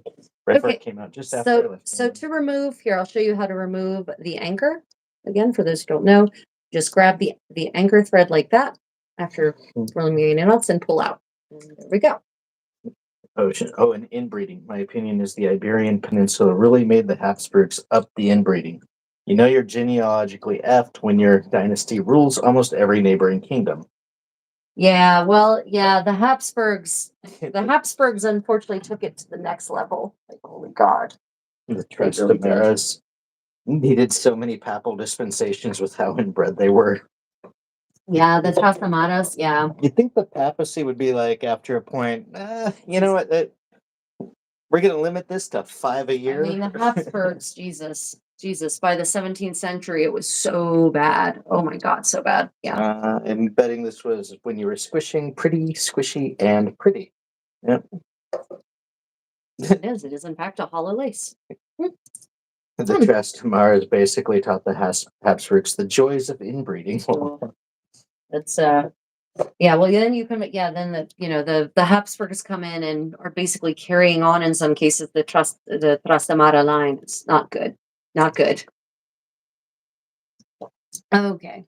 Braveheart Okay, came out just after I So left so England. to remove here, I'll show you how to remove the anchor. Again, for those who don't know, just grab the anchor thread like that after removing knots and pull out. And there we go. Ocean. Oh, and inbreeding. My opinion is the Iberian Peninsula really made the Habsburgs up the inbreeding. You know you're genealogically effed when your dynasty rules almost every neighboring kingdom. Yeah, well, yeah, the Habsburgs unfortunately took it to the next level. Like, holy God. The They really did. Trastamaras needed so many papal dispensations with how inbred they were. Yeah, the Trastamaras, yeah. You'd think the papacy would be like, after a point, you know what? We're going to limit this to 5 a I year. mean, the Habsburgs, Jesus, by the 17th century, it was so bad. Oh my God, so bad. Yeah. And betting this was when you were squishing, pretty, squishy, and pretty. Yep. It is in fact a hollow lace. The Trastamaras basically taught the Habsburgs the joys of inbreeding. That's yeah, well then then the Habsburgs come in and are basically carrying on in some cases the Trastamara line. It's not good. Not good. Okay.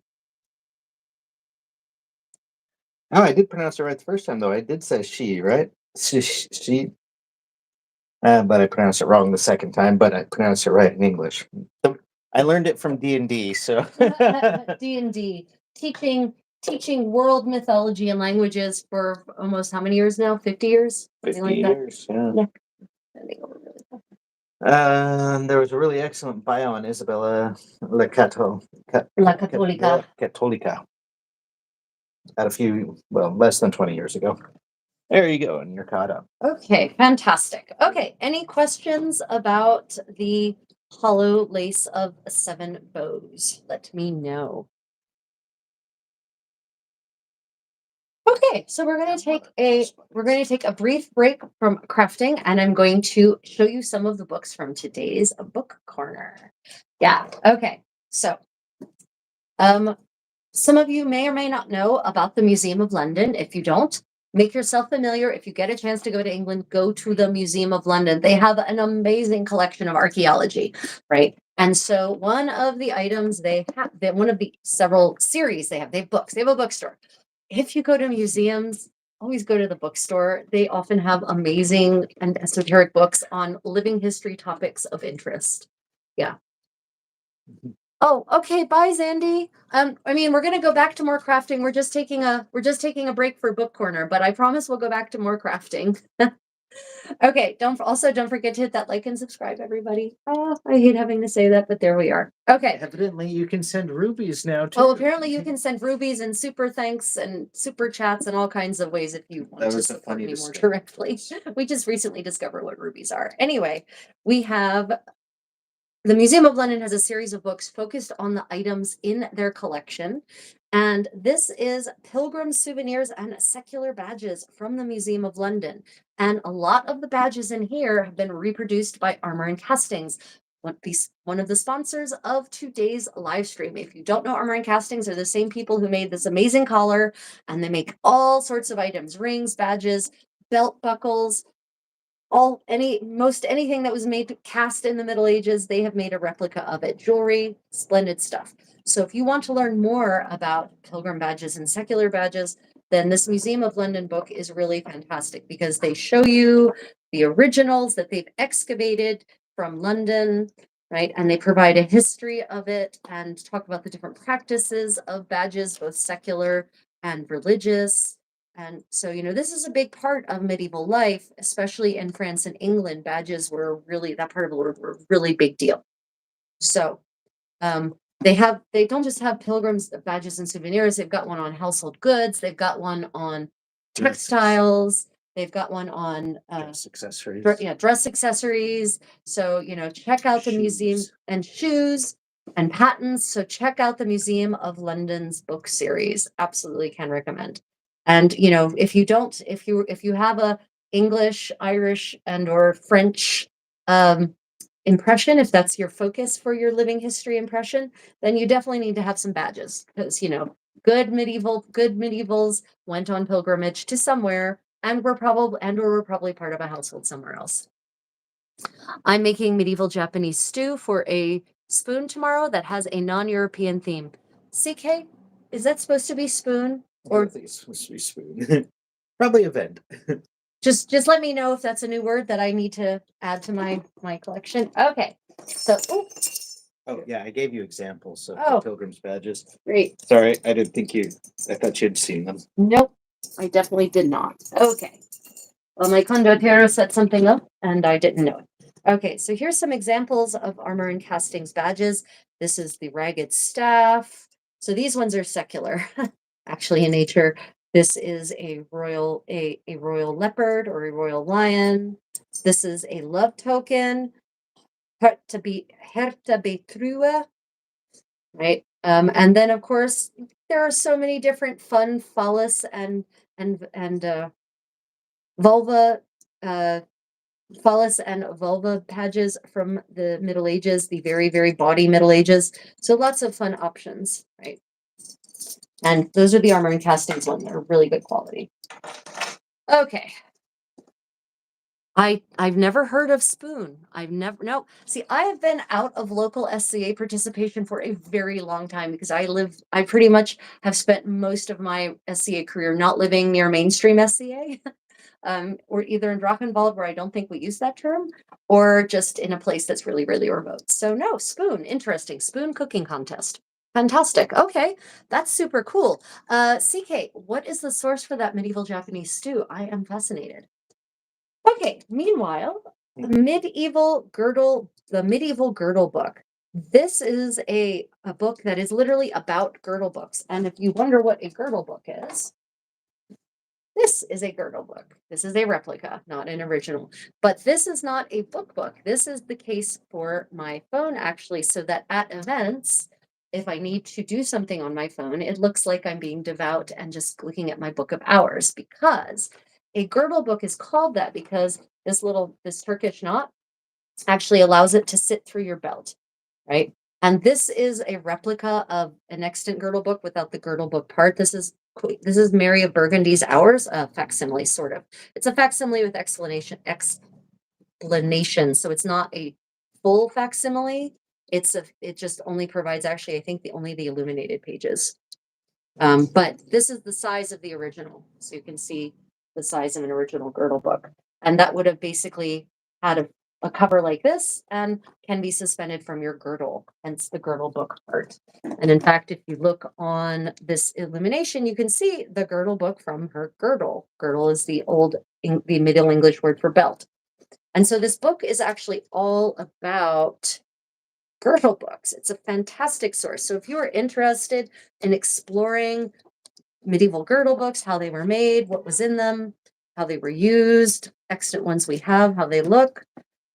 Oh, I did pronounce it right the first time, though. I did say she, right? She. But I pronounced it wrong the second time, but I pronounced it right in English. I learned it from D&D, so. D&D teaching world mythology and languages for almost how many years now? 50 years? 50 like years, yeah. There was a really excellent bio on Isabella La Cattolica at less than 20 years ago. There you go, and you're caught up. Okay, fantastic. Okay, any questions about the hollow lace of 7 bows? Let me know. Okay, so we're going to take a brief break from crafting, and I'm going to show you some of the books from today's book corner. Yeah. Okay. So, some of you may or may not know about the Museum of London. If you don't, make yourself familiar. If you get a chance to go to England, go to the Museum of London. They have an amazing collection of archaeology, right? And so one of the items they have, one of the several series they have books. They have a bookstore. If you go to museums, always go to the bookstore. They often have amazing and esoteric books on living history topics of interest. Yeah. Oh, okay. Bye, Zandy. I mean, we're gonna go back to more crafting. We're just taking a break for book corner, but I promise we'll go back to more crafting. Okay, don't forget to hit that like and subscribe, everybody. Oh, I hate having to say that, but there we are. Okay. Evidently, you can send rubies now, too. Oh, apparently you can send rubies and super thanks and super chats and all kinds of ways if you want to support me more directly. We just recently discovered what rubies are. Anyway, we have the Museum of London has a series of books focused on the items in their collection. And this is Pilgrim Souvenirs and Secular Badges from the Museum of London. And a lot of the badges in here have been reproduced by Armor and Castings, one of the sponsors of today's live stream. If you don't know, Armor and Castings are the same people who made this amazing collar, and they make all sorts of items, rings, badges, belt buckles, most anything that was made cast in the Middle Ages, they have made a replica of it. Jewelry, splendid stuff. So if you want to learn more about pilgrim badges and secular badges, then this Museum of London book is really fantastic because they show you the originals that they've excavated from London, right? And they provide a history of it and talk about the different practices of badges, both secular and religious. And so, this is a big part of medieval life, especially in France and England. Badges were really, that part of it were a really big deal. So, they don't just have pilgrims badges and souvenirs. They've got one on household goods. They've got one on textiles. They've got one on Dress accessories. dress accessories. So, check out the museum Shoes. and shoes and patents. So check out the Museum of London's book series. Absolutely can recommend. And, if you have a English, Irish, and or French impression, if that's your focus for your living history impression, then you definitely need to have some badges because, good medievals went on pilgrimage to somewhere and were probably part of a household somewhere else. I'm making medieval Japanese stew for a spoon tomorrow that has a non-European theme. CK, is that supposed to be spoon? Or I think it's supposed to be spoon. Probably a vent. Just let me know if that's a new word that I need to add to my collection. Okay. So, Oh yeah, I gave you examples of Oh. the pilgrims badges. great. Sorry, I didn't think I thought you'd seen them. Nope, I definitely did not. Okay. Well, my condottiero set something up and I didn't know it. Okay, so here's some examples of armor and castings badges. This is the ragged staff. So these ones are secular, actually in nature. This is a royal leopard or a royal lion. This is a love token. Herta betrua, right? And then of course there are so many different fun phallus and vulva phallus and vulva badges from the Middle Ages, the very, very bawdy Middle Ages. So lots of fun options, right? And those are the armor and castings one. They're really good quality. Okay. I've never heard of spoon. No. See, I have been out of local SCA participation for a very long time because I pretty much have spent most of my SCA career not living near mainstream SCA. Or either in Drachenwald, where I don't think we use that term, or just in a place that's really, really remote. So no, spoon, interesting. Spoon cooking contest. Fantastic. Okay, that's super cool. CK, what is the source for that medieval Japanese stew? I am fascinated. Okay, meanwhile, the medieval girdle book. This is a book that is literally about girdle books. And if you wonder what a girdle book is, this is a girdle book. This is a replica, not an original. But this is not a book. This is the case for my phone, actually, so that at events, if I need to do something on my phone, it looks like I'm being devout and just looking at my book of hours, because a girdle book is called that because this Turkish knot actually allows it to sit through your belt, right? And this is a replica of an extant girdle book without the girdle book part. This is Mary of Burgundy's Hours, a facsimile, sort of. It's a facsimile with explanation. So it's not a full facsimile. It just only provides, actually, I think only the illuminated pages. But this is the size of the original, so you can see the size of an original girdle book, and that would have basically had a cover like this and can be suspended from your girdle, hence the girdle book part. And in fact, if you look on this illumination, you can see the girdle book from her girdle. Girdle is the Middle English word for belt. And so this book is actually all about girdle books. It's a fantastic source. So if you are interested in exploring medieval girdle books, how they were made, what was in them, how they were used, extant ones we have, how they look,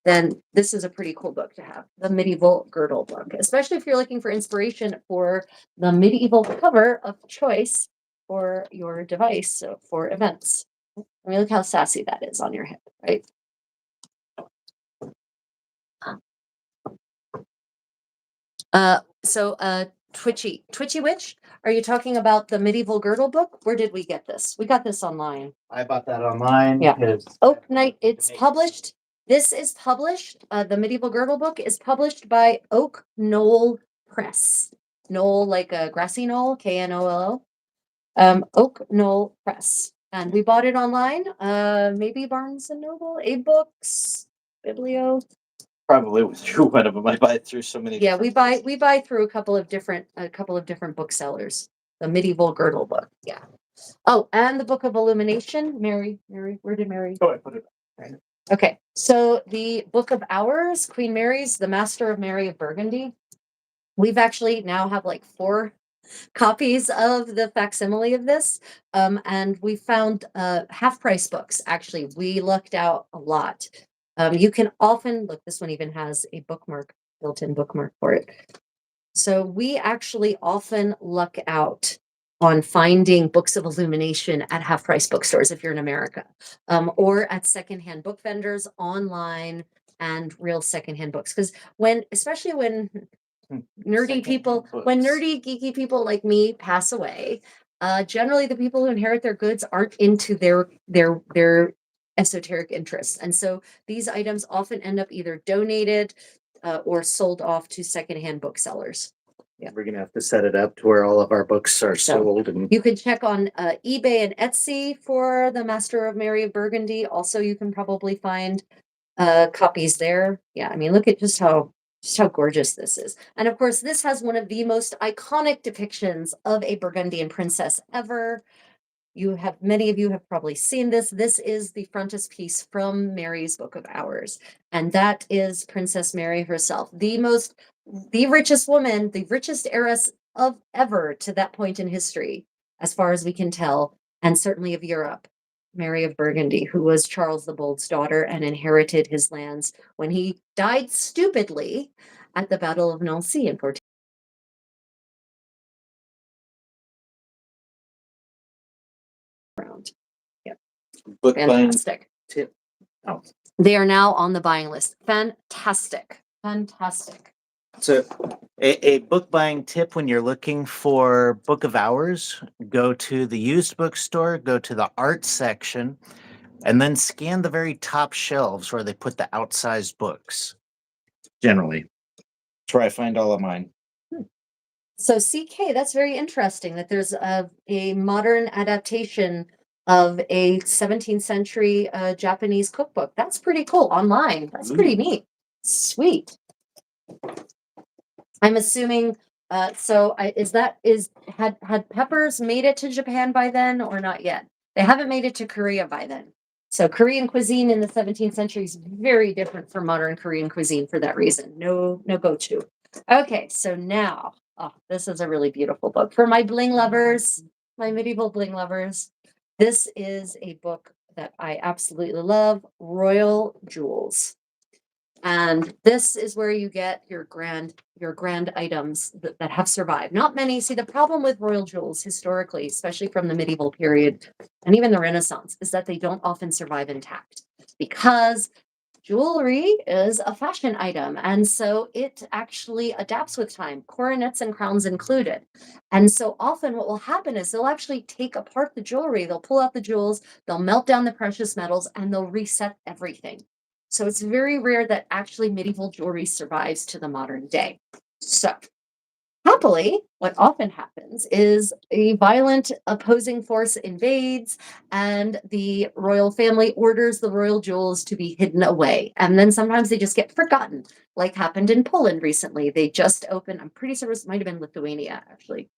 then this is a pretty cool book to have, the medieval girdle book, especially if you're looking for inspiration for the medieval cover of choice for your device, so for events. I mean, look how sassy that is on your hip, right? Twitchy Witch, are you talking about the medieval girdle book? Where did we get this? We got this online. I bought that online. Yeah. because Oak Knight, it's published. This is published. The medieval girdle book is published by Oak Knoll Press. Knoll, like a grassy knoll, Knoll. Oak Knoll Press. And we bought it online. Maybe Barnes and Noble, A Books, Biblio. Probably went through one of them. I buy through so many. Yeah, we different buy through a couple of different booksellers. The medieval girdle book. Yeah. Oh, and the Book of Illumination. Mary, where did Mary? Oh, I put it. Okay, so the Book of Hours, Queen Mary's, the Master of Mary of Burgundy. We've actually now have like 4 copies of the facsimile of this. And we found half-price books. Actually, we lucked out a lot. You can often look, this one even has a bookmark, built-in bookmark for it. So we actually often luck out on finding books of illumination at half-price bookstores if you're in America, or at secondhand book vendors online and real secondhand books. Because especially when nerdy people, when nerdy, geeky people like me pass away, generally the people who inherit their goods aren't into their esoteric interests. And so these items often end up either donated or sold off to secondhand booksellers. Yeah, we're gonna have to set it up to where all of our books are So, sold and You can check on eBay and Etsy for the Master of Mary of Burgundy. Also, you can probably find copies there. Yeah, I mean, look at just how gorgeous this is. And of course, this has one of the most iconic depictions of a Burgundian princess ever. Many of you have probably seen this. This is the frontispiece from Mary's Book of Hours. And that is Princess Mary herself, the richest woman, the richest heiress of ever to that point in history, as far as we can tell, and certainly of Europe. Mary of Burgundy, who was Charles the Bold's daughter and inherited his lands when he died stupidly at the Battle of Nancy in 14. Yep. Book buying Fantastic. tip. Oh, they are now on the buying list. Fantastic. So a book buying tip when you're looking for Book of Hours, go to the used bookstore, go to the art section, and then scan the very top shelves where they put the outsized books. Generally. That's where I find all of mine. So CK, that's very interesting that there's a modern adaptation of a 17th century Japanese cookbook. That's pretty cool online. That's pretty neat. Sweet. I'm assuming had Peppers made it to Japan by then or not yet? They haven't made it to Korea by then. So Korean cuisine in the 17th century is very different from modern Korean cuisine for that reason. No go-to. Okay, so now, this is a really beautiful book for my bling lovers, my medieval bling lovers. This is a book that I absolutely love, Royal Jewels. And this is where you get your grand items that have survived. Not many. See, the problem with royal jewels historically, especially from the medieval period and even the Renaissance, is that they don't often survive intact because jewelry is a fashion item. And so it actually adapts with time, coronets and crowns included. And so often what will happen is they'll actually take apart the jewelry, they'll pull out the jewels, they'll melt down the precious metals, and they'll reset everything. So it's very rare that actually medieval jewelry survives to the modern day. So happily, what often happens is a violent opposing force invades and the royal family orders the royal jewels to be hidden away. And then sometimes they just get forgotten, like happened in Poland recently. They just opened, I'm pretty sure it might have been Lithuania, actually.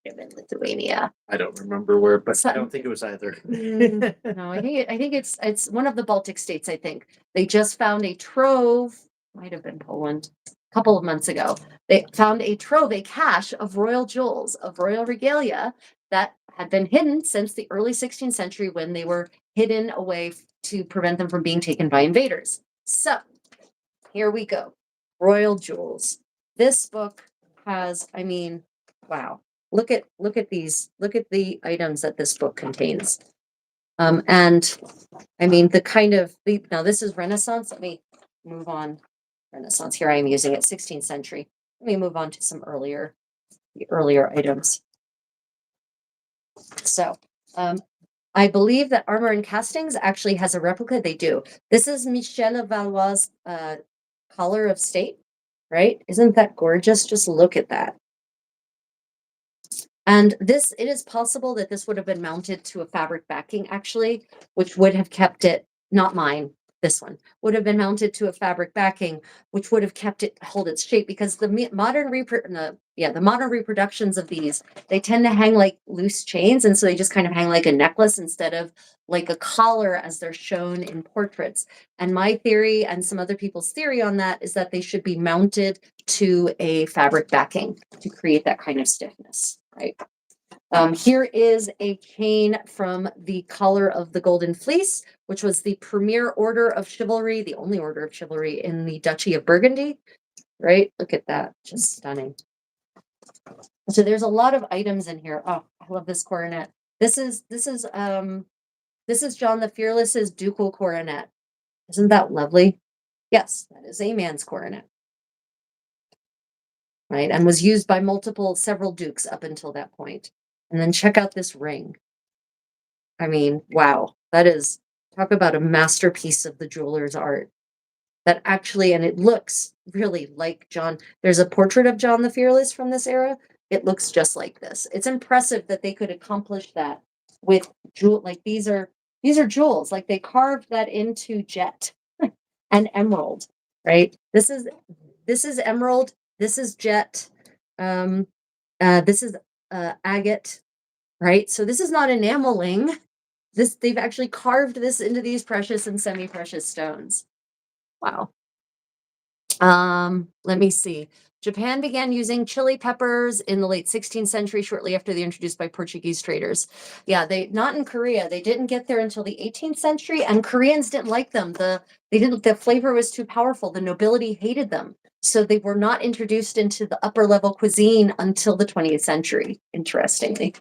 Lithuania. I don't remember where, but I So- don't think it was either. No, I think it's one of the Baltic states, I think. They just found a trove, might have been Poland, a couple of months ago. They found a trove, a cache of royal jewels, of royal regalia that had been hidden since the early 16th century when they were hidden away to prevent them from being taken by invaders. So here we go. Royal jewels. This book has, I mean, wow. Look at these. Look at the items that this book contains. And I mean now this is Renaissance. Let me move on. Renaissance. Here I am using it 16th century. Let me move on to some earlier items. So I believe that Armor and Castings actually has a replica. They do. This is Michel Valois' collar of state, right? Isn't that gorgeous? Just look at that. And this, it is possible that this would have been mounted to a fabric backing actually, which would have kept it, not mine, this one, would have been mounted to a fabric backing, which would have kept it, hold its shape, because the modern the modern reproductions of these, they tend to hang like loose chains. And so they just kind of hang like a necklace instead of like a collar as they're shown in portraits. And my theory and some other people's theory on that is that they should be mounted to a fabric backing to create that kind of stiffness, right? Here is a chain from the Collar of the Golden Fleece, which was the premier order of chivalry, the only order of chivalry in the Duchy of Burgundy, right? Look at that, just stunning. So there's a lot of items in here. Oh, I love this coronet. This is John the Fearless's ducal coronet. Isn't that lovely? Yes, that is a man's coronet. Right, and was used by several dukes up until that point. And then check out this ring. I mean, wow, that is, talk about a masterpiece of the jeweler's art. That actually, and it looks really like John. There's a portrait of John the Fearless from this era. It looks just like this. It's impressive that they could accomplish that with jewel. Like these are jewels. Like they carved that into jet and emerald, right? This is emerald. This is jet. This is agate, right? So this is not enameling. They've actually carved this into these precious and semi-precious stones. Wow. Let me see. Japan began using chili peppers in the late 16th century, shortly after they were introduced by Portuguese traders. Yeah, they not in Korea. They didn't get there until the 18th century, and Koreans didn't like them. The flavor was too powerful. The nobility hated them. So they were not introduced into the upper level cuisine until the 20th century, interestingly,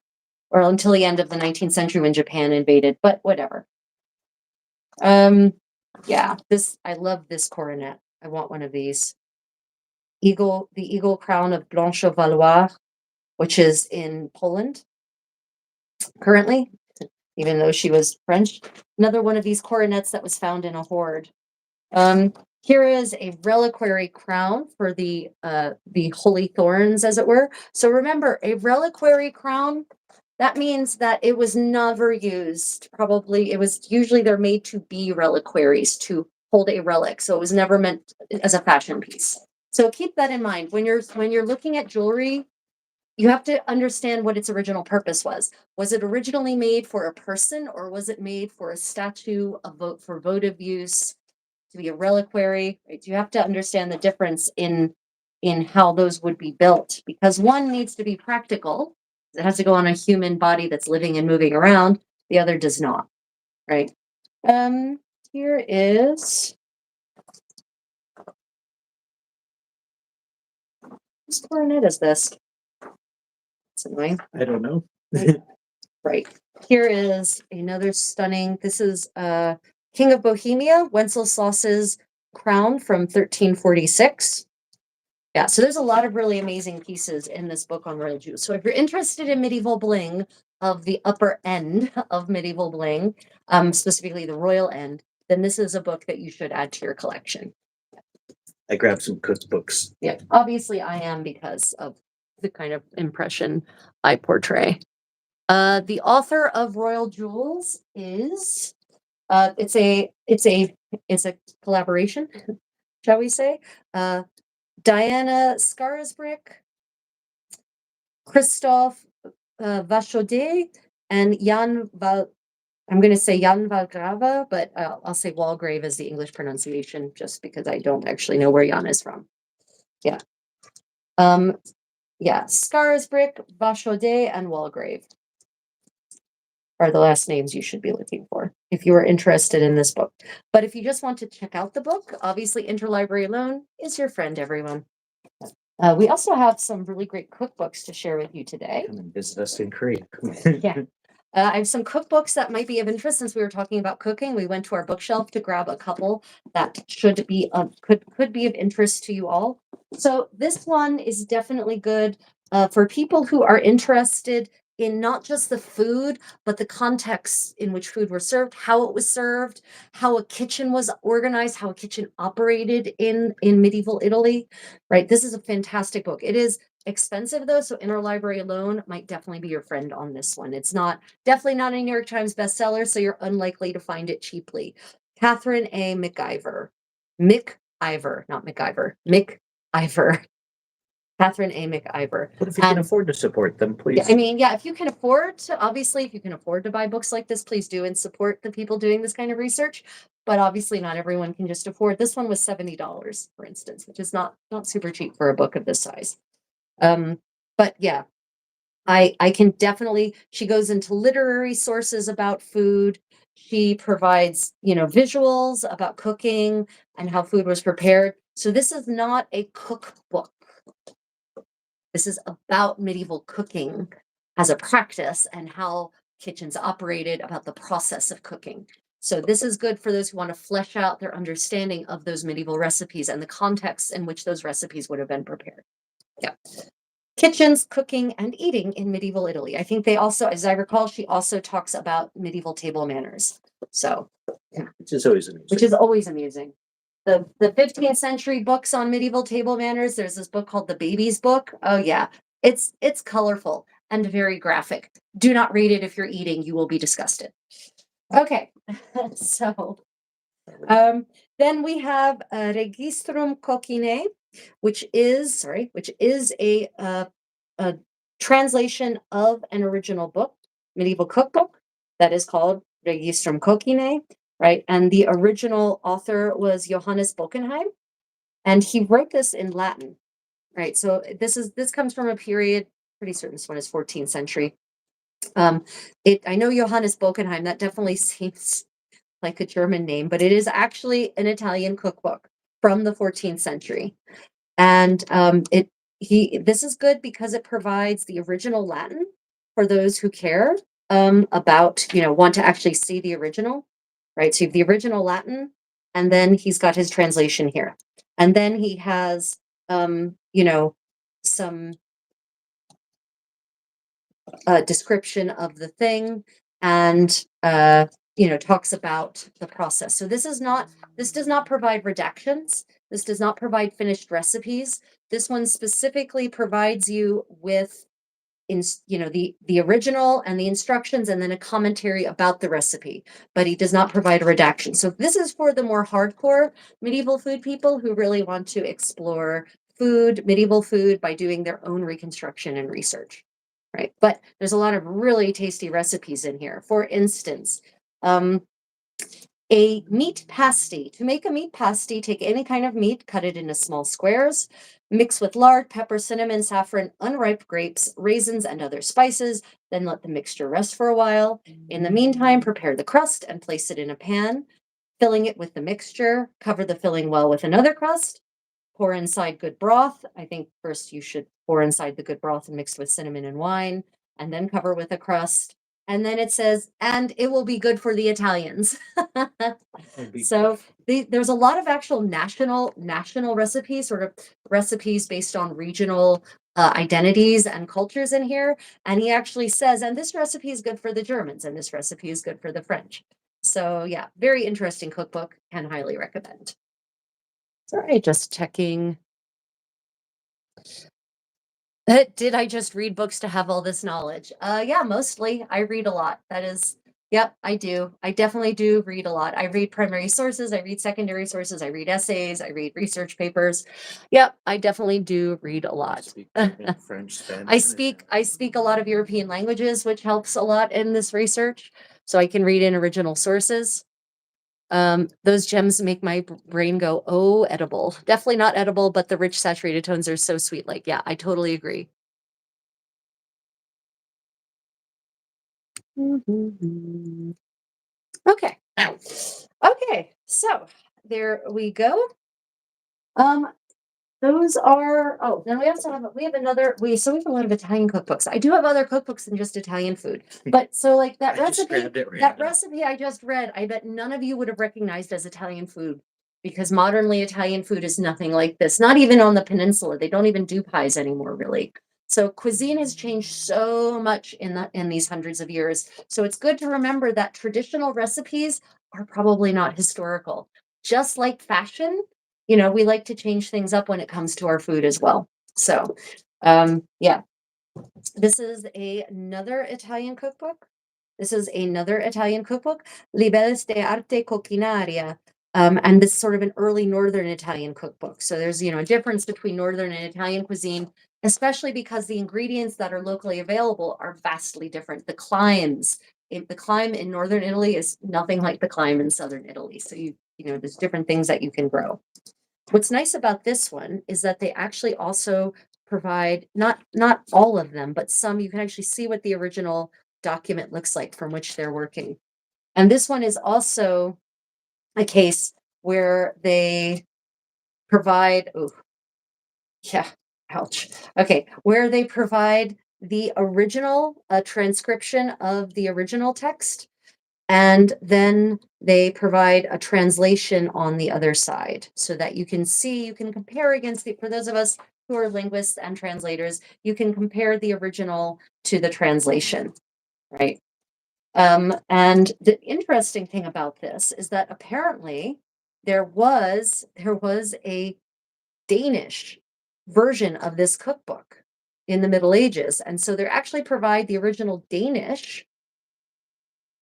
or until the end of the 19th century when Japan invaded, but whatever. Yeah, I love this coronet. I want one of these. The eagle crown of Blanche of Valois, which is in Poland currently, even though she was French. Another one of these coronets that was found in a hoard. Here is a reliquary crown for the holy thorns, as it were. So remember, a reliquary crown, that means that it was never used. Probably, it was usually they're made to be reliquaries, to hold a relic. So it was never meant as a fashion piece. So keep that in mind when you're looking at jewelry. You have to understand what its original purpose was. Was it originally made for a person, or was it made for a statue, for votive use, to be a reliquary? Right? You have to understand the difference in how those would be built, because one needs to be practical. It has to go on a human body that's living and moving around. The other does not. Right. Here is, whose coronet is this? It's annoying. I don't know. Right. Here is another stunning. This is King of Bohemia, Wenceslaus's crown from 1346. Yeah, so there's a lot of really amazing pieces in this book on royal jewels. So if you're interested in medieval bling, of the upper end of medieval bling, specifically the royal end, then this is a book that you should add to your collection. I grabbed some cookbooks. Yeah, obviously I am, because of the kind of impression I portray. The author of Royal Jewels is it's a collaboration, shall we say? Diana Scarisbrick, Christophe Vachaudet, and I'm going to say Jan Valgrave, but I'll say Walgrave as the English pronunciation, just because I don't actually know where Jan is from. Yeah. Yeah, Scarisbrick, Vachaudet, and Walgrave are the last names you should be looking for if you are interested in this book. But if you just want to check out the book, obviously Interlibrary Loan is your friend, everyone. We also have some really great cookbooks to share with you today. Come and visit us in Korea. Yeah. I have some cookbooks that might be of interest. Since we were talking about cooking, we went to our bookshelf to grab a couple that should be could be of interest to you all. So this one is definitely good for people who are interested in not just the food, but the context in which food was served, how it was served, how a kitchen was organized, how a kitchen operated in medieval Italy, right? This is a fantastic book. It is expensive though, so Interlibrary alone might definitely be your friend on this one. It's definitely not a New York Times bestseller, so you're unlikely to find it cheaply. Catherine A. McIver. McIver, not McIver. McIver. Catherine A. McIver. But if you can And- afford to support them, Yeah, please. I mean, yeah, if you can afford to, obviously, if you can afford to buy books like this, please do and support the people doing this kind of research. But obviously, not everyone can just afford. This one was $70, for instance, which is not super cheap for a book of this size. But yeah, I can definitely. She goes into literary sources about food. She provides, visuals about cooking and how food was prepared. So this is not a cookbook. This is about medieval cooking as a practice and how kitchens operated, about the process of cooking. So this is good for those who want to flesh out their understanding of those medieval recipes and the context in which those recipes would have been prepared. Yeah. Kitchens, cooking, and eating in medieval Italy. I think they also, as I recall, she also talks about medieval table manners. So, Which is always amusing. which is always amusing. The 15th century books on medieval table manners. There's this book called The Baby's Book. Oh yeah, it's colorful and very graphic. Do not read it if you're eating. You will be disgusted. Okay, so then we have Registrum Coquine, which is a translation of an original book, medieval cookbook that is called Registrum Coquine, right? And the original author was Johannes Bockenheim, and he wrote this in Latin, right? So this comes from a period, pretty certain this one is 14th century. I know Johannes Bockenheim, that definitely seems like a German name, but it is actually an Italian cookbook from the 14th century. And this is good because it provides the original Latin for those who care about, want to actually see the original, right? So you have the original Latin, and then he's got his translation here. And then he has, some description of the thing and, talks about the process. So this does not provide redactions. This does not provide finished recipes. This one specifically provides you with the original and the instructions and then a commentary about the recipe, but he does not provide a redaction. So this is for the more hardcore medieval food people who really want to explore medieval food by doing their own reconstruction and research. Right. But there's a lot of really tasty recipes in here. For instance, a meat pasty. To make a meat pasty, take any kind of meat, cut it into small squares, mix with lard, pepper, cinnamon, saffron, unripe grapes, raisins, and other spices. Then let the mixture rest for a while. In the meantime, prepare the crust and place it in a pan, filling it with the mixture. Cover the filling well with another crust. Pour inside good broth. I think first you should pour inside the good broth and mix with cinnamon and wine, and then cover with a crust. And then it says, and it will be good for the Italians. So there's a lot of actual national recipes, sort of recipes based on regional identities and cultures in here. And he actually says, and this recipe is good for the Germans, and this recipe is good for the French. So yeah, very interesting cookbook, can highly recommend. Sorry, just checking. Did I just read books to have all this knowledge? Yeah, mostly. I read a lot. Yep, I do. I definitely do read a lot. I read primary sources, I read secondary sources, I read essays, I read research papers. Yep, I definitely do read a lot. Speak German, French, Spanish. I speak a lot of European languages, which helps a lot in this research. So I can read in original sources. Those gems make my brain go, oh, edible. Definitely not edible, but the rich saturated tones are so sweet. Like, yeah, I totally agree. Okay. Okay, so there we go. Those are, then we also have, we have a lot of Italian cookbooks. I do have other cookbooks than just Italian food, but so like that recipe I just read, I bet none of you would have recognized as Italian food because modernly Italian food is nothing like this, not even on the peninsula. They don't even do pies anymore, really. So cuisine has changed so much in these hundreds of years. So it's good to remember that traditional recipes are probably not historical. Just like fashion, we like to change things up when it comes to our food as well. So, yeah, this is another Italian cookbook. This is another Italian cookbook, Libelles de Arte Culinaria. And this is sort of an early Northern Italian cookbook. So there's, a difference between Northern and Italian cuisine, especially because the ingredients that are locally available are vastly different. The climate in Northern Italy is nothing like the climate in Southern Italy. So there's different things that you can grow. What's nice about this one is that they actually also provide not all of them, but some. You can actually see what the original document looks like from which they're working. And this one is also a case where they provide, oh, yeah, ouch. Okay, where they provide the original transcription of the original text, and then they provide a translation on the other side so that you can compare against for those of us who are linguists and translators, you can compare the original to the translation, right? And the interesting thing about this is that apparently there was a Danish version of this cookbook in the Middle Ages. And so they actually provide the original Danish,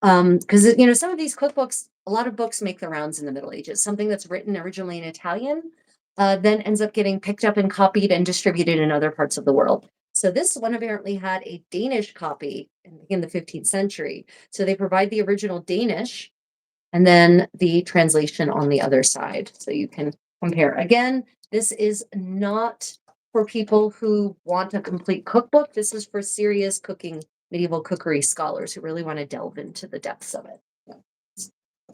because some of these cookbooks, a lot of books make the rounds in the Middle Ages. Something that's written originally in Italian then ends up getting picked up and copied and distributed in other parts of the world. So this one apparently had a Danish copy in the 15th century. So they provide the original Danish and then the translation on the other side. So you can compare. Again, this is not for people who want a complete cookbook. This is for serious medieval cookery scholars who really want to delve into the depths of it.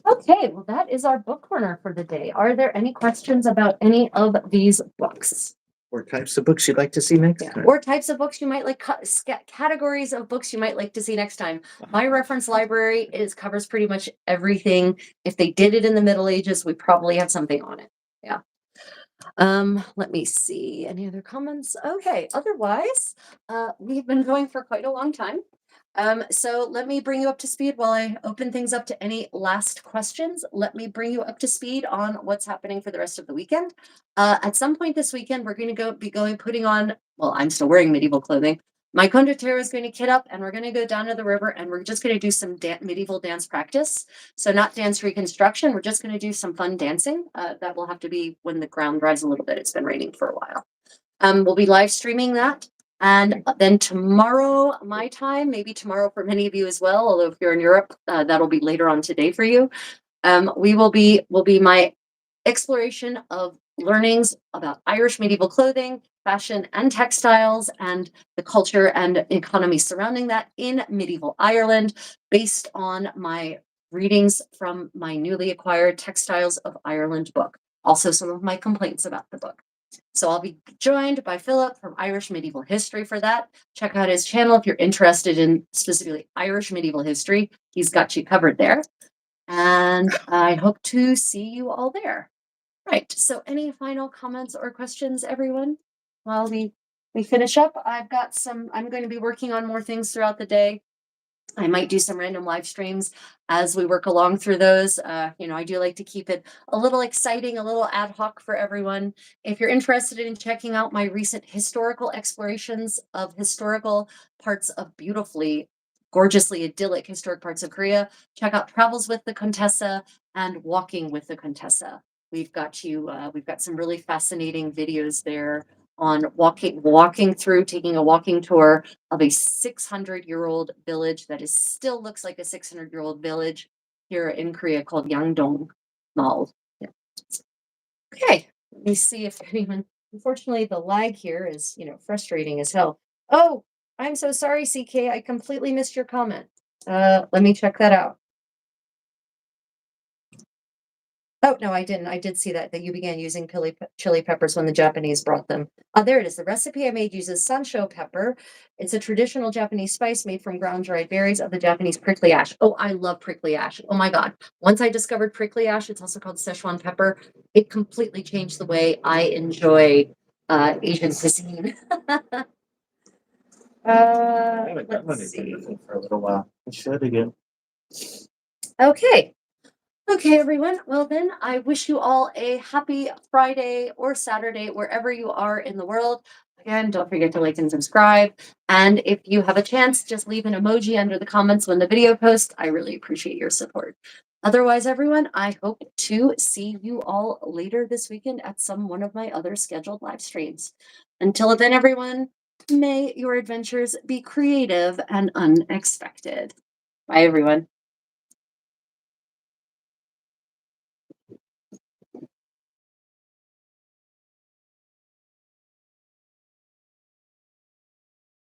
Okay, well, that is our book corner for the day. Are there any questions about any of these books? Or types of books you'd like to see next time? Or types of books you might like, categories of books you might like to see next time. My reference library covers pretty much everything. If they did it in the Middle Ages, we probably have something on it. Yeah. Let me see. Any other comments? Okay. Otherwise, we've been going for quite a long time. So let me bring you up to speed while I open things up to any last questions. Let me bring you up to speed on what's happening for the rest of the weekend. At some point this weekend, we're going to putting on, well, I'm still wearing medieval clothing. My conductor is going to kit up and we're going to go down to the river and we're just going to do some medieval dance practice. So not dance reconstruction. We're just going to do some fun dancing. That will have to be when the ground dries a little bit. It's been raining for a while. We'll be live streaming that. And then tomorrow, my time, maybe tomorrow for many of you as well, although if you're in Europe, that'll be later on today for you. Will be my exploration of learnings about Irish medieval clothing, fashion, and textiles, and the culture and economy surrounding that in medieval Ireland, based on my readings from my newly acquired Textiles of Ireland book. Also, some of my complaints about the book. So I'll be joined by Philip from Irish Medieval History for that. Check out his channel if you're interested in specifically Irish medieval history. He's got you covered there. And I hope to see you all there. Right. So any final comments or questions, everyone? While we finish up, I'm going to be working on more things throughout the day. I might do some random live streams as we work along through those. I do like to keep it a little exciting, a little ad hoc for everyone. If you're interested in checking out my recent historical explorations of historical parts of beautifully, gorgeously idyllic historic parts of Korea, check out Travels with the Contessa and Walking with the Contessa. We've got some really fascinating videos there on walking through, taking a walking tour of a 600-year-old village that still looks like a 600-year-old village here in Korea called Yangdong Mall. Yeah. Okay, let me see if anyone. Unfortunately, the lag here is frustrating as hell. Oh, I'm so sorry, CK. I completely missed your comment. Let me check that out. Oh, no, I didn't. I did see that you began using chili peppers when the Japanese brought them. There it is. The recipe I made uses sansho pepper. It's a traditional Japanese spice made from ground dried berries of the Japanese prickly ash. Oh, I love prickly ash. Oh my God. Once I discovered prickly ash, it's also called Szechuan pepper. It completely changed the way I enjoy Asian cuisine. I haven't done Let's anything see. with it for a little while. I should again. Okay. Okay, everyone. Well, then I wish you all a happy Friday or Saturday, wherever you are in the world. Again, don't forget to like and subscribe. And if you have a chance, just leave an emoji under the comments when the video posts. I really appreciate your support. Otherwise, everyone, I hope to see you all later this weekend at one of my other scheduled live streams. Until then, everyone, may your adventures be creative and unexpected. Bye, everyone.